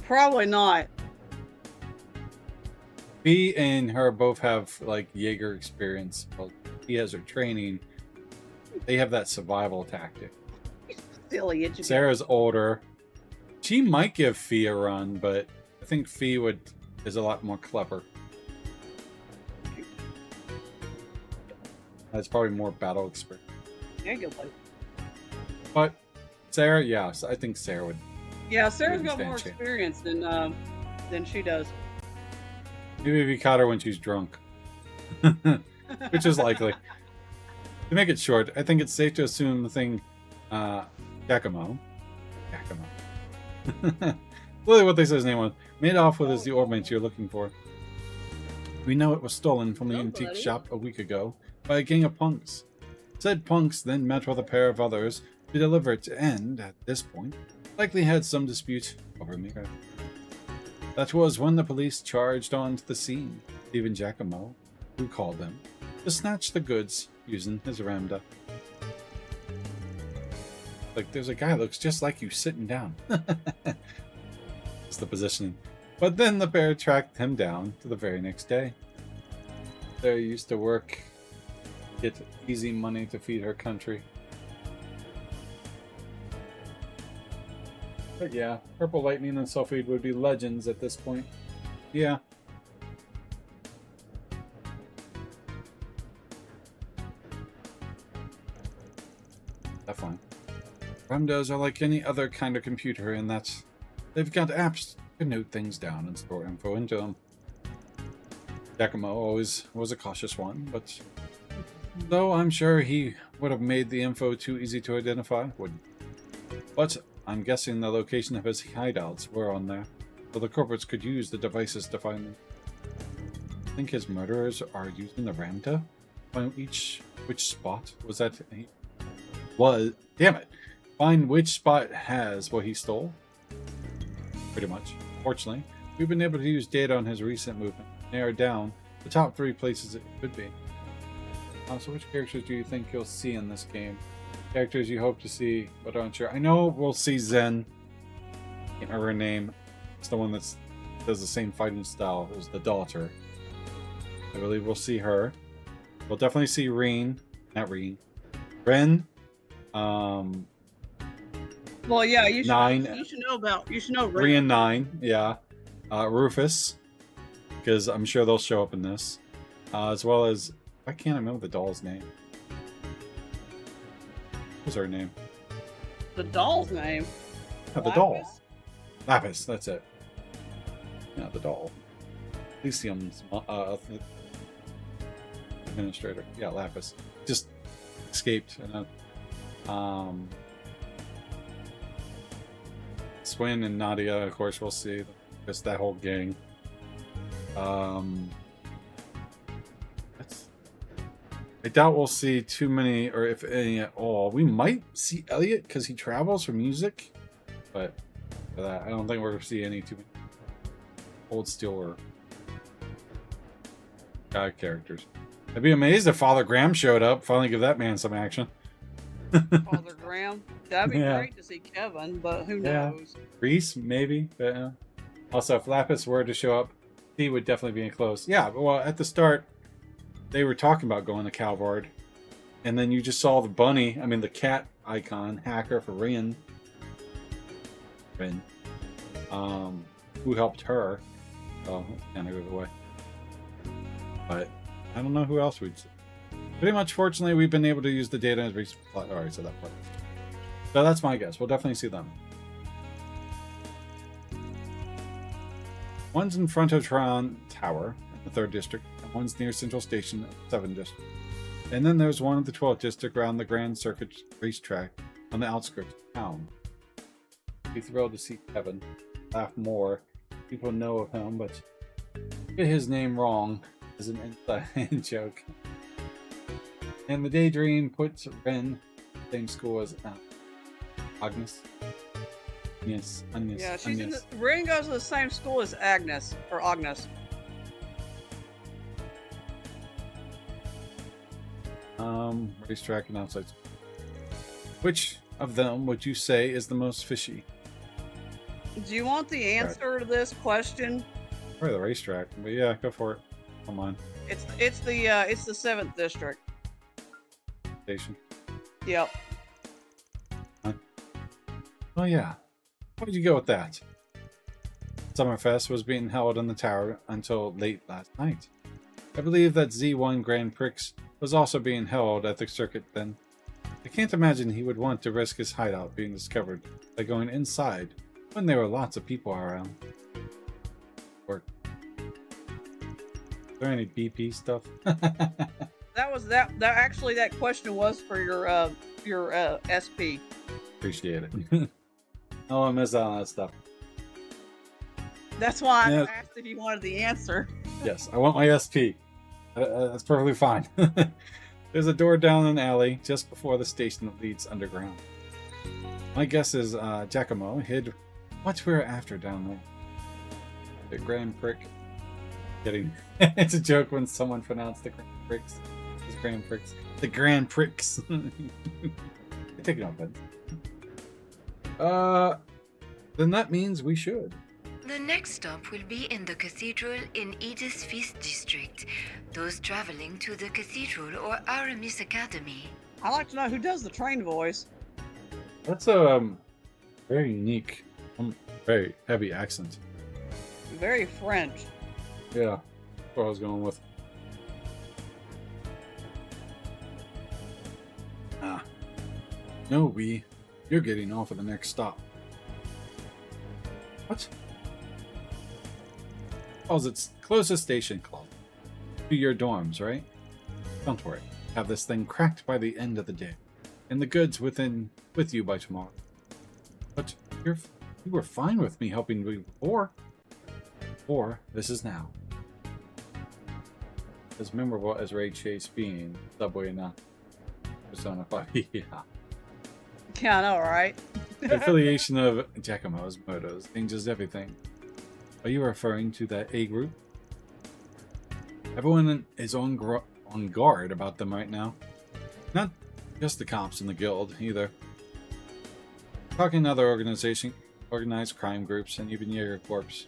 Probably not. Fee and her both have like Jaeger experience. Well, he has her training. They have that survival tactic. Silly itchy. Sarah's older. She might give Fee a run, but I think Fee is a lot more clever. That's probably more battle experience. Yeah, good luck. But Sarah, yes, I think Sarah would. Yeah, Sarah's wouldn't got stand more a chance. experience than she does. Maybe if you caught her when she's drunk, which is likely. To make it short, I think it's safe to assume the thing, Giacomo, literally what they say his name was, made off with is the ornament you're looking for. We know it was stolen from the antique shop a week ago by a gang of punks. Said punks then met with a pair of others to deliver it, and at this point, likely had some dispute over Mira. That was when the police charged onto the scene. Even Giacomo, who called them, to snatch the goods using his ramda. Like, there's a guy that looks just like you sitting down. It's the positioning. But then the pair tracked him down to the very next day. There used to work, get easy money to feed her country. But yeah, Purple Lightning and Sulfide would be legends at this point. Yeah. Definitely. Ramdos are like any other kind of computer in that they've got apps to note things down and store info into them. Giacomo always was a cautious one, but though I'm sure he would have made the info too easy to identify, wouldn't. But I'm guessing the location of his hideouts were on there, so the corporates could use the devices to find them. I think his murderers are using the ramda? Find which spot was that? Damn it! Find which spot has what he stole? Pretty much. Fortunately, we've been able to use data on his recent movement, narrow down the top 3 places it could be. So which characters do you think you'll see in this game? Characters you hope to see, but aren't sure. I know we'll see Zen. Can't remember her name. It's the one that does the same fighting style as the daughter. I believe we'll see her. We'll definitely see Ren. Ren. Well, yeah, you should 9. You should know 3 and 9, yeah. Rufus, because I'm sure they'll show up in this. As well as, I can't remember the doll's name. What's her name? The doll's name? Yeah, the doll. Lapis, that's it. Yeah, the doll. Elysium's administrator. Yeah, Lapis. Just escaped. And Swin and Nadia, of course, we'll see. Just that whole gang. I doubt we'll see too many, or if any at all. We might see Elliot because he travels for music, but for that, I don't think we're going to see any too many Old Steel or guy characters. I'd be amazed if Father Graham showed up. Finally, give that man some action. Father Graham. That'd be Yeah. great to see Kevin, but who Yeah. knows? Reese, maybe. But, also, if Lapis were to show up, he would definitely be in close. Yeah, but, well, at the start, they were talking about going to Calvard, and then you just saw the bunny, the cat icon, hacker for Ren, who helped her. Oh, kind of give away. But I don't know who else we'd see. Pretty much, fortunately, we've been able to use the data as we already said that part. So that's my guess. We'll definitely see them. One's in front of Tron Tower in the 3rd District, and one's near Central Station in the 7th District. And then there's one in the 12th District around the Grand Circuit racetrack on the outskirts of town. Be thrilled to see Kevin. Laugh more. People know of him, but get his name wrong is an inside joke. And the Daydream puts Ren same school as Agnes. Yes, Agnes. Yeah, she's Agnes. Ren goes to the same school as Agnes, or Agnes. Racetrack and outside. Which of them would you say is the most fishy? Do you want the answer to this question? Probably the racetrack, but yeah, go for it. Come on. It's the 7th District. Station. Yep. Oh yeah. Why'd you go with that? Summerfest was being held in the tower until late last night. I believe that Z1 Grand Prix was also being held at the circuit then. I can't imagine he would want to risk his hideout being discovered by going inside when there were lots of people around. Or is there any BP stuff? That was that. Actually, that question was for your SP. Appreciate it. Oh, I miss out on that stuff. That's why I Yeah. asked if you wanted the answer. Yes, I want my SP. That's perfectly fine. There's a door down an alley just before the station that leads underground. My guess is Giacomo hid what we're after down there. The Grand Prick. Kidding. It's a joke when someone pronounced the Grand Pricks. It's Grand Pricks. The Grand Pricks. Take it offense. Then that means we should. The next stop will be in the cathedral in Edith's Feast District. Those traveling to the cathedral or Aramis Academy. I like to know who does the train voice. That's a very unique, very heavy accent. Very French. Yeah, that's what I was going with. No, you're getting off at the next stop. What? Calls its closest station club. To your dorms, right? Don't worry. Have this thing cracked by the end of the day. And the goods with you by tomorrow. But you were fine with me helping you before. Or this is now. As memorable as Ray Chase being Subway not Persona 5. Yeah. Yeah, I know, right? The affiliation of Giacomo's motos changes everything. Are you referring to that A group? Everyone is on guard about them right now. Not just the cops in the guild, either. Talking to other organized crime groups, and even Jaeger Corps.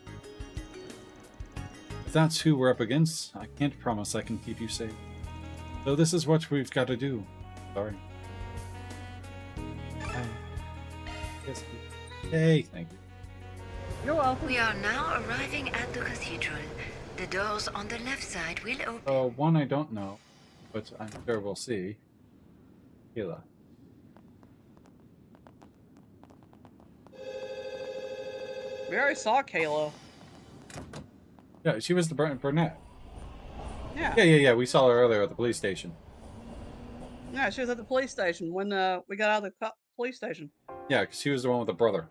If that's who we're up against, I can't promise I can keep you safe. So this is what we've got to do. Sorry. Yes. Hey, thank you. You're welcome. We are now arriving at the cathedral. The doors on the left side will open. One I don't know, but I'm sure we'll see. Hila. We already saw Kayla. Yeah, she was the brunette. Yeah. Yeah. We saw her earlier at the police station. Yeah, she was at the police station when we got out of the police station. Yeah, because she was the one with the brother.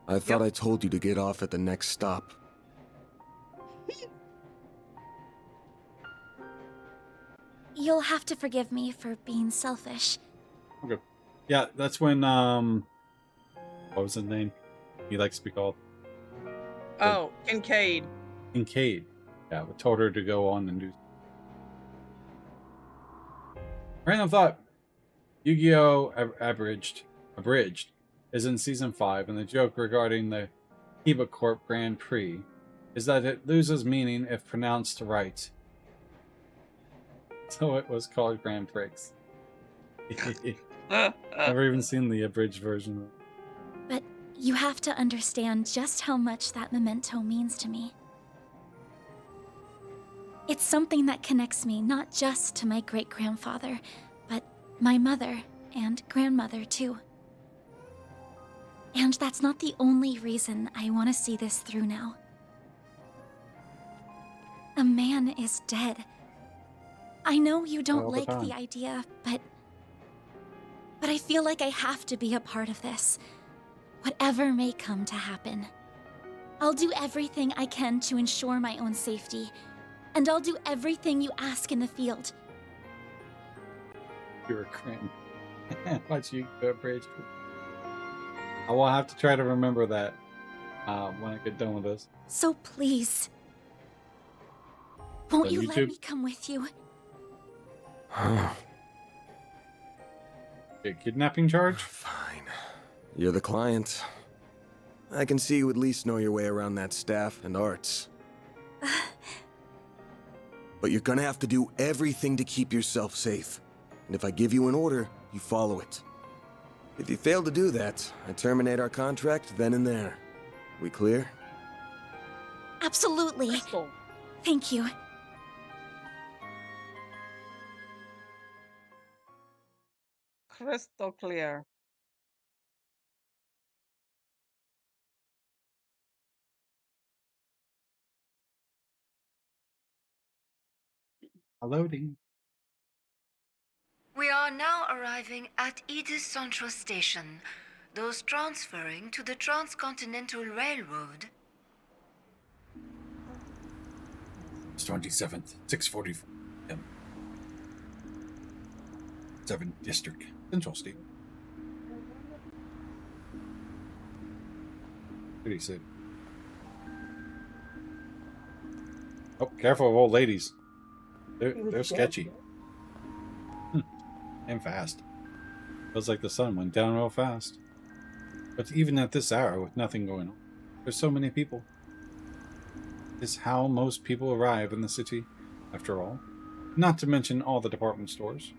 I thought I told you to get off at the next stop. You'll have to forgive me for being selfish. Okay. Yeah, that's when, what was his name? He likes to be called. Oh, Kincaid. Kincaid. Yeah, we told her to go on and do. Random thought. Yu-Gi-Oh! Abridged is in Season 5, and the joke regarding the Kiba Corp Grand Prix is that it loses meaning if pronounced right. So it was called Grand Prix. Never even seen the abridged version. But you have to understand just how much that memento means to me. It's something that connects me not just to my great-grandfather, but my mother and grandmother too. And that's not the only reason I want to see this through now. A man is dead. I know you don't All the like time. the idea, but I feel like I have to be a part of this, whatever may come to happen. I'll do everything I can to ensure my own safety, and I'll do everything you ask in the field. You're a cram. Watch you go abridged. I will have to try to remember that when I get done with this. So please, won't On you let YouTube? me come with you? A kidnapping charge? Fine. You're the client. I can see you at least know your way around that staff and arts. But you're gonna have to do everything to keep yourself safe. And if I give you an order, you follow it. If you fail to do that, I terminate our contract then and there. We clear? Absolutely. Thank you. Crystal clear. Loading. We are now arriving at Edith Central Station. Those transferring to the Transcontinental Railroad. It's 27th, 6:40 p.m. 7th District, Central State. Pretty safe. Oh, careful of old ladies. They're sketchy. And fast. Feels like the sun went down real fast. But even at this hour, with nothing going on, there's so many people. Is how most people arrive in the city, after all. Not to mention all the department stores.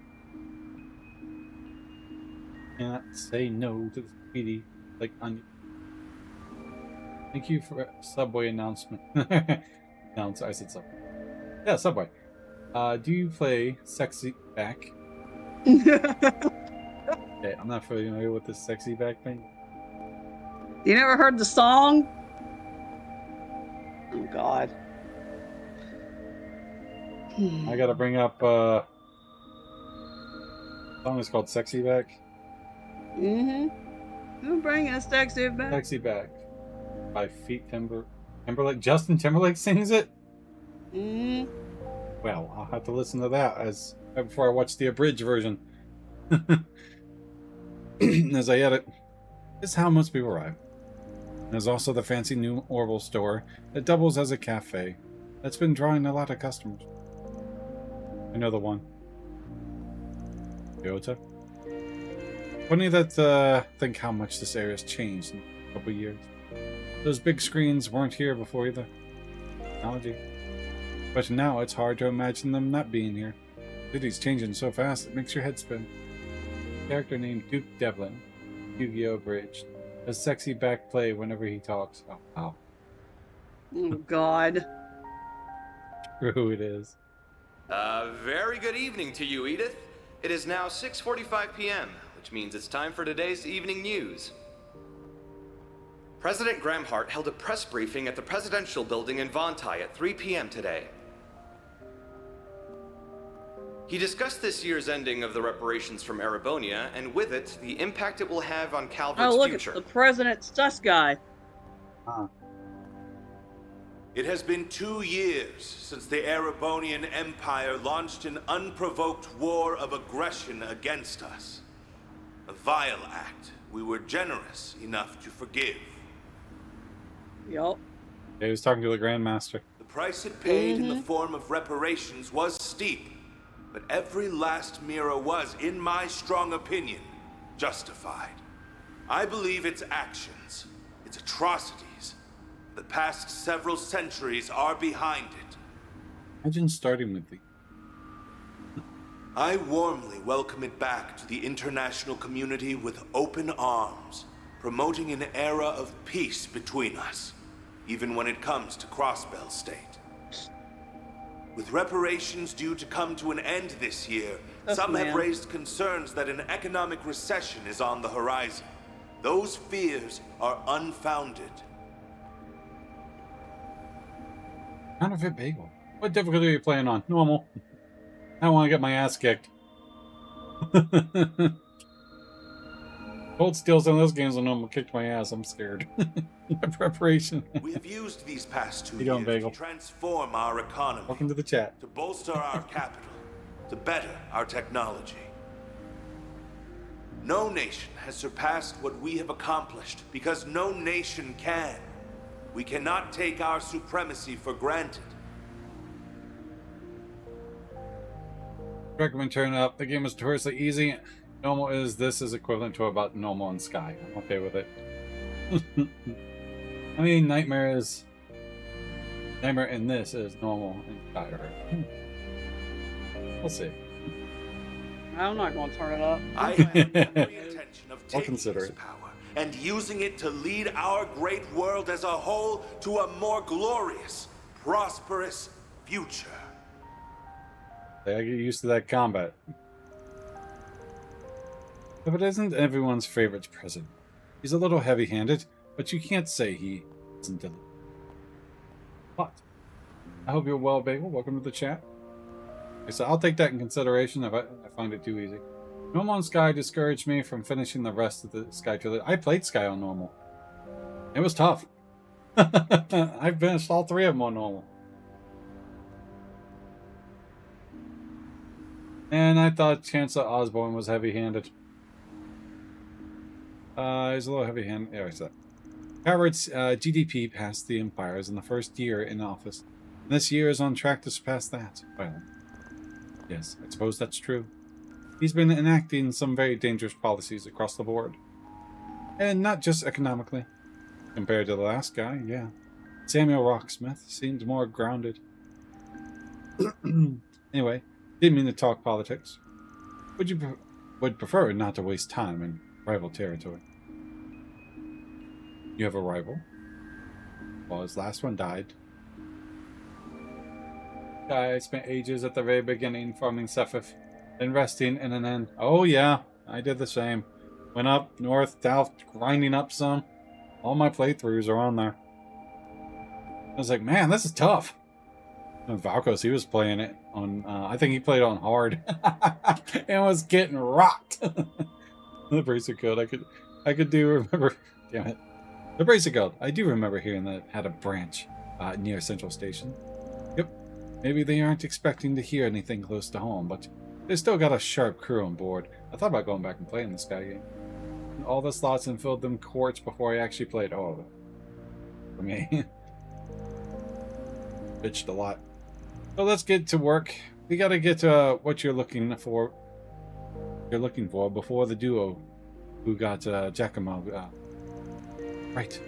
Cannot say no to the speedy, like onion. Thank you for Subway announcement. I said Subway. Yeah, Subway. Do you play Sexy Back? Okay, I'm not familiar with this Sexy Back thing. You never heard the song? Oh God. I gotta bring up the song is called Sexy Back. Who bringing a sexy back? Sexy Back by Timberlake. Justin Timberlake sings it? Well, I'll have to listen to that before I watch the abridged version. As I edit. This is how most people arrive. There's also the fancy new Orville store that doubles as a cafe. That's been drawing a lot of customers. I know the one. Toyota. Funny that think how much this area has changed in a couple years. Those big screens weren't here before either. Technology. But now it's hard to imagine them not being here. The city's changing so fast it makes your head spin. A character named Duke Devlin, Yu-Gi-Oh! Bridge, does Sexy Back play whenever he talks. Oh, wow. Oh, God. True it is. Very good evening to you, Edith. It is now 6:45 p.m., which means it's time for today's evening news. President Gramhart held a press briefing at the Presidential Building in Vontai at 3 p.m. today. He discussed this year's ending of the reparations from Erebonia, and with it, the impact it will have on Calvert's future. Oh, look, it's the President Sus guy. It has been 2 years since the Erebonian Empire launched an unprovoked war of aggression against us. A vile act we were generous enough to forgive. Yup. Yeah, he was talking to the Grandmaster. The price it paid in the form of reparations was steep, but every last mirror was, in my strong opinion, justified. I believe its actions, its atrocities, the past several centuries are behind it. Imagine starting with the... I warmly welcome it back to the international community with open arms, promoting an era of peace between us, even when it comes to Crossbell State. With reparations due to come to an end this year, some have raised concerns that an economic recession is on the horizon. Those fears are unfounded. Counterfeit bagel. What difficulty are you playing on? Normal. I want to get my ass kicked. Hold Steel's in those games when no one kicked my ass. I'm scared. Preparation. We have used these past 2 years to transform our economy. Welcome to the chat. To bolster our capital. To better our technology. No nation has surpassed what we have accomplished because no nation can. We cannot take our supremacy for granted. Recommend turn up. The game is notoriously easy. Normal is this is equivalent to about normal in Sky. I'm okay with it. I mean, Nightmare in this is normal in Sky. We'll see. I'm not going to turn it up. I have every intention of I'll taking consider this it. power and using it to lead our great world as a whole to a more glorious, prosperous future. I get used to that combat. If it isn't everyone's favorite president. He's a little heavy-handed, but you can't say he isn't deliberate. But I hope you're well, Bagel. Welcome to the chat. Okay, so I'll take that in consideration if I find it too easy. Normal on Sky discouraged me from finishing the rest of the Sky trilogy. I played Sky on normal. It was tough. I finished all 3 of them on normal. And I thought Chancellor Osborne was heavy-handed. He's a little heavy-handed. Yeah, I said. Howard's GDP passed the Empire's in the first year in office. And this year is on track to surpass that. Finally. Yes, I suppose that's true. He's been enacting some very dangerous policies across the board. And not just economically. Compared to the last guy, yeah. Samuel Rocksmith seemed more grounded. Anyway, didn't mean to talk politics. Would prefer not to waste time in rival territory. You have a rival? Well, his last one died. I spent ages at the very beginning farming Sephiroth, then resting in an end. Oh yeah, I did the same. Went up, north, south, grinding up some. All my playthroughs are on there. I was like, man, this is tough. And Valkos, he was playing it on, I think he played on hard. And was getting rocked. The Bracer Guild, I could do remember, damn it. The Bracer Guild, I do remember hearing that it had a branch near Central Station. Yep, maybe they aren't expecting to hear anything close to home, but they still got a sharp crew on board. I thought about going back and playing the Sky game. All the slots and filled them quartz before I actually played all of it. For me. Bitched a lot. So let's get to work. We gotta get to what you're looking for. Before the duo who got Giacomo. Right.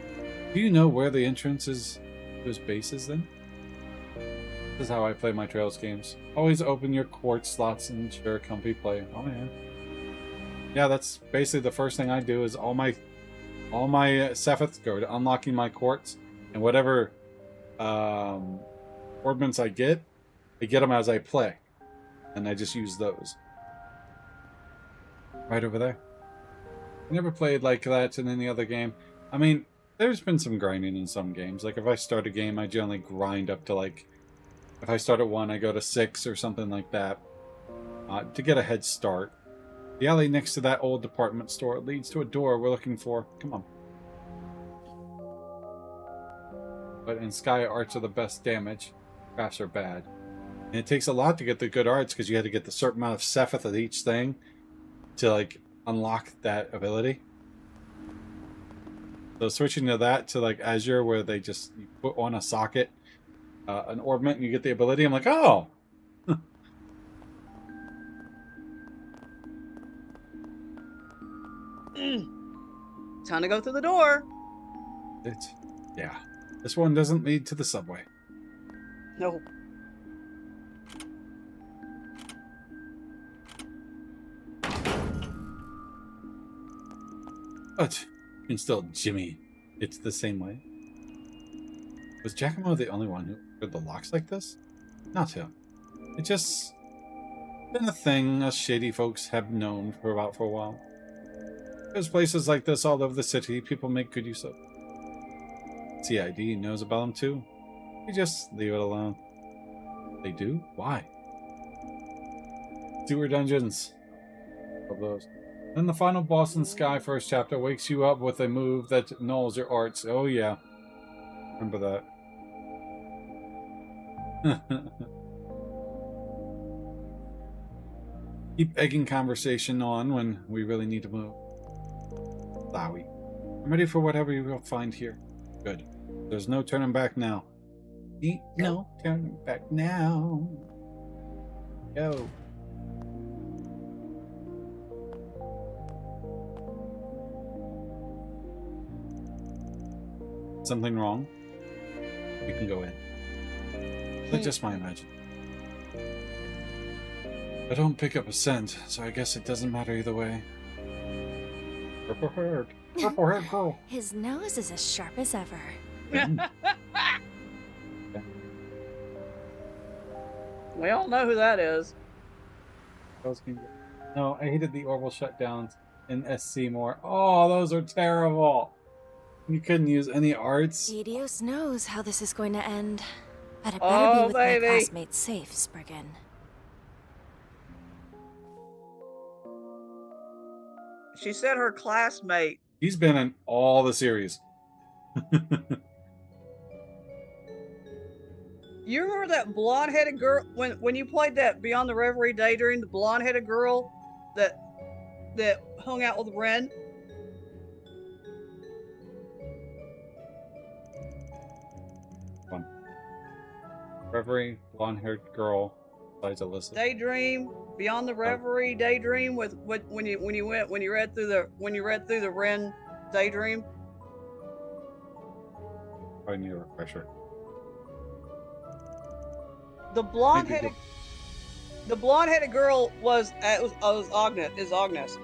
Do you know where the entrance is to his base is then? This is how I play my Trails games. Always open your quartz slots and ensure comfy play. Oh yeah. Yeah, that's basically the first thing I do is all my Sephiroths go to unlocking my quartz, and whatever ordnance I get them as I play, and I just use those. Right over there. I never played like that in any other game. I mean, there's been some grinding in some games. Like if I start a game, I generally grind up to like, if I start at 1, I go to 6 or something like that to get a head start. The alley next to that old department store leads to a door we're looking for. Come on. But in Sky, arts are the best damage. Crafts are bad. And it takes a lot to get the good arts because you had to get the certain amount of Sephiroth at each thing to like unlock that ability. So switching to that to like Azure where they just you put on a socket, an ornament and you get the ability. I'm like, oh! Time to go through the door. Yeah. This one doesn't lead to the subway. No. But you can still Jimmy. It's the same way. Was Giacomo the only one who heard the locks like this? Not him. It just been a thing us shady folks have known for a while. There's places like this all over the city people make good use of. CID knows about them too. We just leave it alone. They do? Why? Sewer dungeons. Of those. Then the final boss in Sky first chapter wakes you up with a move that nulls your arts. Oh yeah. Remember that. Keep egging conversation on when we really need to move. Lowy. I'm ready for whatever you will find here. Good. There's no turning back now. Ain't no turning back now. Yo. Something wrong? You can go in. But just my imagination. I don't pick up a scent, so I guess it doesn't matter either way. Purple haired. Purple haired girl. His nose is as sharp as ever. We all know who that is. No, I hated the Orville shutdowns and SC more. Oh, those are terrible. You couldn't use any arts. Edios knows how this is going to end. But it better Oh, be with baby. my classmates safe, Spriggan. She said her classmate. He's been in all the series. You remember that blonde-headed girl when you played that Beyond the Reverie Daydream, the blonde-headed girl that hung out with Ren? Reverie, blonde-haired girl, besides Alyssa. Daydream, Beyond the Reverie Daydream with when you read through the Ren Daydream. I need a refresher. The blonde-headed girl was Agnes. Is Agnes?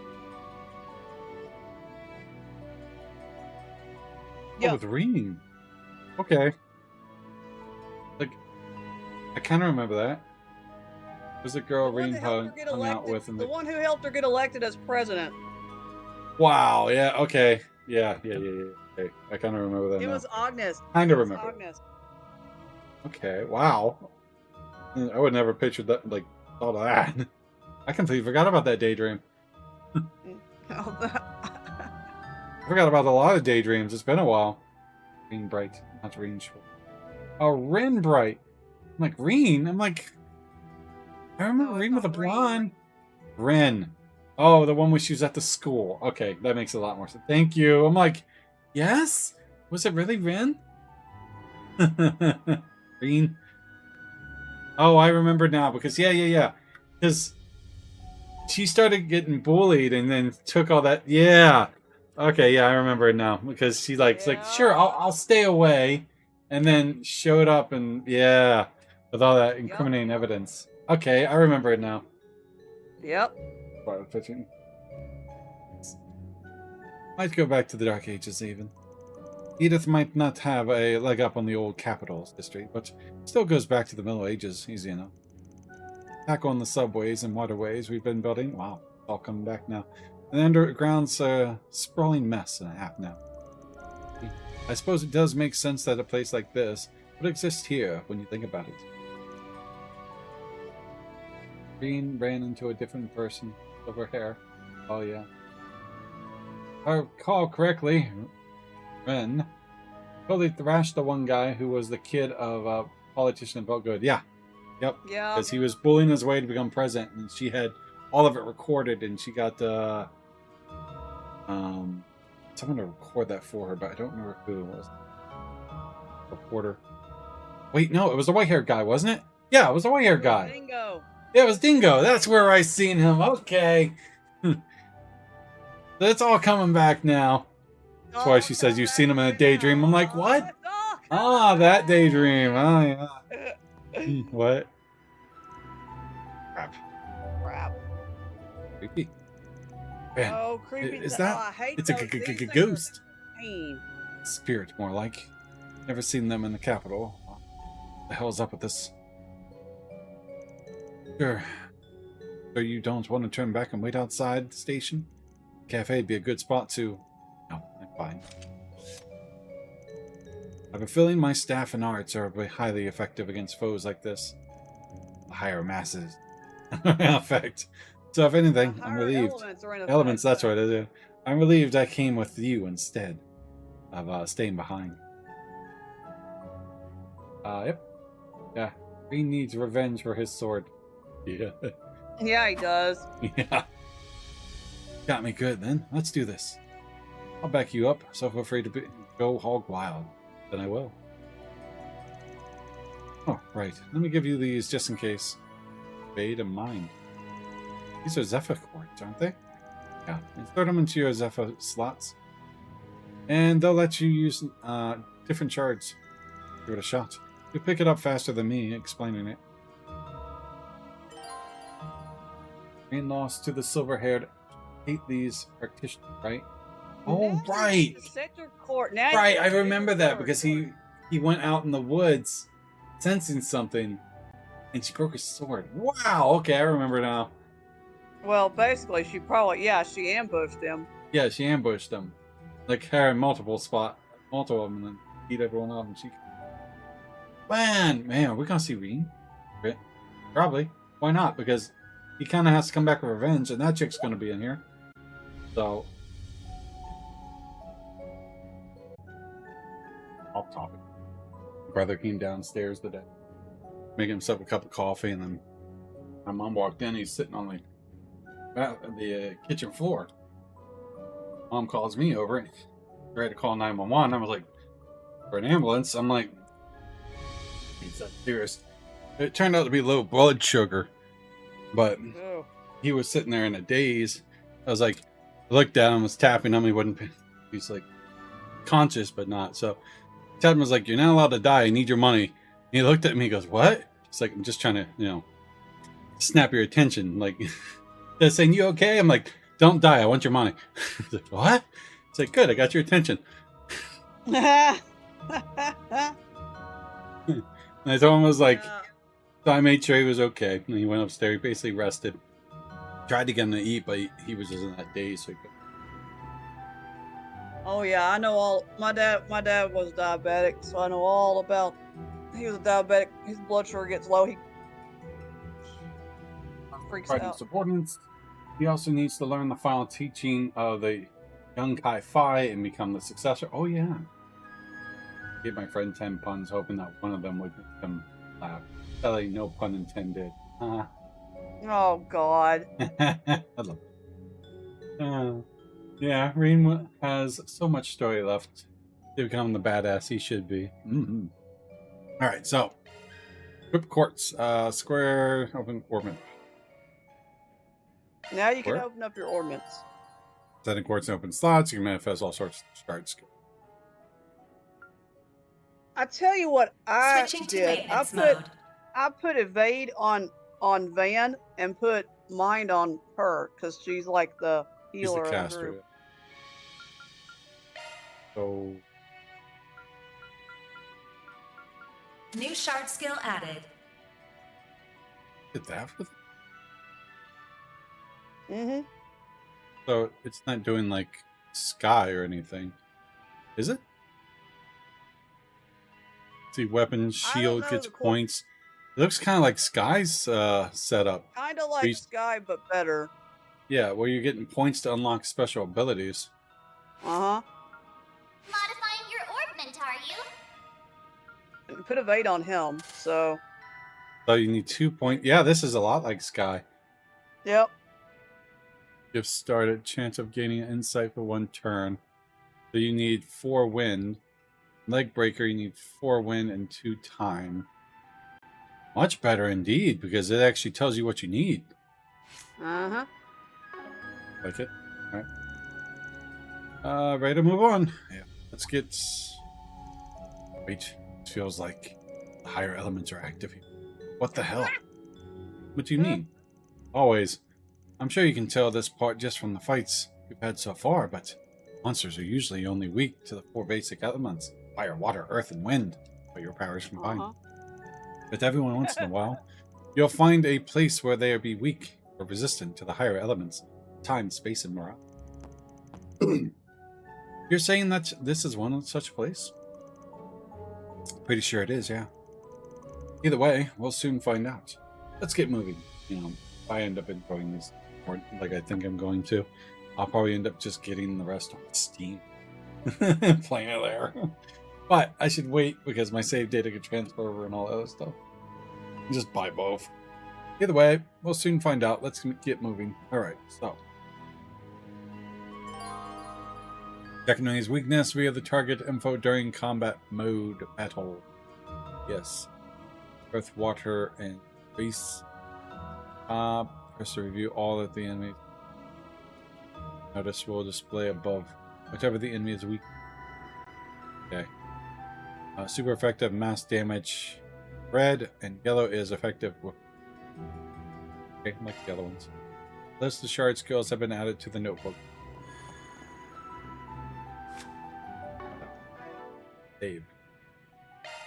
Yeah. Oh, with Roume. Okay. Like, I kind of remember that. There's a girl Roume hung out with. The one who helped her get elected as president. Wow. Yeah. Okay. Yeah. Okay. I kind of remember that. It now. was Agnes. Kind of remember. Agnes. Okay. Wow. I would never picture that. Like, thought of that. I completely forgot about that daydream. I forgot about a lot of daydreams. It's been a while. Ren Bright, not Ren Short. Oh, Ren Bright. I'm like, Ren? I'm like, I remember Ren with a blonde. Ren. Oh, the one where she was at the school. Okay, that makes a lot more sense. Thank you. I'm like, yes? Was it really Ren? Ren. Oh, I remember now because yeah. Because she started getting bullied and then took all that. Yeah. Okay, yeah, I remember it now because she like sure, I'll stay away, and then showed up and with all that incriminating evidence. Okay, I remember it now. Yep. Might go back to the Dark Ages even. Edith might not have a leg up on the old capital district, but still goes back to the Middle Ages, easy enough. Back on the subways and waterways we've been building. Wow, it's all coming back now. And the underground's a sprawling mess and a half now. I suppose it does make sense that a place like this would exist here when you think about it. Ren ran into a different person with her hair. Oh yeah. If I recall correctly, Ren totally thrashed the one guy who was the kid of a politician and felt good. Yeah. Yep. Yeah. Because he was bullying his way to become president, and she had all of it recorded, and she got someone to record that for her, but I don't remember who it was. Reporter. Wait, no, it was the white-haired guy, wasn't it? Yeah, it was the white-haired guy. Dingo. Yeah, it was Dingo. That's where I seen him. Okay. That's all coming back now. That's why she says you've seen him in a daydream. I'm like, what? Ah, that daydream. Oh, yeah. What? Crap. Creepy. Man, Oh, creepy. is Oh, that? I hate It's a those. These things are ghost. pain. Spirit, more like. Never seen them in the capital. What the hell's up with this? Sure. So you don't want to turn back and wait outside the station? Cafe'd be a good spot to... No, I'm fine. I have a feeling my staff and arts are highly effective against foes like this. The higher masses. Effect. So if anything, I'm relieved. Elements, that's right. I'm relieved I came with you instead of staying behind. Yep. Yeah. He needs revenge for his sword. Yeah. Yeah, he does. Yeah. Got me good then. Let's do this. I'll back you up, so feel free to go hog wild. Then I will. Oh, right. Let me give you these just in case. Fade and mind. These are Zephyr cords, aren't they? Yeah. Insert them into your Zephyr slots. And they'll let you use different shards. Give it a shot. You'll pick it up faster than me explaining it. Ain't lost to the silver-haired. Hate these practitioners, right? Oh, right. Right, I remember that because he went out in the woods sensing something and she broke his sword. Wow, okay, I remember now. Well, basically, she probably, yeah, she ambushed him. Yeah, she ambushed them. Like her in multiple of them, and then beat everyone up. And she, man, we're gonna see Roume. Probably. Why not? Because he kind of has to come back with revenge, and that chick's gonna be in here. So, off topic. Brother came downstairs today, making himself a cup of coffee, and then my mom walked in. He's sitting on the kitchen floor. Mom calls me over and tried to call 911. I was like, for an ambulance. I'm like, he's that serious. It turned out to be low blood sugar, but he was sitting there in a daze. I was like, I looked at him, was tapping him. He's like conscious, but not. So Ted was like, you're not allowed to die. I need your money. And he looked at me. He goes, what? It's like, I'm just trying to, snap your attention. Like, they're saying, you okay? I'm like, don't die. I want your money. He's like, what? It's like, good. I got your attention. And I told him, I was like, so I made sure he was okay. And he went upstairs. He basically rested. Tried to get him to eat, but he was just in that daze. So Oh yeah, I know all. My dad was diabetic, so I know all about. He was a diabetic. His blood sugar gets low. He freaks out. Subordinates. He also needs to learn the final teaching of the young Kai Fi and become the successor. Oh yeah. Gave my friend 10 puns, hoping that one of them would make him laugh. Telling no pun intended. Oh God. I love it. Yeah, Roume has so much story left to become the badass he should be. All right, so Crypt Quartz, square open orbit. Now you can open up your ornaments. Setting quartz in open slots, you can manifest all sorts of shards. I tell you what I Switching to did. maintenance mode. I put evade on Van and put mind on her because she's like the healer He's the of the caster. group. So New shard skill added. did that with. Mm-hmm. So it's not doing like sky or anything, is it? See, weapon shield gets points. It looks kind of like Sky's setup. Kind of like Sky, but better. Yeah, where you're getting points to unlock special abilities. Uh-huh. Modifying your orbment, are you? And put evade on him, so. So you need 2 points. Yeah, this is a lot like Sky. Yep. You've started chance of gaining insight for 1 turn. So you need 4 wind. Leg breaker, you need 4 wind and 2 time. Much better indeed, because it actually tells you what you need. Uh-huh. Like it? Alright. Ready to move on. Yeah. Let's get... Wait. It feels like the higher elements are active here. What the hell? What do you mean? Always. I'm sure you can tell this part just from the fights we've had so far, but monsters are usually only weak to the 4 basic elements. Fire, water, earth, and wind. But your powers combined. But every once in a while, you'll find a place where they'll be weak or resistant to the higher elements. Time, space, and morale. You're saying that this is one such place? Pretty sure it is, yeah. Either way, we'll soon find out. Let's get moving. You know, if I end up enjoying this more like I think I'm going to, I'll probably end up just getting the rest on Steam. Playing it there. But I should wait because my save data could transfer over and all that other stuff. Just buy both. Either way, we'll soon find out. Let's get moving. Alright, so. Recognize weakness via the target info during combat mode battle. Yes. Earth, water, and space. Press to review all of the enemies. Notice will display above whichever the enemy is weak. Okay. Super effective mass damage. Red and yellow is effective. Okay, like the other ones. List of shard skills have been added to the notebook. Save.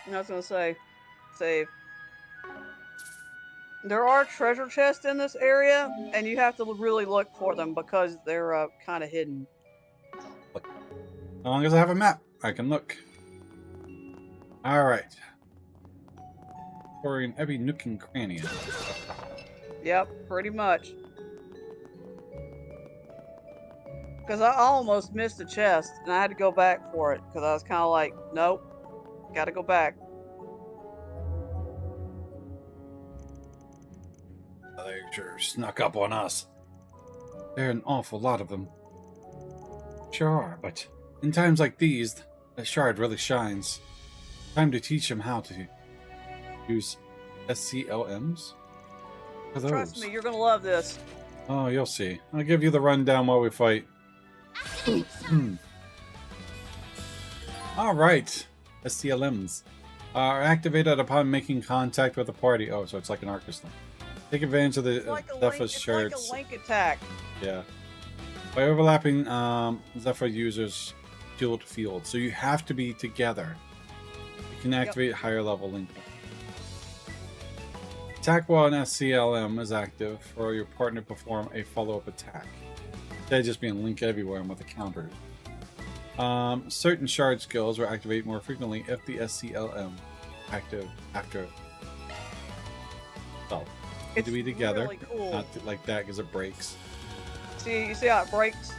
I was gonna say, save. There are treasure chests in this area, and you have to really look for them because they're kind of hidden. As long as I have a map, I can look. Alright. For an every nook and cranny. Yep, pretty much. Because I almost missed the chest, and I had to go back for it, because I was kind of like, nope, gotta go back. They sure snuck up on us. There are an awful lot of them. Sure are, but in times like these, the shard really shines. Time to teach them how to use SCLMs. What are Trust those? me, you're gonna love this. Oh, you'll see. I'll give you the rundown while we fight. Alright. SCLMs are activated upon making contact with a party. Oh, so it's like an Arcus link. Take advantage of the Zephyr shards. It's like a link attack. Yeah. By overlapping Zephyr users' shield field. So you have to be together. You can activate higher level link. Attack while an SCLM is active for your partner to perform a follow-up attack. Instead of just being linked everywhere and with a counter. Certain shard skills will activate more frequently if the SCLM active after. So, need to be together, really cool. not like that because it breaks. See, you see how it breaks?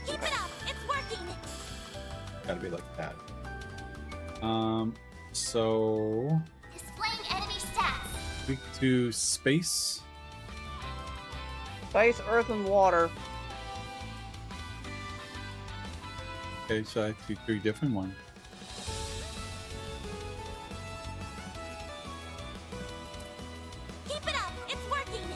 Keep it up, it's working. Gotta be like that. So Displaying enemy stats. speak to space. Space, earth, and water. Okay, so I have to do 3 different ones. Keep it up, it's working.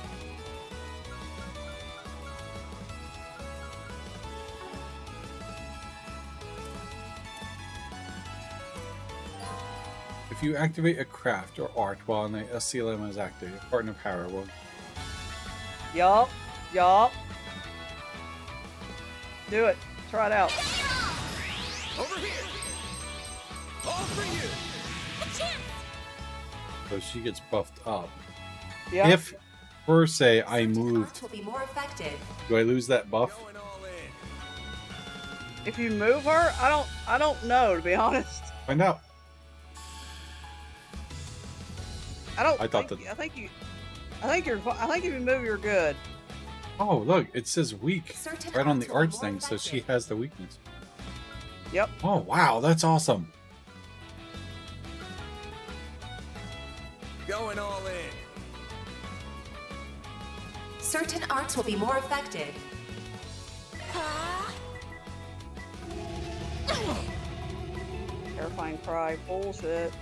If you activate a craft or art while an SCLM is active, your partner power will. Yup. Do it. Try it out. Over here! All for you! So she gets buffed up. Yep. If, per se, I moved, Will be more effective. do I lose that buff? If you move her, I don't know, to be honest. Find out. I think if you move, you're good. Oh, look, it says weak right on the arts thing, so she has the weakness. Yep. Oh, wow, that's awesome. Going all in. Certain arts will be more effective. Terrifying cry. Bullshit.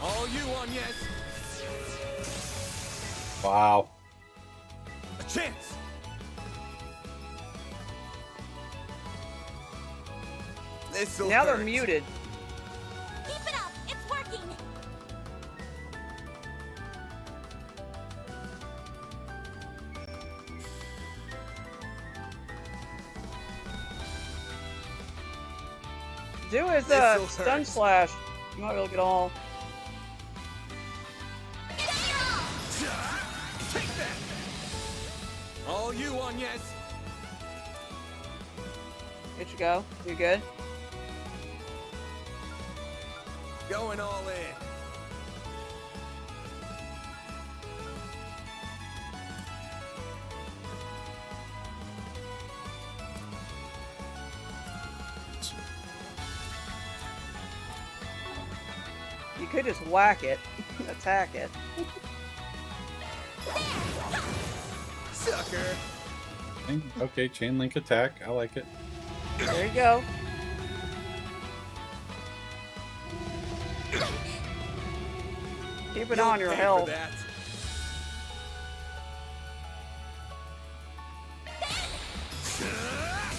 All you on yes. Wow. A chance. This'll Now they're hurt. muted. Keep it up, it's working. Do his This'll stun hurt. slash. You might be able to get all. Take that. All you on yes. Here you go. You good? Going all in. You could just whack it, attack it. Sucker. Okay, chain link attack. I like it. There you go. Keep it on your Pay for health. that.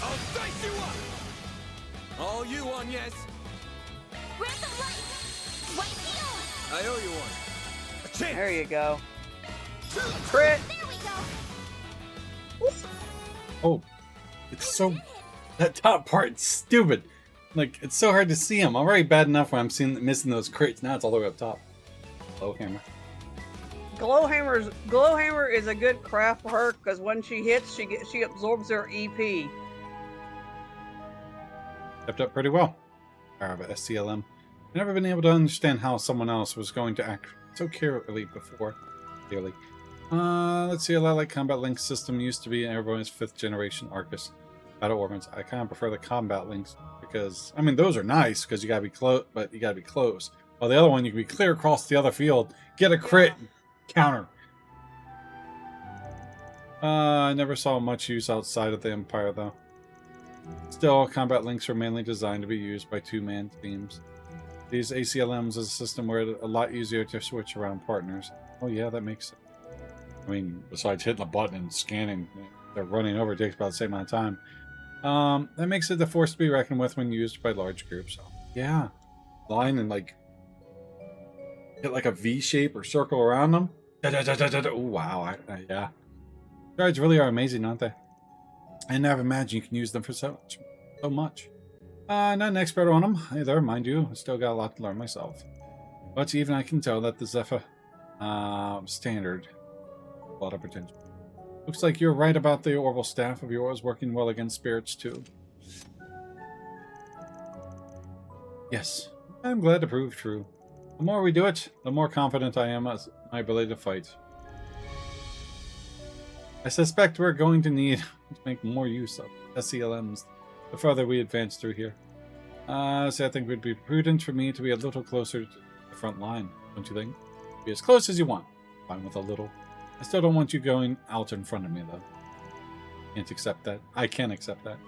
I'll dice you up. All you on yes. I owe you one. A chance. There you go. Crit. Oh, it's so... That top part's stupid. Like, it's so hard to see them. I'm already bad enough when I'm missing those crits. Now it's all the way up top. Glow hammer. Glowhammer is a good craft for her because when she hits, she absorbs her EP. Kept up pretty well. But SCLM. I've never been able to understand how someone else was going to act so carefully before. Clearly. Let's see. A lot like Combat Link system used to be in everyone's 5th generation Arcus battle orbits. I kind of prefer the Combat Links because, I mean, those are nice because you gotta be close, but you gotta be close. While the other one, you can be clear across the other field, get a crit, counter. I never saw much use outside of the Empire, though. Still, Combat Links are mainly designed to be used by 2-man teams. These ACLMs is a system where it's a lot easier to switch around partners. Oh yeah, that makes sense. I mean, besides hitting a button and scanning, they're running over. It takes about the same amount of time. That makes it the force to be reckoned with when used by large groups. So, yeah, line and like hit like a V shape or circle around them. Oh wow, yeah. Guards really are amazing, aren't they? I never imagined you can use them for so much. Not an expert on them either, mind you. I still got a lot to learn myself. But even I can tell that the Zephyr standard, a lot of potential. Looks like you're right about the orbital staff of yours working well against spirits too. Yes, I'm glad to prove true. The more we do it, the more confident I am as my ability to fight. I suspect we're going to need to make more use of SCLMs the further we advance through here. So I think it would be prudent for me to be a little closer to the front line, don't you think? Be as close as you want. Fine with a little. I still don't want you going out in front of me, though. Can't accept that. I can't accept that.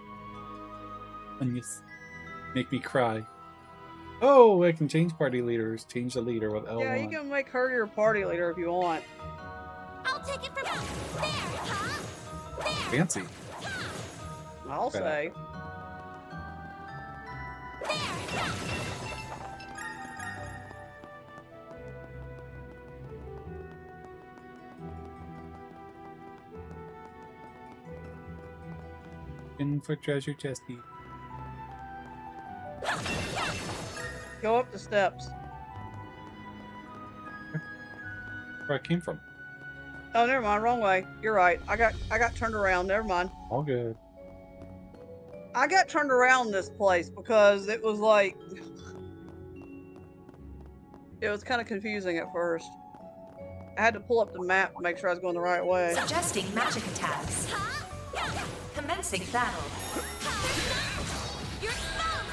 And you make me cry. Oh, I can change party leaders. Change the leader with L1. Yeah, you can make her your party leader if you want. I'll take it from there, huh? There. Fancy. I'll say. In for treasure chesty. Go up the steps. Where I came from. Oh, never mind. Wrong way. You're right. I got turned around. Never mind. All good. I got turned around this place because it was like it was kind of confusing at first. I had to pull up the map to make sure I was going the right way. Suggesting magic attacks. Commencing battle. You're stumped.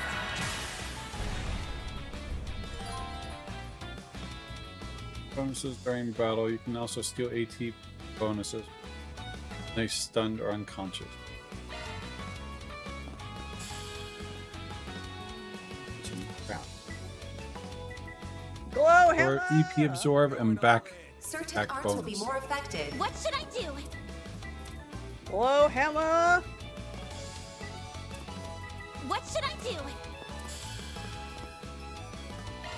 Bonuses during battle. You can also steal AT bonuses. Nice stunned or unconscious. Glow or EP absorb and back arts will be more effective. What should I do? Glow hammer. What should I do?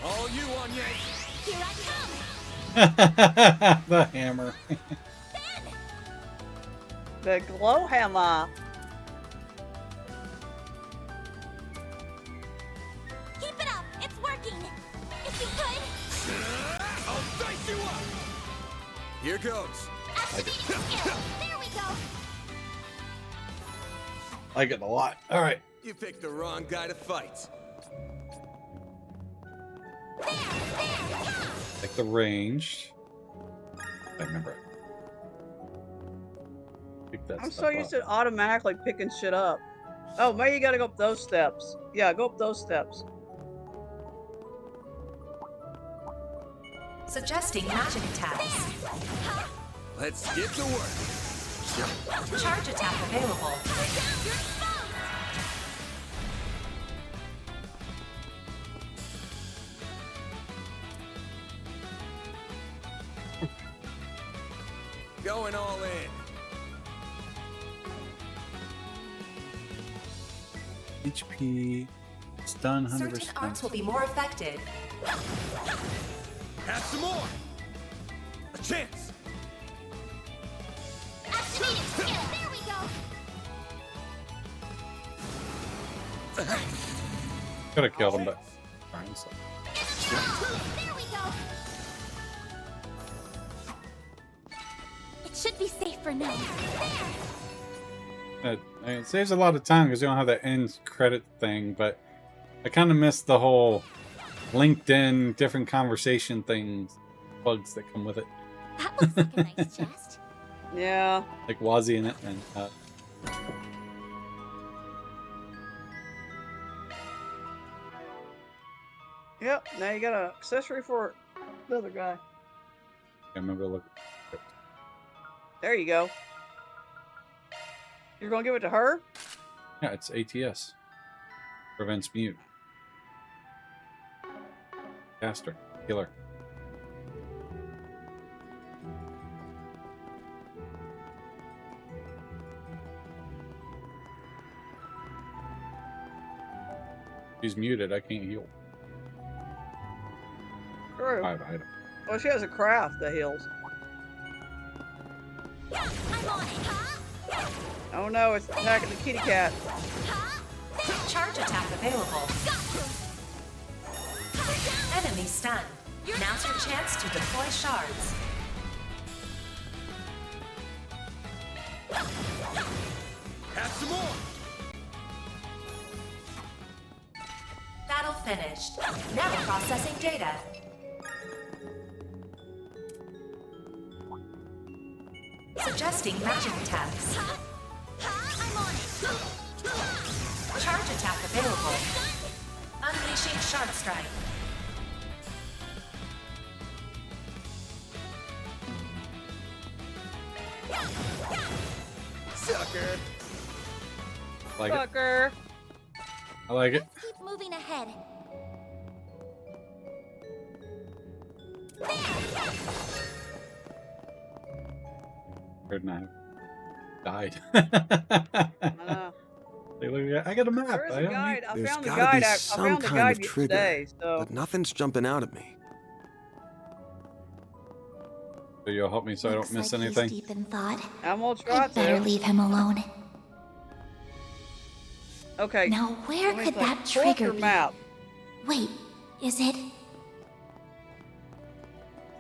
All you on Yank. Here I come. The hammer. The glow hammer. Keep it up. It's working. If you could. I'll dice you up. Here goes. Activating skill. There we go. I get a lot. All right. You picked the wrong guy to fight. Like the range. I remember. Pick that I'm stuff so used to automatically picking shit up. Oh, maybe you gotta go up those steps. Yeah, go up those steps. Suggesting magic attacks. Let's get to work. Charge attack available. Going all in. HP. Stun 100%. Certain arts will be more effective. Have some more. A chance. Activating skill. There we go. Could have killed him, but fine. So. There we go. for now. It saves a lot of time because you don't have that end credit thing, but I kind of missed the whole LinkedIn different conversation things, bugs that come with it. That looks like a nice chest. Yeah. Like Wazzy in it, and Yep. Now you got an accessory for the other guy. I remember looking. There you go. You're gonna give it to her? Yeah, it's ATS. Prevents mute. Caster. Killer. She's muted. I can't heal. True. 5 items. Well, she has a craft that heals. Oh no, it's attacking the kitty cat. Charge attack available. Enemy stunned. Now's your chance to deploy shards. Have some more! Battle finished. Now processing data. Suggesting magic attacks. I'm on it. Charge attack available. Unleashing Shard Strike. Sucker! Like it. Sucker. I like it. Keep moving ahead. Heard now. Died. Uh, Hey, look, I got a map. there is I a don't guide. need- I There's found the gotta guide. be I some found the kind guide of trigger, today. So but nothing's jumping out at me. So you'll help me so I don't Looks miss like anything. He's deep in thought. I'm gonna try I'd better to. leave him alone. Okay. Now, where let me could think. that Pull up trigger your be? map. Wait, is it?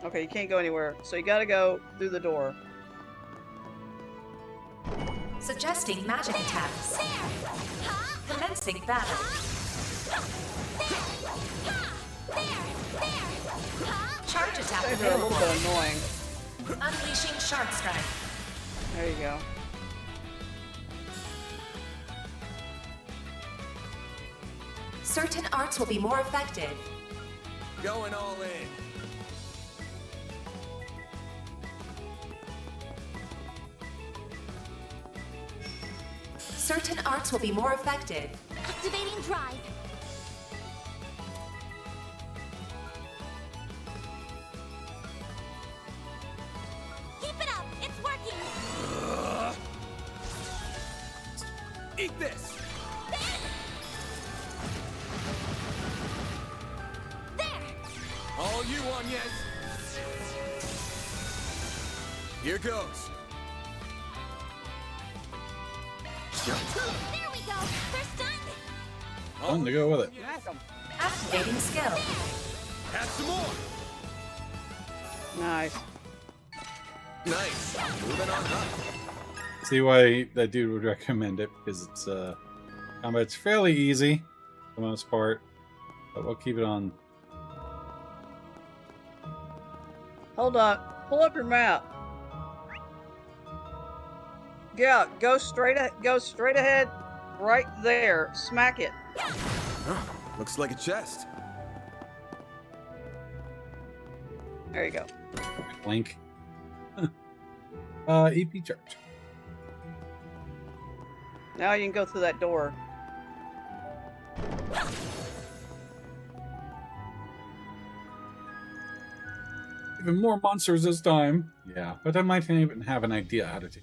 Okay, you can't go anywhere, so you gotta go through the door. Suggesting magic attacks. Commencing battle. Charge attack These are a little available. bit annoying. Unleashing Shard Strike. There you go. Certain arts will be more effective. Going all in. Certain arts will be more effective. Activating drive. Keep it up. It's working. Eat this! All you on, yes? Here goes. There we go. They're stunned. Fun to go with it. Activating skill. Have some more. Nice. Nice. Moving on up. See why that dude would recommend it, because it's combat's fairly easy for the most part, but we'll keep it on. Hold up. Pull up your map. Yeah, go straight ahead. Right there. Smack it. Huh, looks like a chest. There you go. Link. EP charge. Now you can go through that door. Even more monsters this time. Yeah, but I might even have an idea how to do.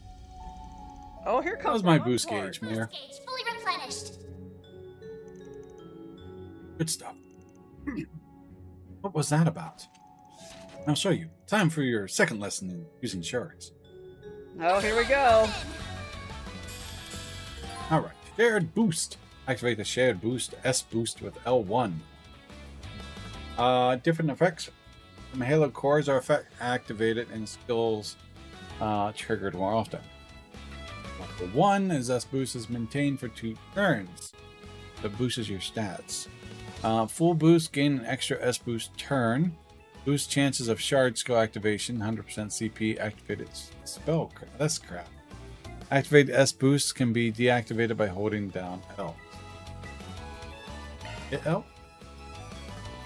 Oh, here That comes was my boost gauge, Mayor. Gauge fully replenished. Good stuff. What was that about? I'll show you. Time for your second lesson in using shards. Oh, here we go. Alright, shared boost. Activate the shared boost, S boost with L1. Different effects from Halo cores are activated and skills triggered more often. Level 1 is S boost is maintained for 2 turns. That boosts your stats. Full boost, gain an extra S boost turn. Boost chances of shard skill activation, 100% CP, activated spell. That's crap. Activated S boosts can be deactivated by holding down L. Hit L?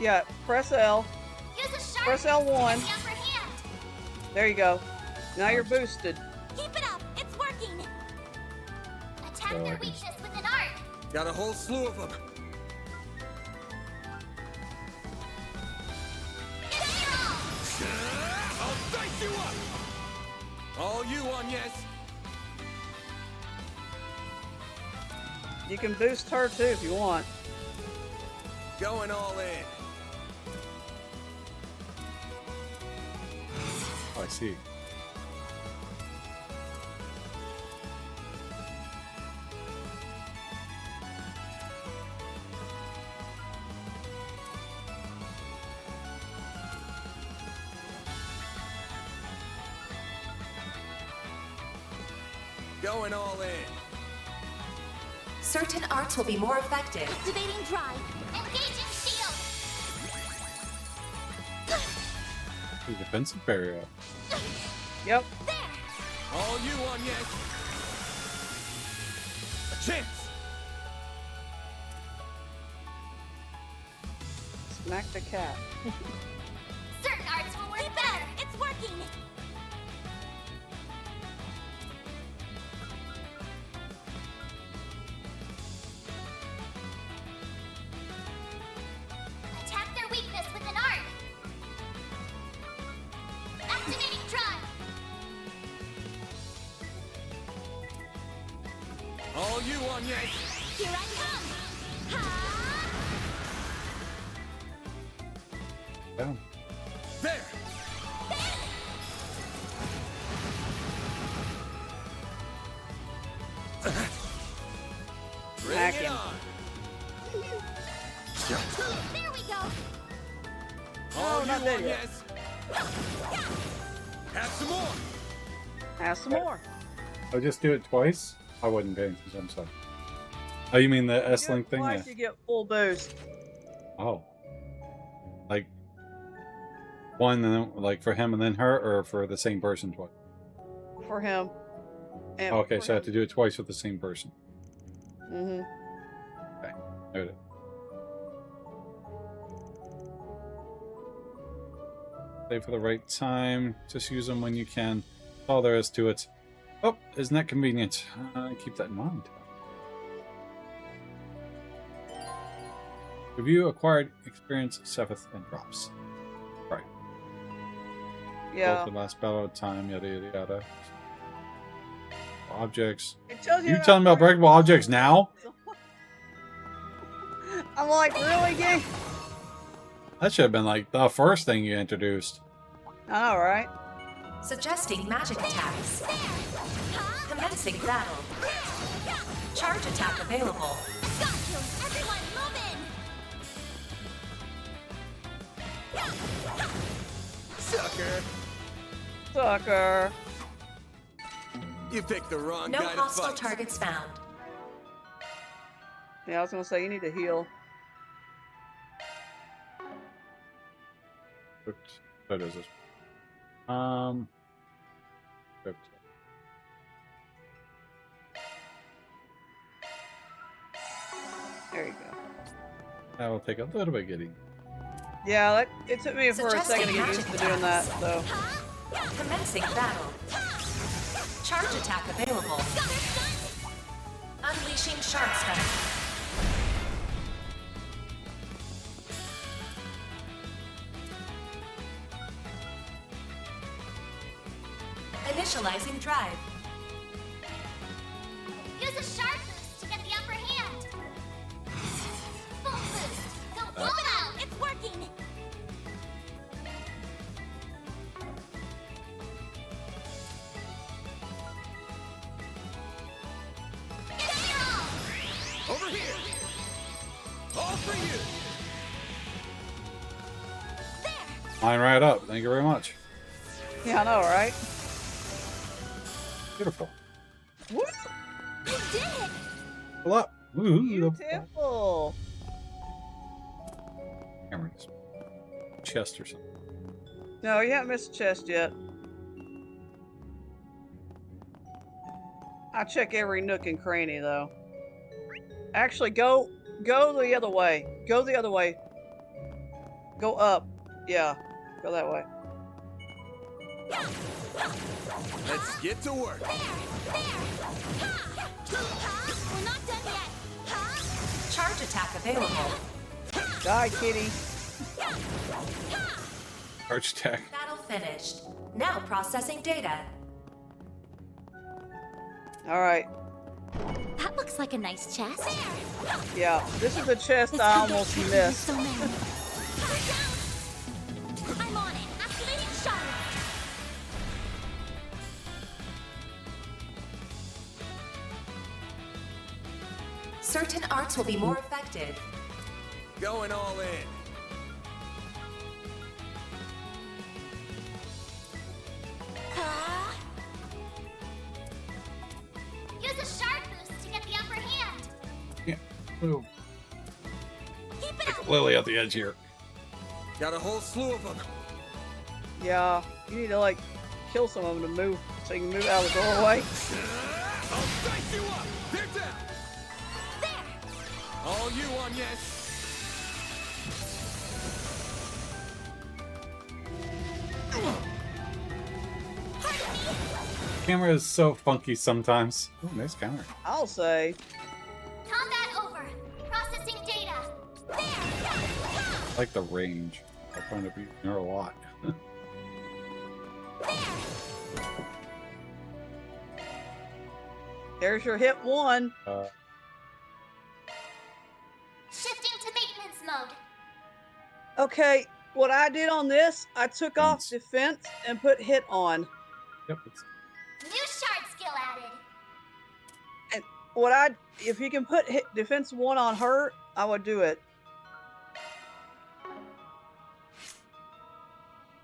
Yeah, press L. Press L1. There you go. Now you're boosted. Keep it up. It's working. Attack their weakness with an art. Got a whole slew of them. I'll dice you up! All you on, yes. You can boost her too if you want. Going all in. Oh, I see. Going all in. Certain arts will be more effective. Activating drive. Engaging shield. The defensive barrier. Yep. All you on, yes. A chance. Smack the cat. Certain arts will work better. It's working. Attack their weakness with an art. Activating drive. All you on, yes. Here I come. Down. There. Bring Smack it him. on. There we go. All Oh, not you there on, yet. yes. Have some more. Have some more. I'll just do it twice? I wasn't paying attention, I'm sorry. Oh, you mean the S-Link thing? Twice Yeah. you get full boost. Oh. Like, one and then, like, for him and then her, or for the same person twice? For him. And Okay, so I have to do it twice with the same person. Mm-hmm. Okay, noted. Save for the right time. Just use them when you can. That's all there is to it. Oh, isn't that convenient? Keep that in mind. Review acquired experience, Sepith, and drops. Right. Yeah. Both the last battle time, yada yada yada. Objects. It tells You how telling me about breakable objects now? I'm like, really, gang? That should have been like the first thing you introduced. I know, right? Suggesting magic attacks. Commencing battle. Charge attack available. Got you. Everyone, move in. Sucker. Sucker. You picked the wrong No guy to hostile fight. targets found. Yeah, I was gonna say you need to heal. Oops. What is this? Oops. There you go. That'll take a little bit getting. Yeah, it took me for a Suggesting second to get used magic to doing that, attacks. so. Commencing battle. Charge attack available. Unleashing Shard Strike. Initializing drive. Use a sharp boost to get the upper hand. Full boost. Go full out. It's working. Over here. All for you. Line right up. Thank you very much. Yeah, I know, right? Beautiful. Woo! You did it! Pull up. Woo. Beautiful. Cameras. Chest or something. No, you haven't missed a chest yet. I check every nook and cranny though. Actually, go the other way. Go the other way. Go up. Yeah, go that way. Let's get to work. We're not done yet. Charge attack available. Die, kitty. Arch attack. Battle finished. Now processing data. All right. That looks like a nice chest. Yeah, this is the chest This I could get almost tricky with missed. so many. I'm on it. Activating shot. Certain arts will be more effective. Going all in. Use a shard boost to get the upper hand. Yeah. Ooh. Keep it up. Lily at the edge here. Got a whole slew of them. Yeah, you need to like kill some of them to move, so you can move out of the doorway. I'll dice you up. They're down. There. All you on yes. Camera is so funky sometimes. Oh, nice counter. I'll say. Combat over. Processing data. There. I like the range. I find it be near a lot. There's your hit one. Shifting to maintenance mode. Okay, what I did on this, I took off defense and put hit on. Yep. New shard skill added. And if you can put hit defense 1 on her, I would do it.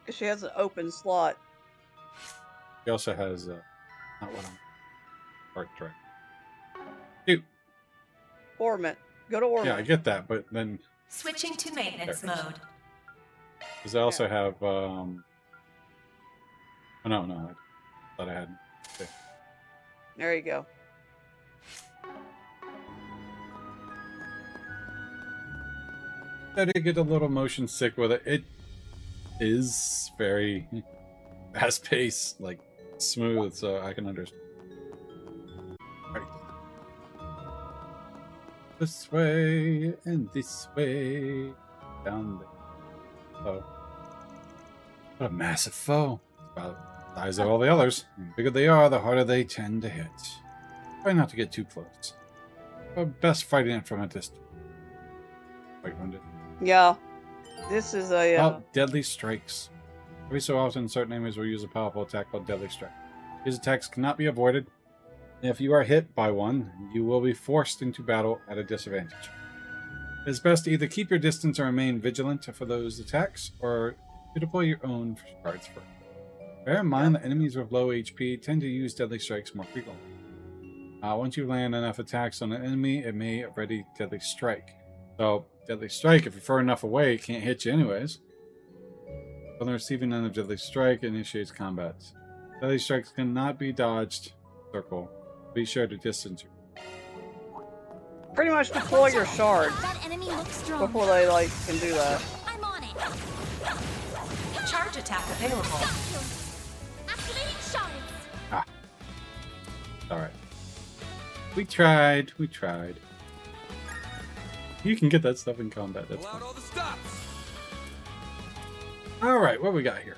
Because she has an open slot. He also has not what I'm art track. Dude. Ornament. Go to ornament. Yeah, I get that, but then Switching to maintenance mode. does I also have oh no, I thought I had. Okay. There you go. I did get a little motion sick with it. It is very fast paced, like smooth, so I can understand. Right. This way and this way. Down there. Oh. What a massive foe. It's about the size of all the others. The bigger they are, the harder they tend to hit. Try not to get too close. But best fighting it from a distance. Quite wounded. Yeah. This is a deadly strikes. Every so often, certain enemies will use a powerful attack called Deadly Strike. These attacks cannot be avoided. If you are hit by one, you will be forced into battle at a disadvantage. It is best to either keep your distance or remain vigilant for those attacks, or to deploy your own cards first. Bear in mind that enemies with low HP tend to use Deadly Strikes more frequently. Once you land enough attacks on an enemy, it may ready Deadly Strike. So, Deadly Strike, if you're far enough away, it can't hit you anyways. On the receiving end of Deadly Strike, it initiates combat. Deadly Strikes cannot be dodged. Circle. Be sure to distance you. pretty much deploy your shards That enemy looks strong. before they like can do that. I'm on it. Charge attack available. Activating shards. Ah. Alright. We tried. We tried. You can get that stuff in combat. That's fine. Alright, what we got here?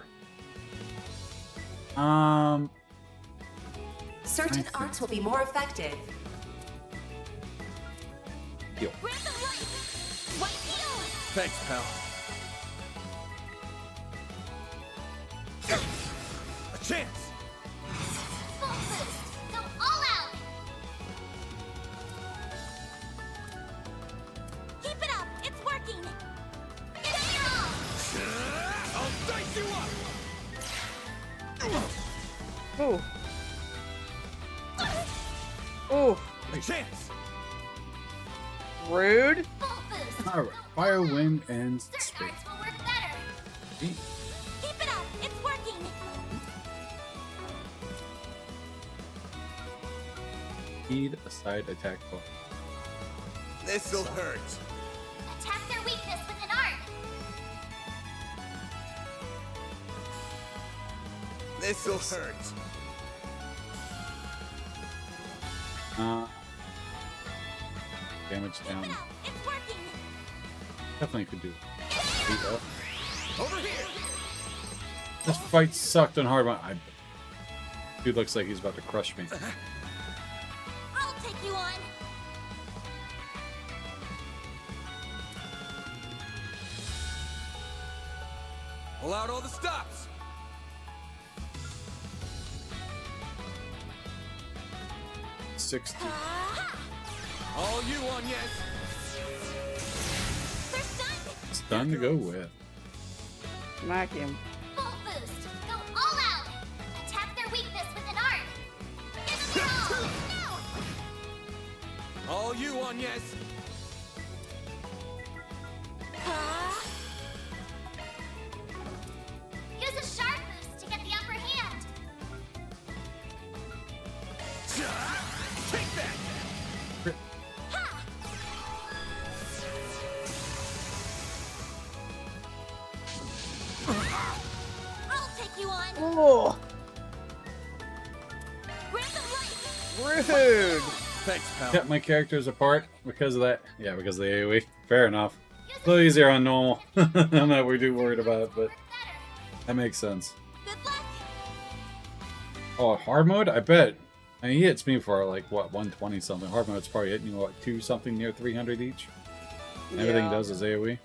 Certain arts will be more effective. Heal. Thanks, pal. A chance! Full boost. Go all out. Keep it up. It's working. I'll dice you up! Ooh. chance. Rude. Alright, fire, wind, and space. Keep it up. It's working. Speed, aside, attack, ball. This'll hurt. Attack their weakness with an art. This'll hurt. Damage down. It's working. Definitely could do. Speed up. Over here. This fight sucked on hard. Dude looks like he's about to crush me. I'll take you on. Pull out all the stops. All you on, yes. It's done to go with. Smack him. Full boost. Go all out. Attack their weakness with an art. Give them your all. All you on, yes. Use a sharp boost to get the upper hand. Take that. I'll take you on. Oh. Rude. Thanks, pal. Kept my characters apart because of that. Yeah, because of the AoE. Fair enough. A little easier on normal. I'm not too worried about it, but that makes sense. Oh, hard mode? I bet. I mean, he hits me for like, what, 120 something. Hard mode's probably hitting you, what, 2 something near 300 each? Everything he does is AoE.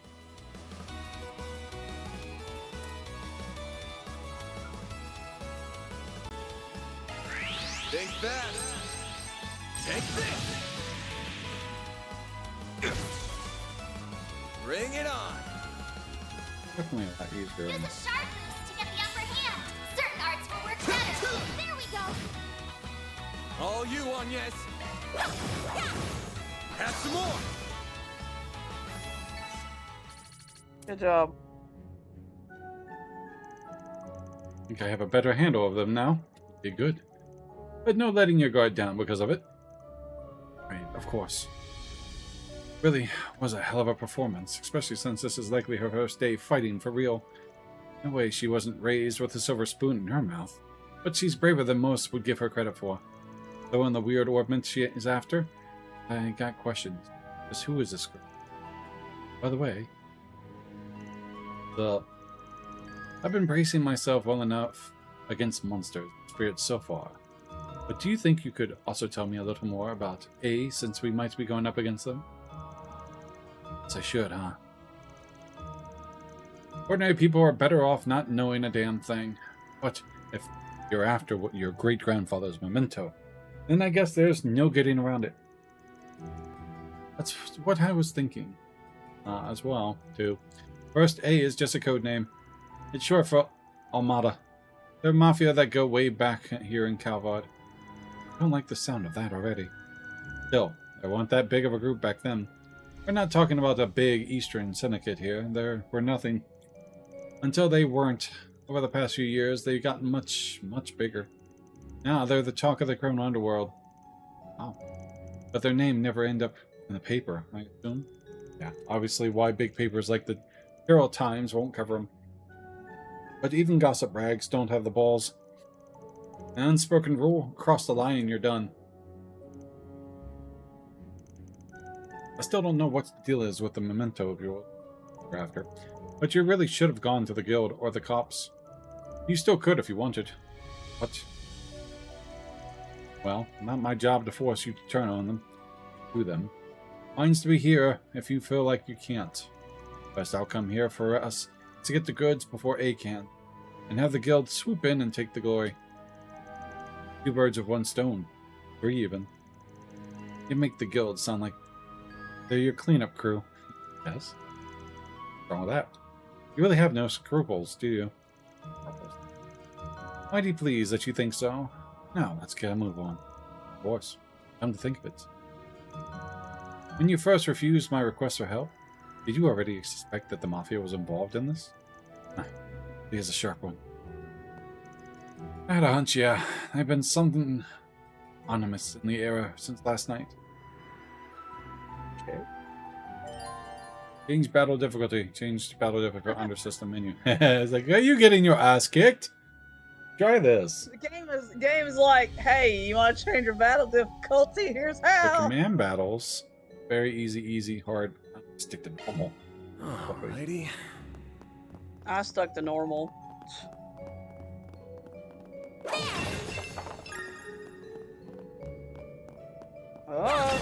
Think fast. Take this. Bring it on. Definitely a lot easier. Use a sharp boost to get the upper hand. Certain arts will work better. There we go. All you on, yes. Have some more. Good job. I think I have a better handle of them now. Be good. But no letting your guard down because of it. Right, of course. Really was a hell of a performance, especially since this is likely her first day fighting for real. No way she wasn't raised with a silver spoon in her mouth. But she's braver than most would give her credit for. Though in the weird orbment she is after, I got questions. Just who is this girl? By the way, I've been bracing myself well enough against monsters, spirits so far. But do you think you could also tell me a little more about A, since we might be going up against them? Yes, I should, huh? Ordinary people are better off not knowing a damn thing. But if you're after what your great-grandfather's memento, then I guess there's no getting around it. That's what I was thinking. As well, too. First, A is just a code name. It's short for Armada. They're a mafia that go way back here in Calvard. I don't like the sound of that already. Still, there weren't that big of a group back then. We're not talking about a big Eastern syndicate here. There were nothing. Until they weren't. Over the past few years, they've gotten much, much bigger. Now they're the talk of the criminal underworld. Wow. But their name never end up in the paper, I assume. Yeah, obviously why big papers like the Herald Times won't cover them. But even gossip rags don't have the balls. An unspoken rule, cross the line and you're done. I still don't know what the deal is with the memento of your after, but you really should have gone to the guild or the cops. You still could if you wanted. But, well, not my job to force you to turn on them. To them. Mine's to be here if you feel like you can't. Best outcome here for us to get the goods before A can, and have the guild swoop in and take the glory. 2 birds with 1 stone. 3 even. You make the guild sound like they're your cleanup crew. Yes? What's wrong with that? You really have no scruples, do you? Mighty pleased that you think so. Now, let's get a move on. Of course. Come to think of it, When you first refused my request for help, did you already suspect that the Mafia was involved in this? Here's a sharp one. I had a hunch, yeah. I've been something anonymous in the area since last night. Okay. Change battle difficulty. Change battle difficulty under system menu. It's like, are you getting your ass kicked? Try this. The game is like, hey, you want to change your battle difficulty? Here's For how. command battles, very easy, hard. Stick to normal. Alrighty. I stuck to normal. Oh,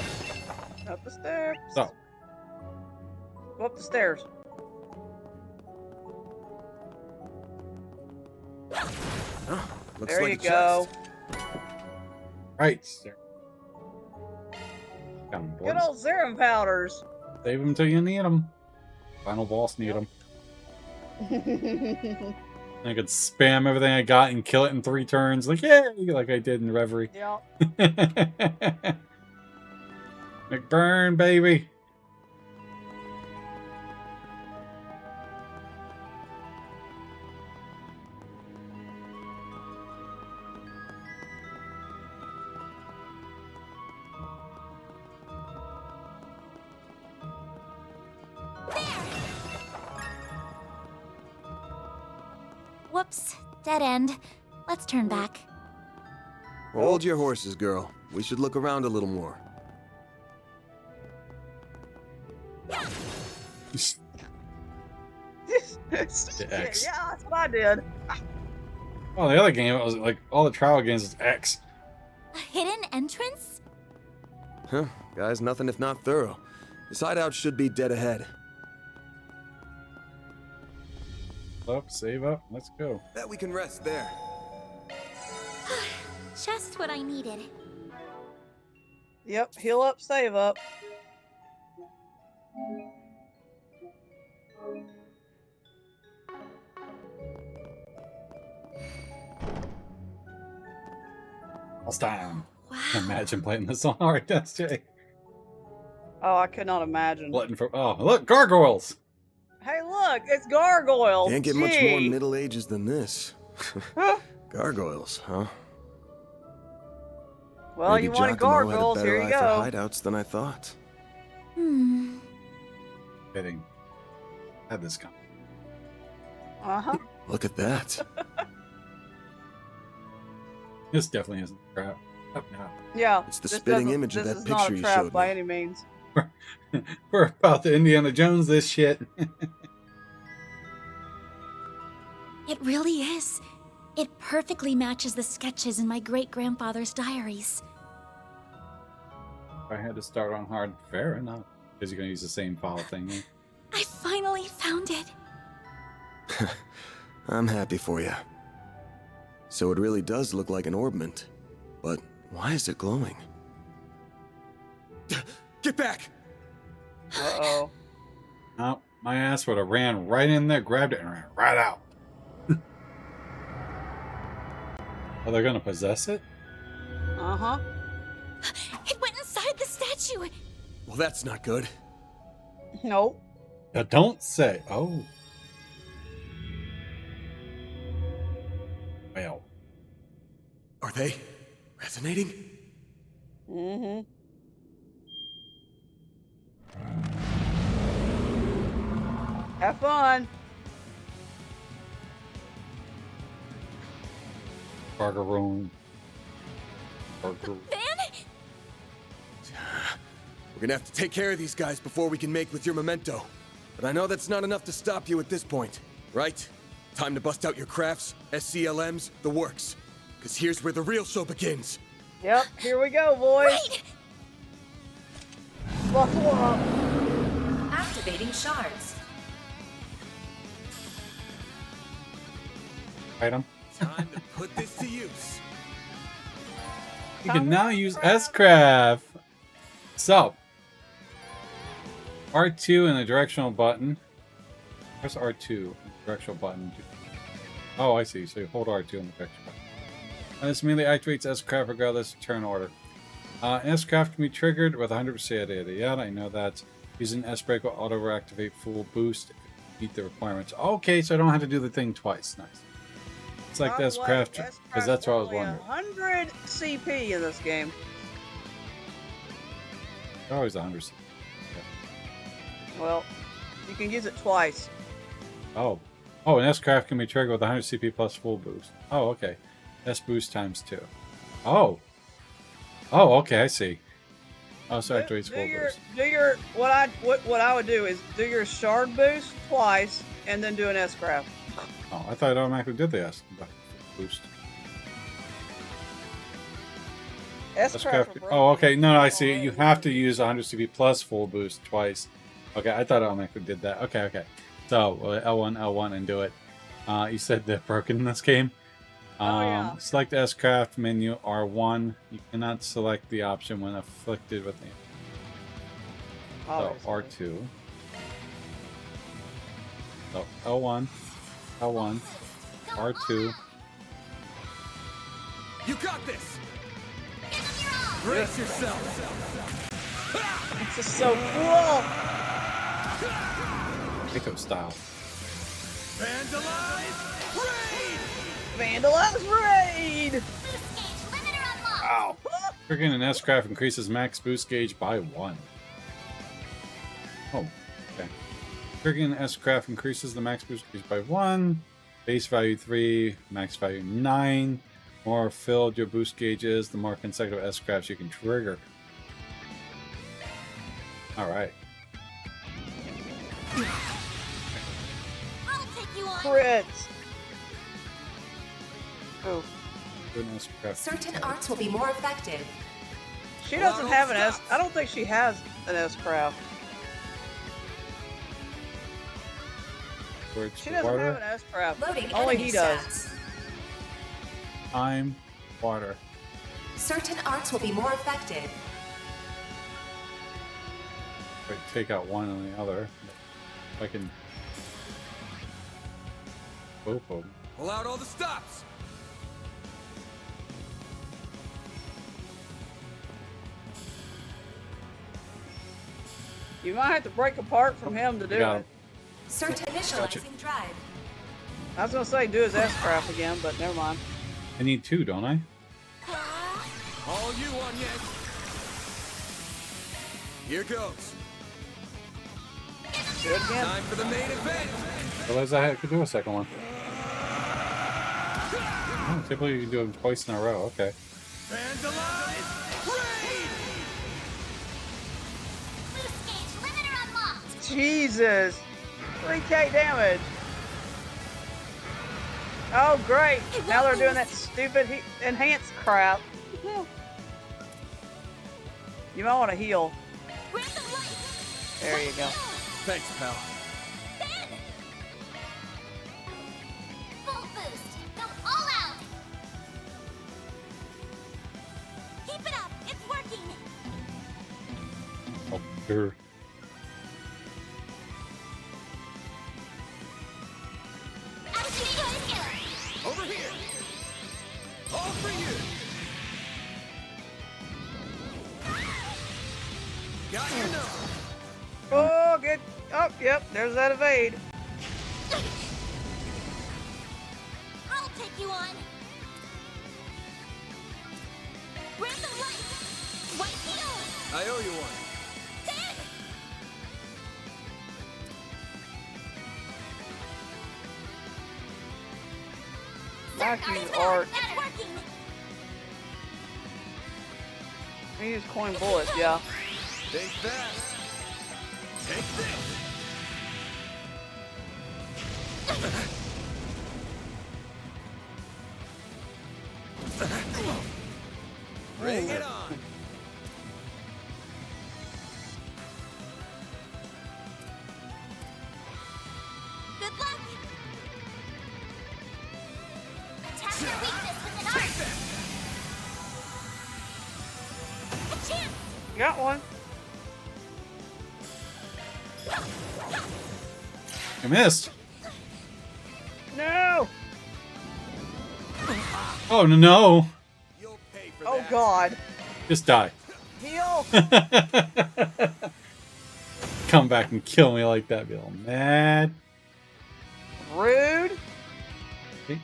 up the stairs. So, Go up the stairs. Looks There like you a go. right. Good old serum powders. Save them till you need them. Final boss need them. I could spam everything I got and kill it in 3 turns. Like, yay! Like I did in Reverie. Yeah. McBurn, baby. Whoops, dead end. Let's turn back. Hold your horses, girl. We should look around a little more. Yeah, that's what I did. Oh, the other game, it was like all the trial games is X. A hidden entrance? Huh? Guys, nothing if not thorough. This hideout should be dead ahead. Up, save up, let's go. Bet we can rest there. Just what I needed. Yep, heal up, save up. Last time. Wow. Imagine playing this on hard, SJ. Oh, I could not imagine. Oh, look, gargoyles! Hey, look, it's gargoyles. Can't get much more Middle Ages than this. Gargoyles, huh? Well, Maybe you wanted Giacomo gargoyles, had a here better you eye go. for hideouts than I thought. Fitting. Had this come. Uh-huh. Look at that. This definitely isn't crap. Up now. Yeah. It's the this spitting doesn't- image of this that is not picture a you trap showed by me. any means. We're about to Indiana Jones this shit. It really is. It perfectly matches the sketches in my great-grandfather's diaries. If I had to start on hard, fair enough. Because you're going to use the same file thing. I finally found it. I'm happy for you. So it really does look like an orbment. But why is it glowing? Get back! Uh-oh. Oh, my ass would have ran right in there, grabbed it, and ran right out. Are they going to possess it? Uh-huh. It went inside the statue. Well, that's not good. Nope. Now don't say. Oh. Well. Are they resonating? Mm-hmm. Have fun. Gargou. We're gonna have to take care of these guys before we can make with your memento. But I know that's not enough to stop you at this point, right? Time to bust out your crafts, SCLMs, the works. Because here's where the real show begins. Yep, here we go, boys. Buckle up. Activating shards. Item. Time to put this to use. You can now use S-Craft. So, R2 and the directional button. Press R2, directional button. Oh, I see. So you hold R2 and the directional button. And this immediately activates S-Craft regardless of turn order. An S-craft can be triggered with 100% yada yada. I know that. Using S-brake will auto-reactivate full boost if you meet the requirements. Okay, so I don't have to do the thing twice. Nice. It's like the S-craft, because that's what I was wondering. 100 CP in this game. Always 100 CP. Yeah. Well, you can use it twice. Oh. Oh, an S-craft can be triggered with 100 CP plus full boost. Oh, okay. S boost times 2. Oh. Oh, okay, I see. Oh, so activates full boost. What I would do is do your shard boost twice and then do an S-craft. Oh, I thought it automatically did the S boost. S-craft. Oh, okay. No, I see. You have to use 100 CP plus full boost twice. Okay, I thought it automatically did that. Okay, okay. So L1, L1, and do it. You said they're broken in this game. Yeah. Select S-craft menu R1. You cannot select the option when afflicted with the. So R2. So L1, L1, R2. You got this! Brace yourself. This is so cool. Echo style. Vandalize raid! Wow. Triggering an S-craft increases max boost gauge by 1. Oh, okay. Triggering an S-craft increases the max boost gauge by 1. Base value 3, max value 9. The more filled your boost gauge is, the more consecutive S-crafts you can trigger. Alright. Crits. Oh. Certain arts will be more effective. She doesn't have an S. I don't think she has an S-craft. She doesn't have an S-craft. Only he does. Time, water. Certain arts will be more effective. Wait, take out one and the other. If I can. Both of them. Pull out all the stops! You might have to break apart from him to do it. Certain initializing drive. I was gonna say do his S-craft again, but never mind. I need 2, don't I? All you on yet? Here goes. Do it again. Time for the main event. Realize I could do a second one. Oh, typically you can do them twice in a row. Okay. Vandalize raid! Jesus. 3k damage. Oh, great. Now they're doing that stupid enhanced crap. You might want to heal. There you go. Thanks, pal. Full boost. Go all out. Keep it up. It's working. Oh, sure. Over here. All for you. Got your number. Oh, good. Oh, yep. There's that evade. I'll take you on. Random light. White heal. I owe you one. Matthew's art. He used coin bullets, yeah. Think fast. Take this. Bring it on. Good luck. Attack your weakness with an art. A chance. Got one. I missed. No. Oh no! Oh God. Just die. no! Come back and kill me like that, be all mad. Rude. See?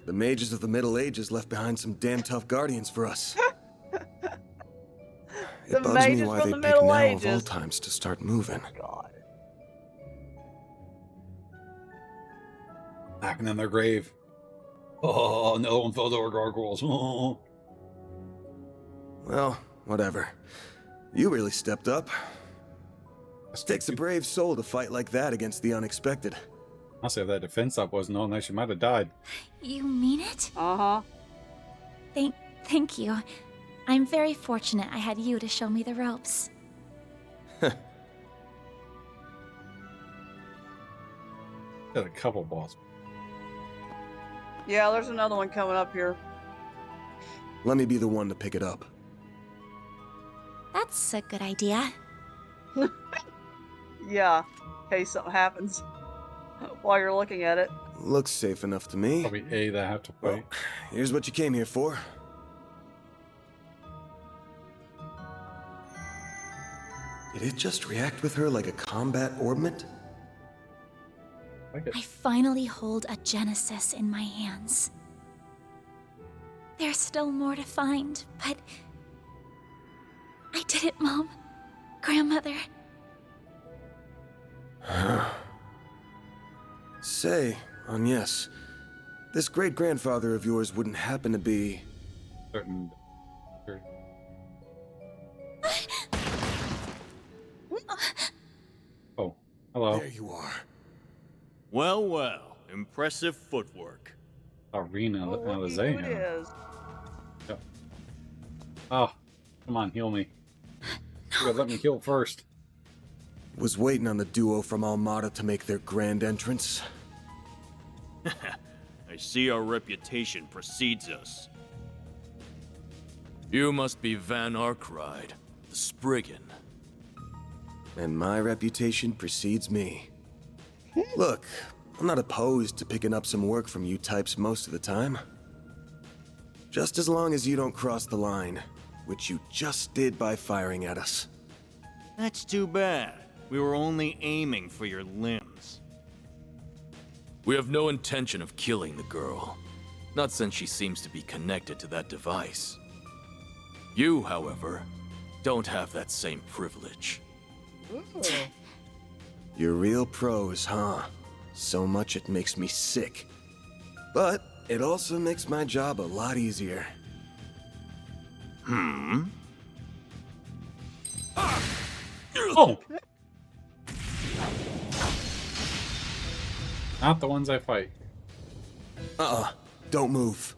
The mages of the Middle Ages left behind some damn tough guardians for us. The It bugs me mages why from they the pick Middle now of all Ages. times to start moving. God. Knocking on their grave. Oh, no one fell over gargoyles. Oh. Well, whatever. You really stepped up. It takes a brave soul to fight like that against the unexpected. I'll say if that defense up wasn't on there, she might have died. You mean it? Uh-huh. Thank you. I'm very fortunate I had you to show me the ropes. Got a couple balls. Yeah, there's another one coming up here. Let me be the one to pick it up. That's a good idea. Yeah, in case something happens while you're looking at it. Looks safe enough to me. Probably A that I have to fight. Well, here's what you came here for. Did it just react with her like a combat orbment? I finally hold a Genesis in my hands. There's still more to find, but I did it, Mom. Grandmother. Say, Agnes, this great-grandfather of yours wouldn't happen to be... Certain... Oh, hello. There you are. Well, well. Impressive footwork. Arena Oh, looky who it Alizé. is. Yep. Oh, come on, heal me. You gotta let me heal first. Was waiting on the duo from Almada to make their grand entrance. I see our reputation precedes us. You must be Van Arkride, the Spriggan. And my reputation precedes me. Look, I'm not opposed to picking up some work from you types most of the time. Just as long as you don't cross the line, which you just did by firing at us. That's too bad. We were only aiming for your limbs. We have no intention of killing the girl. Not since she seems to be connected to that device. You, however, don't have that same privilege. You're real pros, huh? So much it makes me sick. But it also makes my job a lot easier. Oh! Not the ones I fight. Don't move.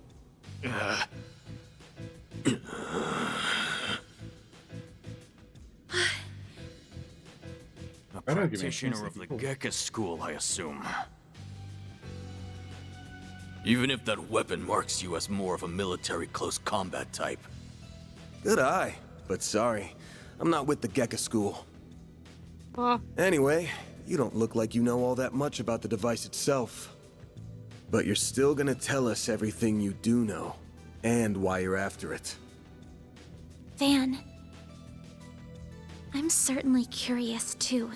A practitioner of the Gekka school, I assume. Even if that weapon marks you as more of a military close combat type. Good eye, but sorry. I'm not with the Gekka school. Anyway, you don't look like you know all that much about the device itself. But you're still gonna tell us everything you do know, and why you're after it. Van. I'm certainly curious, too.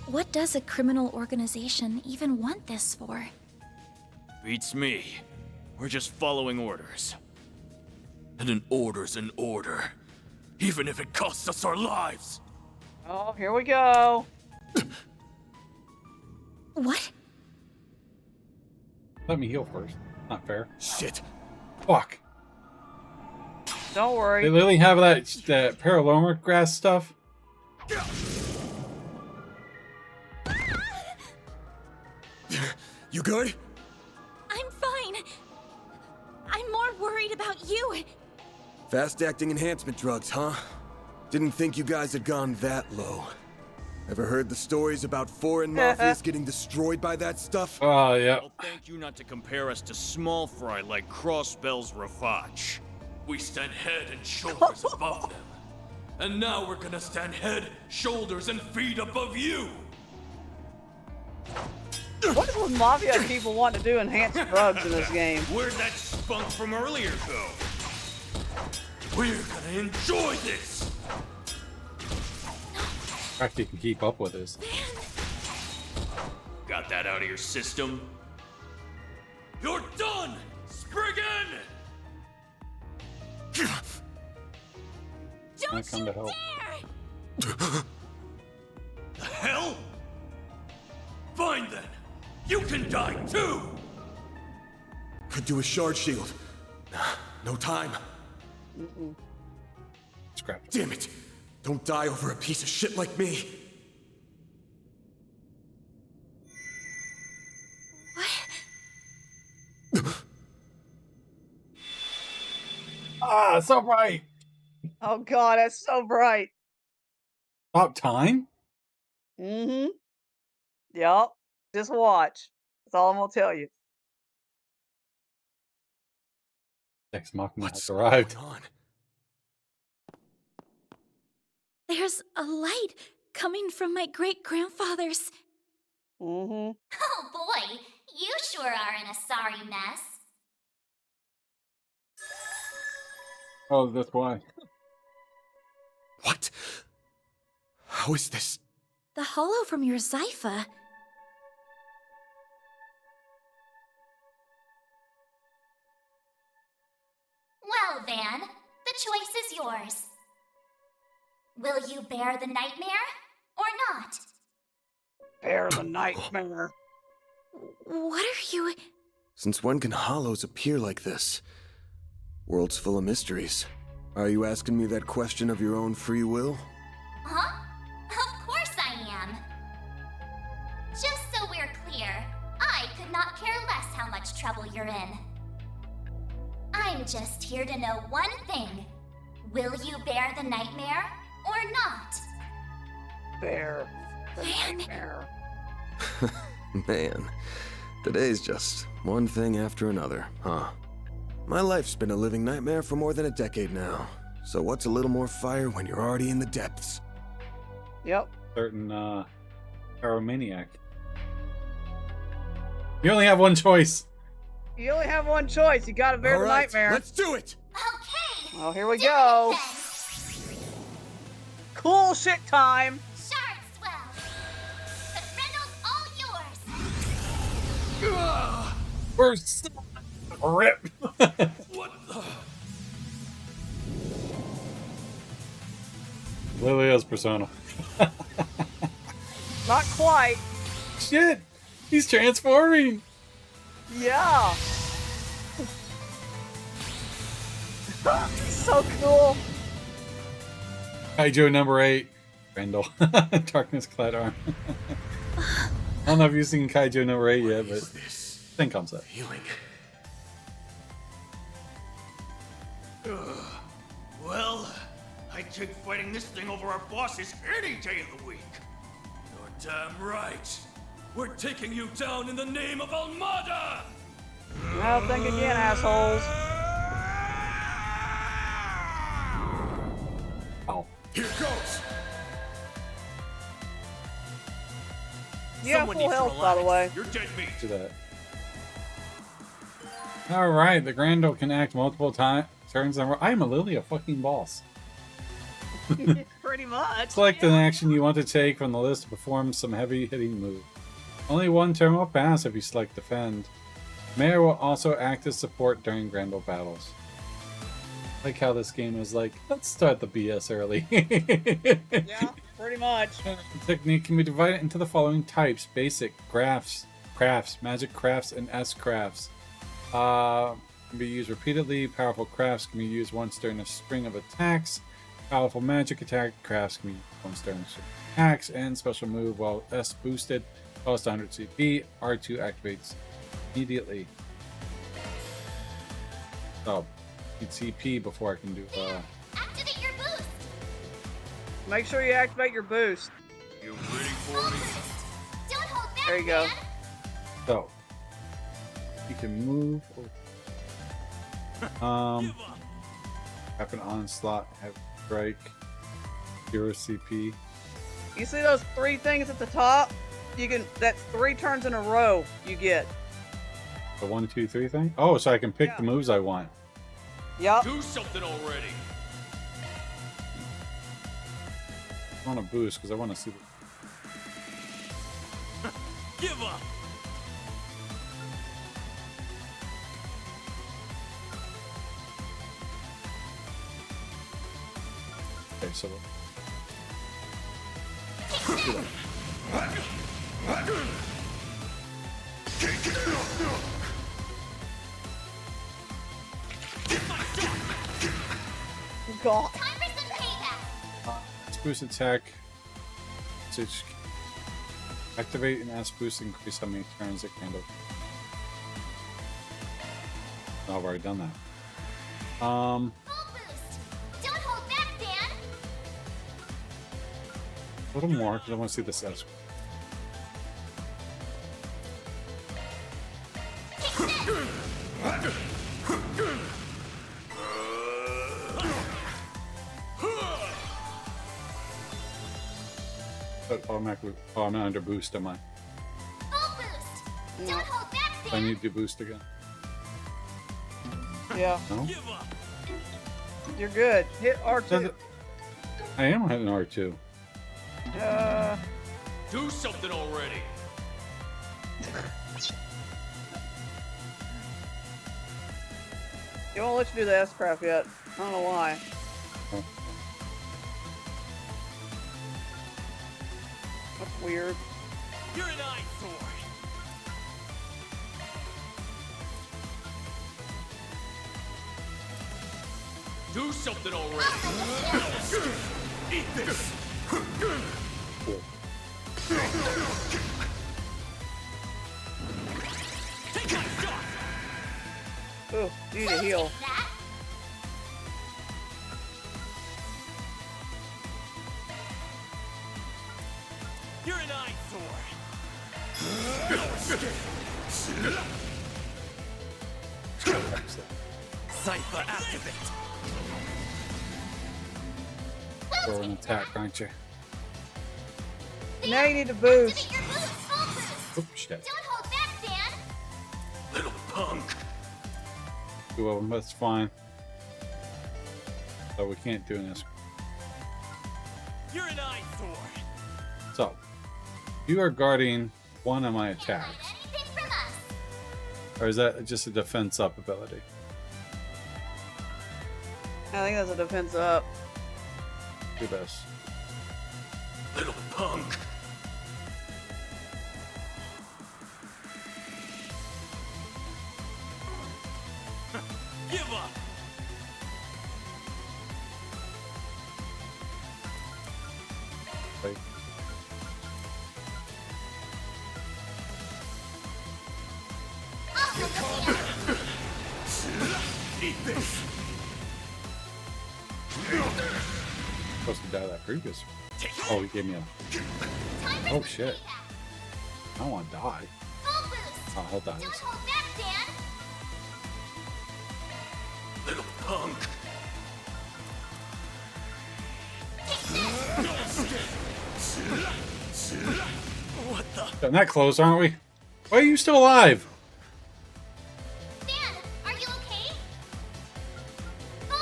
What does a criminal organization even want this for? Beats me. We're just following orders. And an order's an order. Even if it costs us our lives. Oh, here we go. What? Let me heal first. Not fair. Shit. Fuck. Don't worry. They literally have that paraloma grass stuff. You good? I'm fine. I'm more worried about you. Fast-acting enhancement drugs, huh? Didn't think you guys had gone that low. Ever heard the stories about foreign mafias getting destroyed by that stuff? Oh, yeah. I'll thank you not to compare us to small fry like Crossbell's Rafach. We stand head and shoulders above them. And now we're gonna stand head, shoulders, and feet above you! What is with mafia people wanting to do enhanced drugs in this game? Where'd that spunk from earlier go? We're gonna enjoy this! Fact you can keep up with this. Got that out of your system? You're done! Spriggan! I come to help. The hell? Fine then. You can die too! Could do a shard shield. No time. Scrap. Damn it! Don't die over a piece of shit like me. Ah, so bright. Oh god, that's so bright. About time? Mm-hmm. Yup. Just watch. That's all I'm gonna tell you. Ex Machina has arrived. There's a light coming from my great-grandfather's. Mm-hmm. Oh boy, you sure are in a sorry mess. Oh, that's why. What? How is this? The hollow from your Zypha. Well, Van, the choice is yours. Will you bear the nightmare or not? Bear the nightmare. What are you... Since when can hollows appear like this? World's full of mysteries. Are you asking me that question of your own free will? Huh? Of course I am. Just so we're clear, I could not care less how much trouble you're in. I'm just here to know one thing. Will you bear the nightmare or not? Bear the nightmare. Man, today's just one thing after another, huh? My life's been a living nightmare for more than a decade now. So what's a little more fire when you're already in the depths? Yep. Certain pyromaniac. You only have one choice. You only have one choice. You gotta bear the nightmare. Let's do it! Okay. Well, here we go. Cool shit time. Shard swell. The Brindle's all yours. We're so rip. What the? Lilia's persona. Not quite. Shit! He's transforming! Yeah. So cool. Kaijo number 8. Randall. Darkness clad arm. I don't know if you've seen Kaijo number 8 yet, but same concept. Healing. Well, I take fighting this thing over our bosses any day of the week. You're damn right. We're taking you down in the name of Almada! Now think again, assholes. Oh. Here goes! You have full health, by the way. You're dead meat. Do that. Alright, the Grandel can act multiple turns. I am a Lilia fucking boss. Pretty much. Select an action you want to take from the list to perform some heavy hitting move. Only one turn will pass if you select defend. Mayor will also act as support during Grandel battles. Like how this game is like, let's start the BS early. Yeah, pretty much. The technique can be divided into the following types: basic, crafts, magic crafts, and S crafts. Can be used repeatedly. Powerful crafts can be used once during a string of attacks. Powerful magic attack crafts can be used once during a string of attacks. And special move, while S boosted, costs 100 CP. R2 activates immediately. So, need CP before I can do. Activate your boost. Make sure you activate your boost. You ready for me? Don't hold back. There you go. So, you can move. Weapon onslaught, heavy strike, 0 CP. You see those 3 things at the top? You can. That's 3 turns in a row. You get. The 1, 2, 3 thing? Oh, so I can pick the moves I want. Yup. Do something already. I want to boost because I want to see the... Give up. Okay, so... God. Boost attack. So activate an S boost, increase how many turns it can do. Oh, I've already done that. Don't hold back, Dan. A little more because I want to see this S. Automatically. Oh, I'm not under boost, am I? Full boost. Don't hold back, I need to boost again. Yeah. No? You're good. Hit R2. I am hitting R2. Do something already. They won't let you do the S crap yet. I don't know why. That's weird. You're an eyesore. Do something already. Eat this. Take my shot. Ooh, you need a heal. You're an eyesore. Cypher activate. Throw an attack, aren't you? Now you need to boost. Oops, shit. Don't hold back, Dan. Little punk. 2 of them, that's fine. So we can't do this. You're an eyesore. So, you are guarding one of my attacks. Or is that just a defense up ability? I think that's a defense up. Do this. Little punk. Give up. Like, Eat this. supposed to die that previous. Oh, he gave me a. Oh shit. I don't want to die. Oh, I'll die this. Little punk. What the? Getting that close, aren't we? Why are you still alive?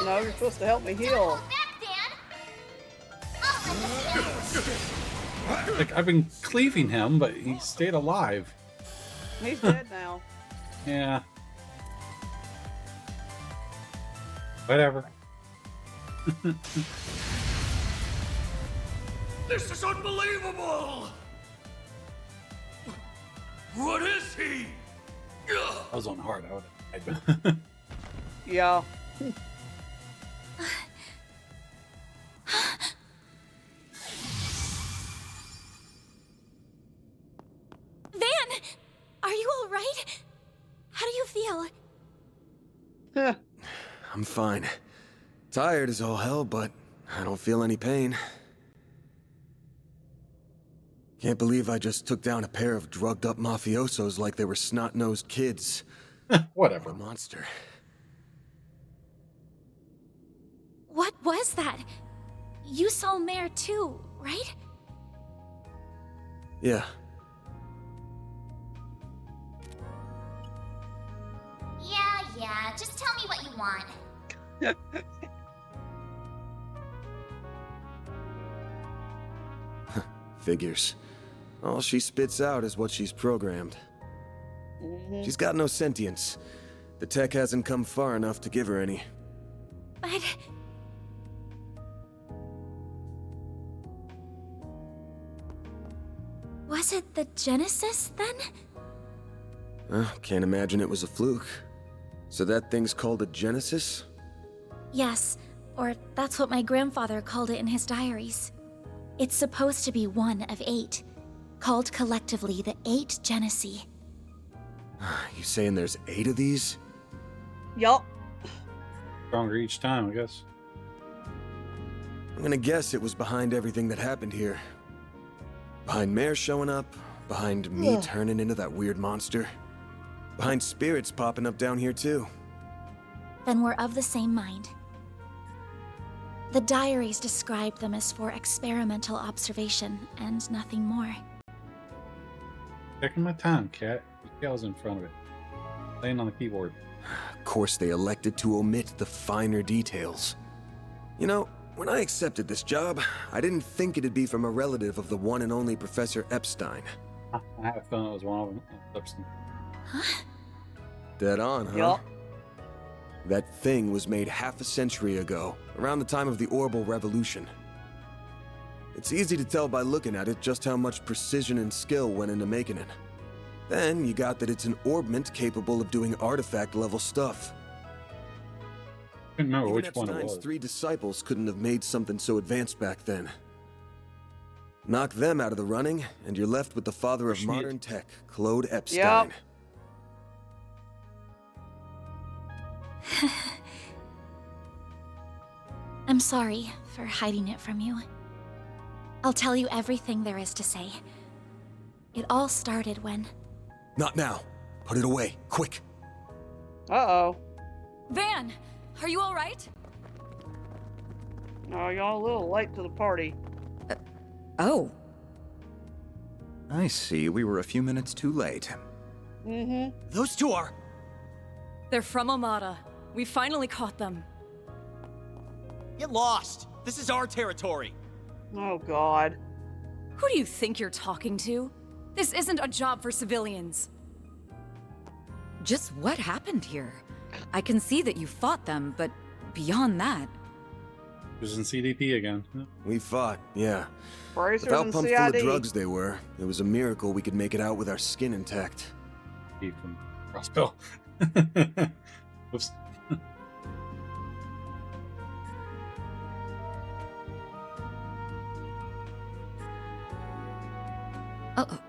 No, you're supposed to help me heal. Like, I've been cleaving him, but he stayed alive. He's dead now. Yeah. Whatever. This is unbelievable! What is he? I was on hard. I would have. Yeah. Van! Are you alright? How do you feel? I'm fine. Tired as all hell, but I don't feel any pain. Can't believe I just took down a pair of drugged-up mafiosos like they were snot-nosed kids. Whatever. What a monster. What was that? You saw Mare too, right? Yeah. Yeah, just tell me what you want. Figures. All she spits out is what she's programmed. She's got no sentience. The tech hasn't come far enough to give her any. But... Was it the Genesis, then? Can't imagine it was a fluke. So that thing's called a Genesis? Yes, or that's what my grandfather called it in his diaries. It's supposed to be one of 8, called collectively the 8 Genesi. You saying there's 8 of these? Yup. Stronger each time, I guess. I'm gonna guess it was behind everything that happened here. Behind Mare showing up, behind me turning into that weird monster, behind spirits popping up down here too. Then we're of the same mind. The diaries described them as for experimental observation and nothing more. Checking my time, cat. The scale's in front of it. Laying on the keyboard. Of course, they elected to omit the finer details. You know, when I accepted this job, I didn't think it'd be from a relative of the one and only Professor Epstein. I have a feeling it was one of them. Epstein. Dead on, huh? Yup. That thing was made half a century ago, around the time of the Orbital Revolution. It's easy to tell by looking at it just how much precision and skill went into making it. Then you got that it's an orbment capable of doing artifact-level stuff. I couldn't remember Even which one it Epstein's was. 3 disciples couldn't have made something so advanced back then. Knock them out of the running, and you're left with the father of modern tech, Claude Epstein. Yep. I'm sorry for hiding it from you. I'll tell you everything there is to say. It all started when... Not now. Put it away, quick. Uh-oh. Van, are you all right? Oh, y'all a little late to the party. Oh. I see. We were a few minutes too late. Mm-hmm. Those two are... They're from Omada. We finally caught them. Get lost! This is our territory! Oh, God. Who do you think you're talking to? This isn't a job for civilians. Just what happened here? I can see that you fought them, but beyond that... It was in CDP again. We fought, yeah. Bracers Without and pump CID. full of drugs they were, it was a miracle we could make it out with our skin intact. From Crossbill. Oops. Uh-oh.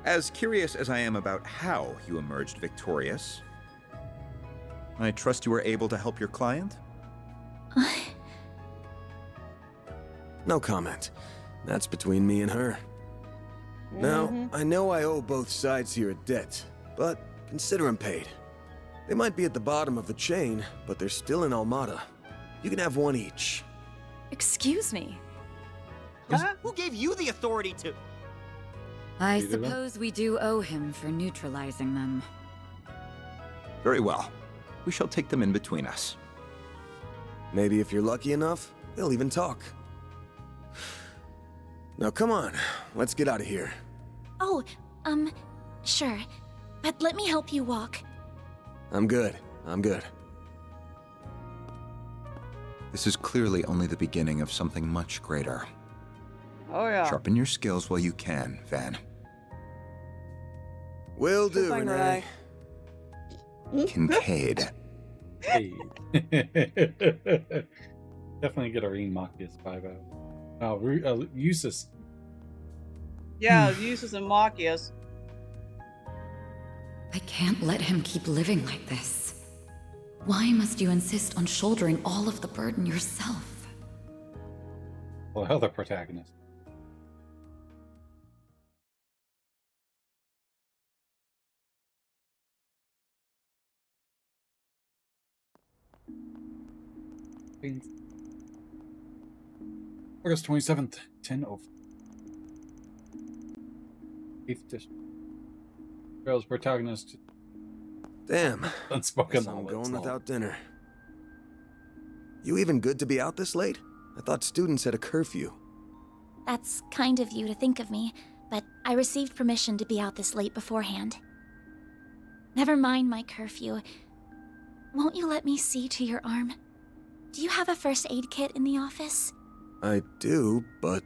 As curious as I am about how you emerged victorious, I trust you were able to help your client? No comment. That's between me and her. Now, I know I owe both sides here a debt, but consider them paid. They might be at the bottom of the chain, but they're still in Almada. You can have one each. Excuse me. Huh? Who gave you the authority to... I suppose we do owe him for neutralizing them. Very well. We shall take them in between us. Maybe if you're lucky enough, they'll even talk. Now come on, let's get out of here. Oh, sure. But let me help you walk. I'm good. This is clearly only the beginning of something much greater. Oh, yeah. Sharpen your skills while you can, Van. Will do, Renee. Kincaid. Hey. Definitely get a Roume Machias 5 out. Oh, Usus. Yeah, Usus and Machias. I can't let him keep living like this. Why must you insist on shouldering all of the burden yourself? Well, the other protagonist. August 27th, 10:04. 8th District. Trail's protagonist Damn. Unspoken Guess I'm law, going it's without dinner. You even good to be out this late? I thought students had a curfew. That's kind of you to think of me, but I received permission to be out this late beforehand. Never mind my curfew. Won't you let me see to your arm? Do you have a first aid kit in the office? I do, but...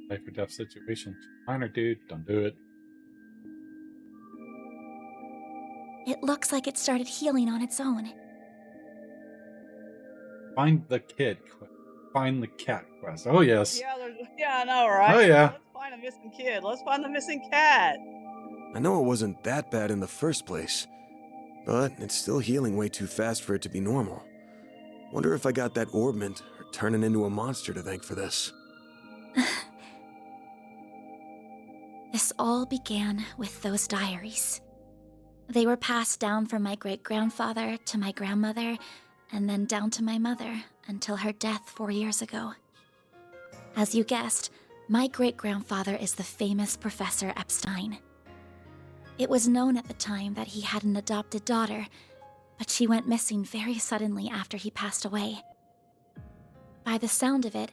Life or death situation. Minor, dude. Don't do it. It looks like it started healing on its own. Find the kid. Find the cat quest. Oh, yes. Yeah, I know, right? Oh, yeah. Let's find a missing kid. Let's find the missing cat. I know it wasn't that bad in the first place, but it's still healing way too fast for it to be normal. Wonder if I got that orbment or turning into a monster to thank for this. This all began with those diaries. They were passed down from my great-grandfather to my grandmother, and then down to my mother until her death 4 years ago. As you guessed, my great-grandfather is the famous Professor Epstein. It was known at the time that he had an adopted daughter, but she went missing very suddenly after he passed away. By the sound of it,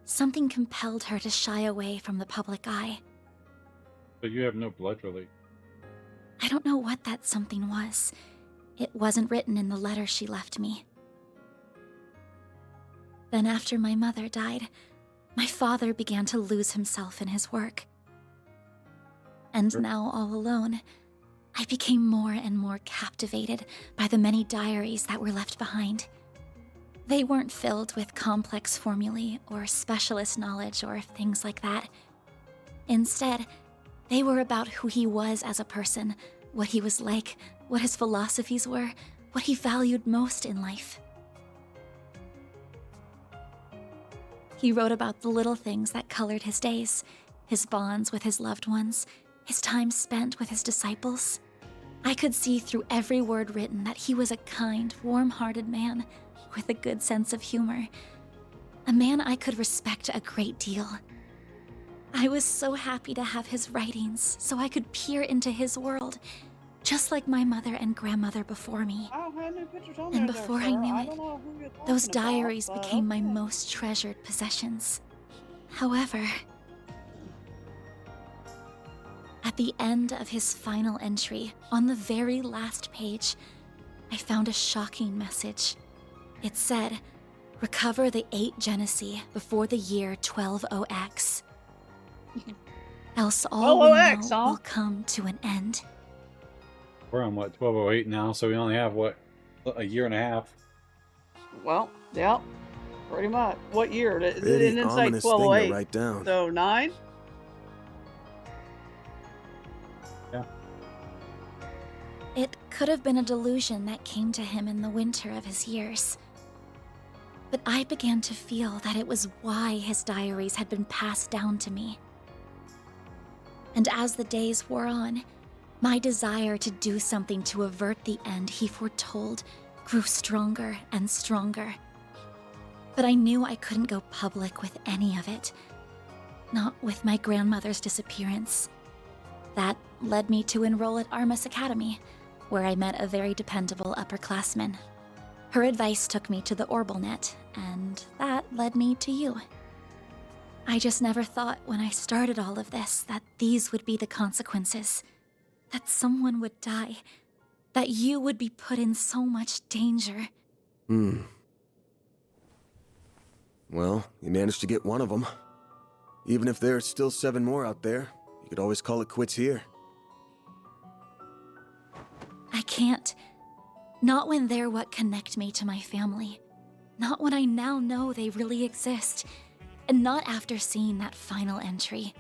something compelled her to shy away from the public eye. But you have no blood relief. I don't know what that something was. It wasn't written in the letter she left me. Then after my mother died, my father began to lose himself in his work. And now all alone, I became more and more captivated by the many diaries that were left behind. They weren't filled with complex formulae or specialist knowledge or things like that. Instead, they were about who he was as a person, what he was like, what his philosophies were, what he valued most in life. He wrote about the little things that colored his days, his bonds with his loved ones, his time spent with his disciples. I could see through every word written that he was a kind, warm-hearted man with a good sense of humor. A man I could respect a great deal. I was so happy to have his writings so I could peer into his world, just like my mother and grandmother before me. I don't have any pictures on And there, before sir. I knew I it, don't know who you're talking those about, diaries but became my okay. most treasured possessions. However, at the end of his final entry, on the very last page, I found a shocking message. It said, "Recover the 8 Genesee before the year 120X. Else all we 12X, know huh? will come to an end." We're on, what, 1208 now, so we only have, what, a year and a half. Well, yeah, pretty much. What year? It Pretty didn't say ominous thing to 1208. write down. So 9? Yeah. It could have been a delusion that came to him in the winter of his years. But I began to feel that it was why his diaries had been passed down to me. And as the days wore on, my desire to do something to avert the end he foretold grew stronger and stronger. But I knew I couldn't go public with any of it. Not with my grandmother's disappearance. That led me to enroll at Armus Academy, where I met a very dependable upperclassman. Her advice took me to the Orbalnet, and that led me to you. I just never thought when I started all of this that these would be the consequences. That someone would die. That you would be put in so much danger. Well, you managed to get one of them. Even if there are still 7 more out there, you could always call it quits here. I can't. Not when they're what connect me to my family. Not when I now know they really exist. And not after seeing that final entry.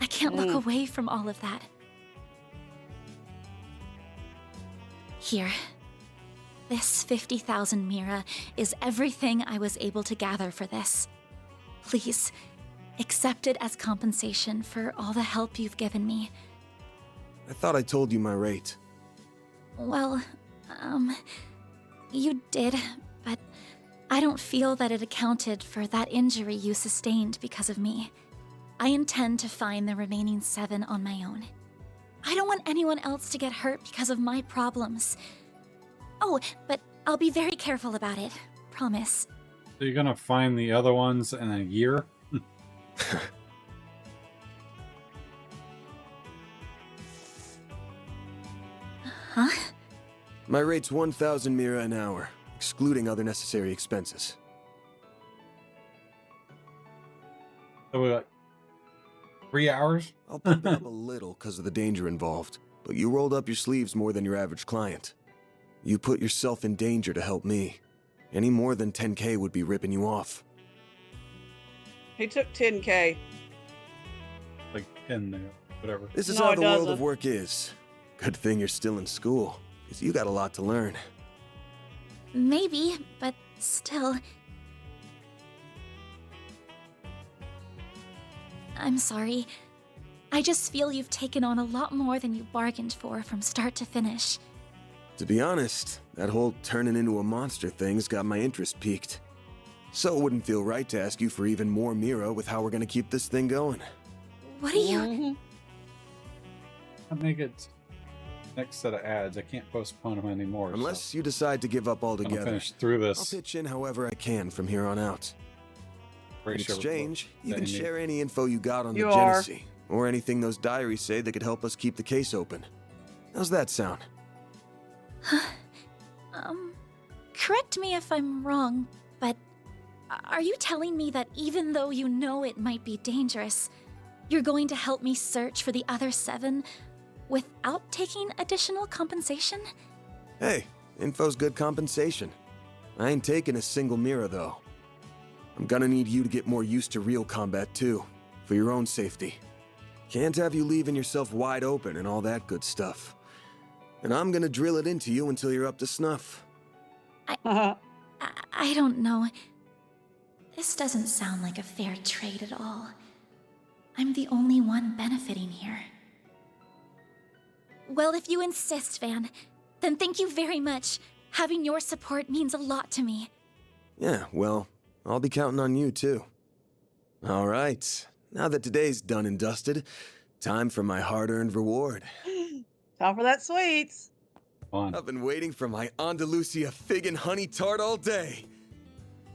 I can't look away from all of that. Here. This 50,000 Mira is everything I was able to gather for this. Please, accept it as compensation for all the help you've given me. I thought I told you my rate. Well, you did, but I don't feel that it accounted for that injury you sustained because of me. I intend to find the remaining 7 on my own. I don't want anyone else to get hurt because of my problems. Oh, but I'll be very careful about it. Promise. So you're gonna find the other ones in a year? Huh? My rate's 1,000 mira an hour, excluding other necessary expenses. So we got 3 hours? I'll pump it up a little because of the danger involved, but you rolled up your sleeves more than your average client. You put yourself in danger to help me. Any more than 10K would be ripping you off. He took 10K. Like 10 there, whatever. This is how the world of work is. Good thing you're still in school, because you got a lot to learn. Maybe, but still. I'm sorry. I just feel you've taken on a lot more than you bargained for from start to finish. To be honest, that whole turning into a monster thing's got my interest piqued. So it wouldn't feel right to ask you for even more Mira with how we're gonna keep this thing going. What are you... I make it next set of ads. I can't postpone them anymore. Unless you decide to give up altogether. I'll finish through this. I'll pitch in however I can from here on out. In exchange, you can share any info you got on the Genesee, or anything those diaries say that could help us keep the case open. How's that sound? Correct me if I'm wrong, but are you telling me that even though you know it might be dangerous, you're going to help me search for the other 7 without taking additional compensation? Hey, info's good compensation. I ain't taking a single Mira, though. I'm gonna need you to get more used to real combat, too, for your own safety. Can't have you leaving yourself wide open and all that good stuff. And I'm gonna drill it into you until you're up to snuff. I don't know. This doesn't sound like a fair trade at all. I'm the only one benefiting here. Well, if you insist, Van, then thank you very much. Having your support means a lot to me. Yeah, well, I'll be counting on you, too. All right, now that today's done and dusted, time for my hard-earned reward. Time for that sweets. I've been waiting for my Andalusia fig and honey tart all day.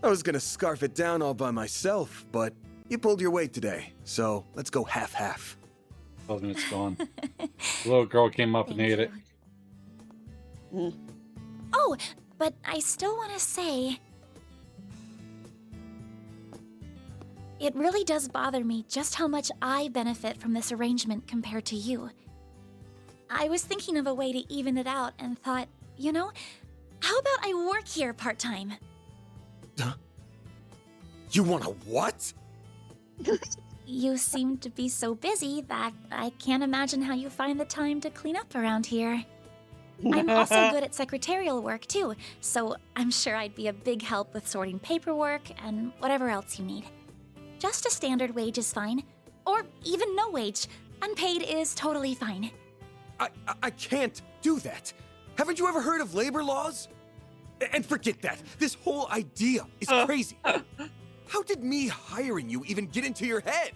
I was gonna scarf it down all by myself, but you pulled your weight today, so let's go half-half. Tells me it's gone. The little girl came up and ate it. Oh, but I still want to say... It really does bother me just how much I benefit from this arrangement compared to you. I was thinking of a way to even it out and thought, you know, how about I work here part-time? You want a what? You seem to be so busy that I can't imagine how you find the time to clean up around here. I'm also good at secretarial work too, so I'm sure I'd be a big help with sorting paperwork and whatever else you need. Just a standard wage is fine, or even no wage. Unpaid is totally fine. I can't do that. Haven't you ever heard of labor laws? And forget that. This whole idea is crazy. How did me hiring you even get into your head?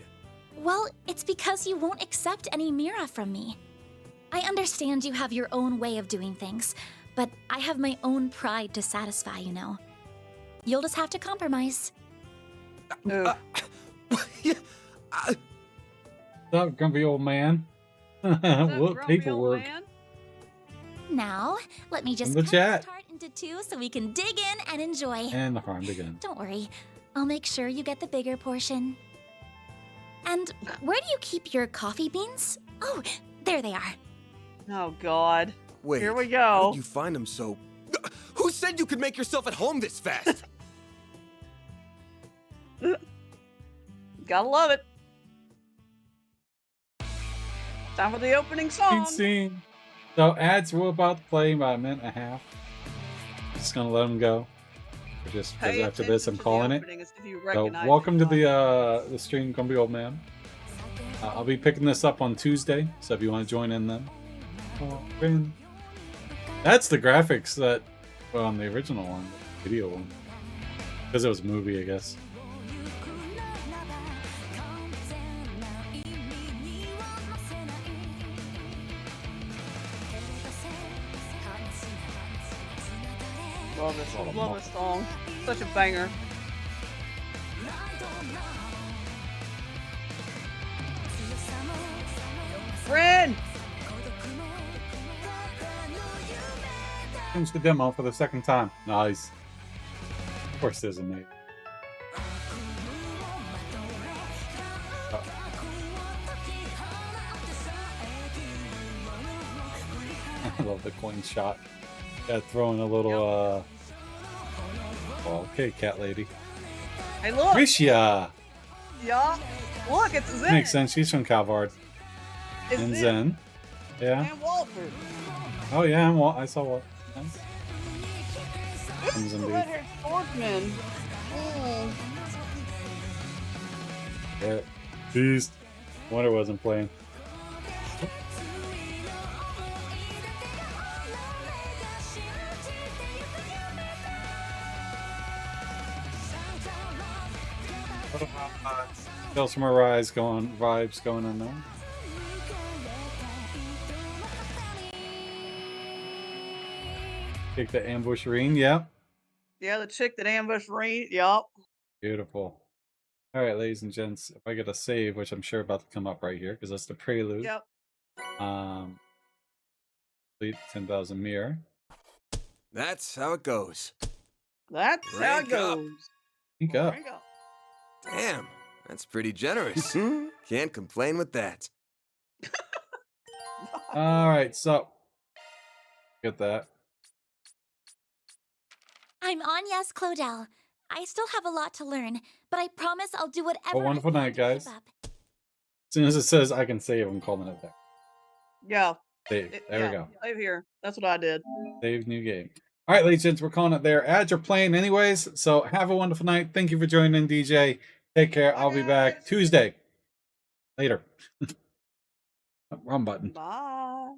Well, it's because you won't accept any Mira from me. I understand you have your own way of doing things, but I have my own pride to satisfy, you know. You'll just have to compromise. What's up, grumpy old man? What paperwork? Now, let me just In the cut chat. this tart into 2 so we can dig in and enjoy. And the harm begins. Don't worry, I'll make sure you get the bigger portion. And where do you keep your coffee beans? Oh, there they are. Oh, God. Wait, here we how go. did you find them so... Who said you could make yourself at home this fast? Gotta love it. Time for the opening song. Scene. So ads were about to play in about a minute and a half. Just gonna let them go. Just because after this I'm calling it. So welcome to the stream, Grumpy Old Man. I'll be picking this up on Tuesday, so if you want to join in then. That's the graphics that were on the original one, the video one. Because it was a movie, I guess. Love this. Love this song. Such a banger. Friend! Finished the demo for the second time. Nice. Of course, there's a name. I love the coin shot. Yeah, throwing a little, well, okay, cat lady. Hey, look! Risha! Yeah. Look, it's Zen. Makes sense. She's from Calvard. It's And Zen. Yeah. And Walter. Oh, yeah, and I saw Walt. Nice. This is the red-haired swordsman. Mm. Yeah. Beast. Wonder wasn't playing. Tales from Arise vibes going on there. Take the ambush ring, yep. Yeah, the chick that ambushed Reed. Yup. Beautiful. All right, ladies and gents, if I get a save, which I'm sure about to come up right here, because that's the prelude. Yep. Complete 10,000 mirror. That's how it goes. That's how it goes. Think up. Rank up. Damn, that's pretty generous. Can't complain with that. All right, so get that. I'm Agnes Claudel. I still have a lot to learn, but I promise I'll do whatever. Well, wonderful night, guys. As soon as it says I can save, I'm calling it there. Yeah. Save. There we go. Save here. That's what I did. Save new game. All right, ladies and gents, we're calling it there. Ads are playing anyways, so have a wonderful night. Thank you for joining, DJ. Take care. I'll be back Tuesday. Later. Wrong button. Bye.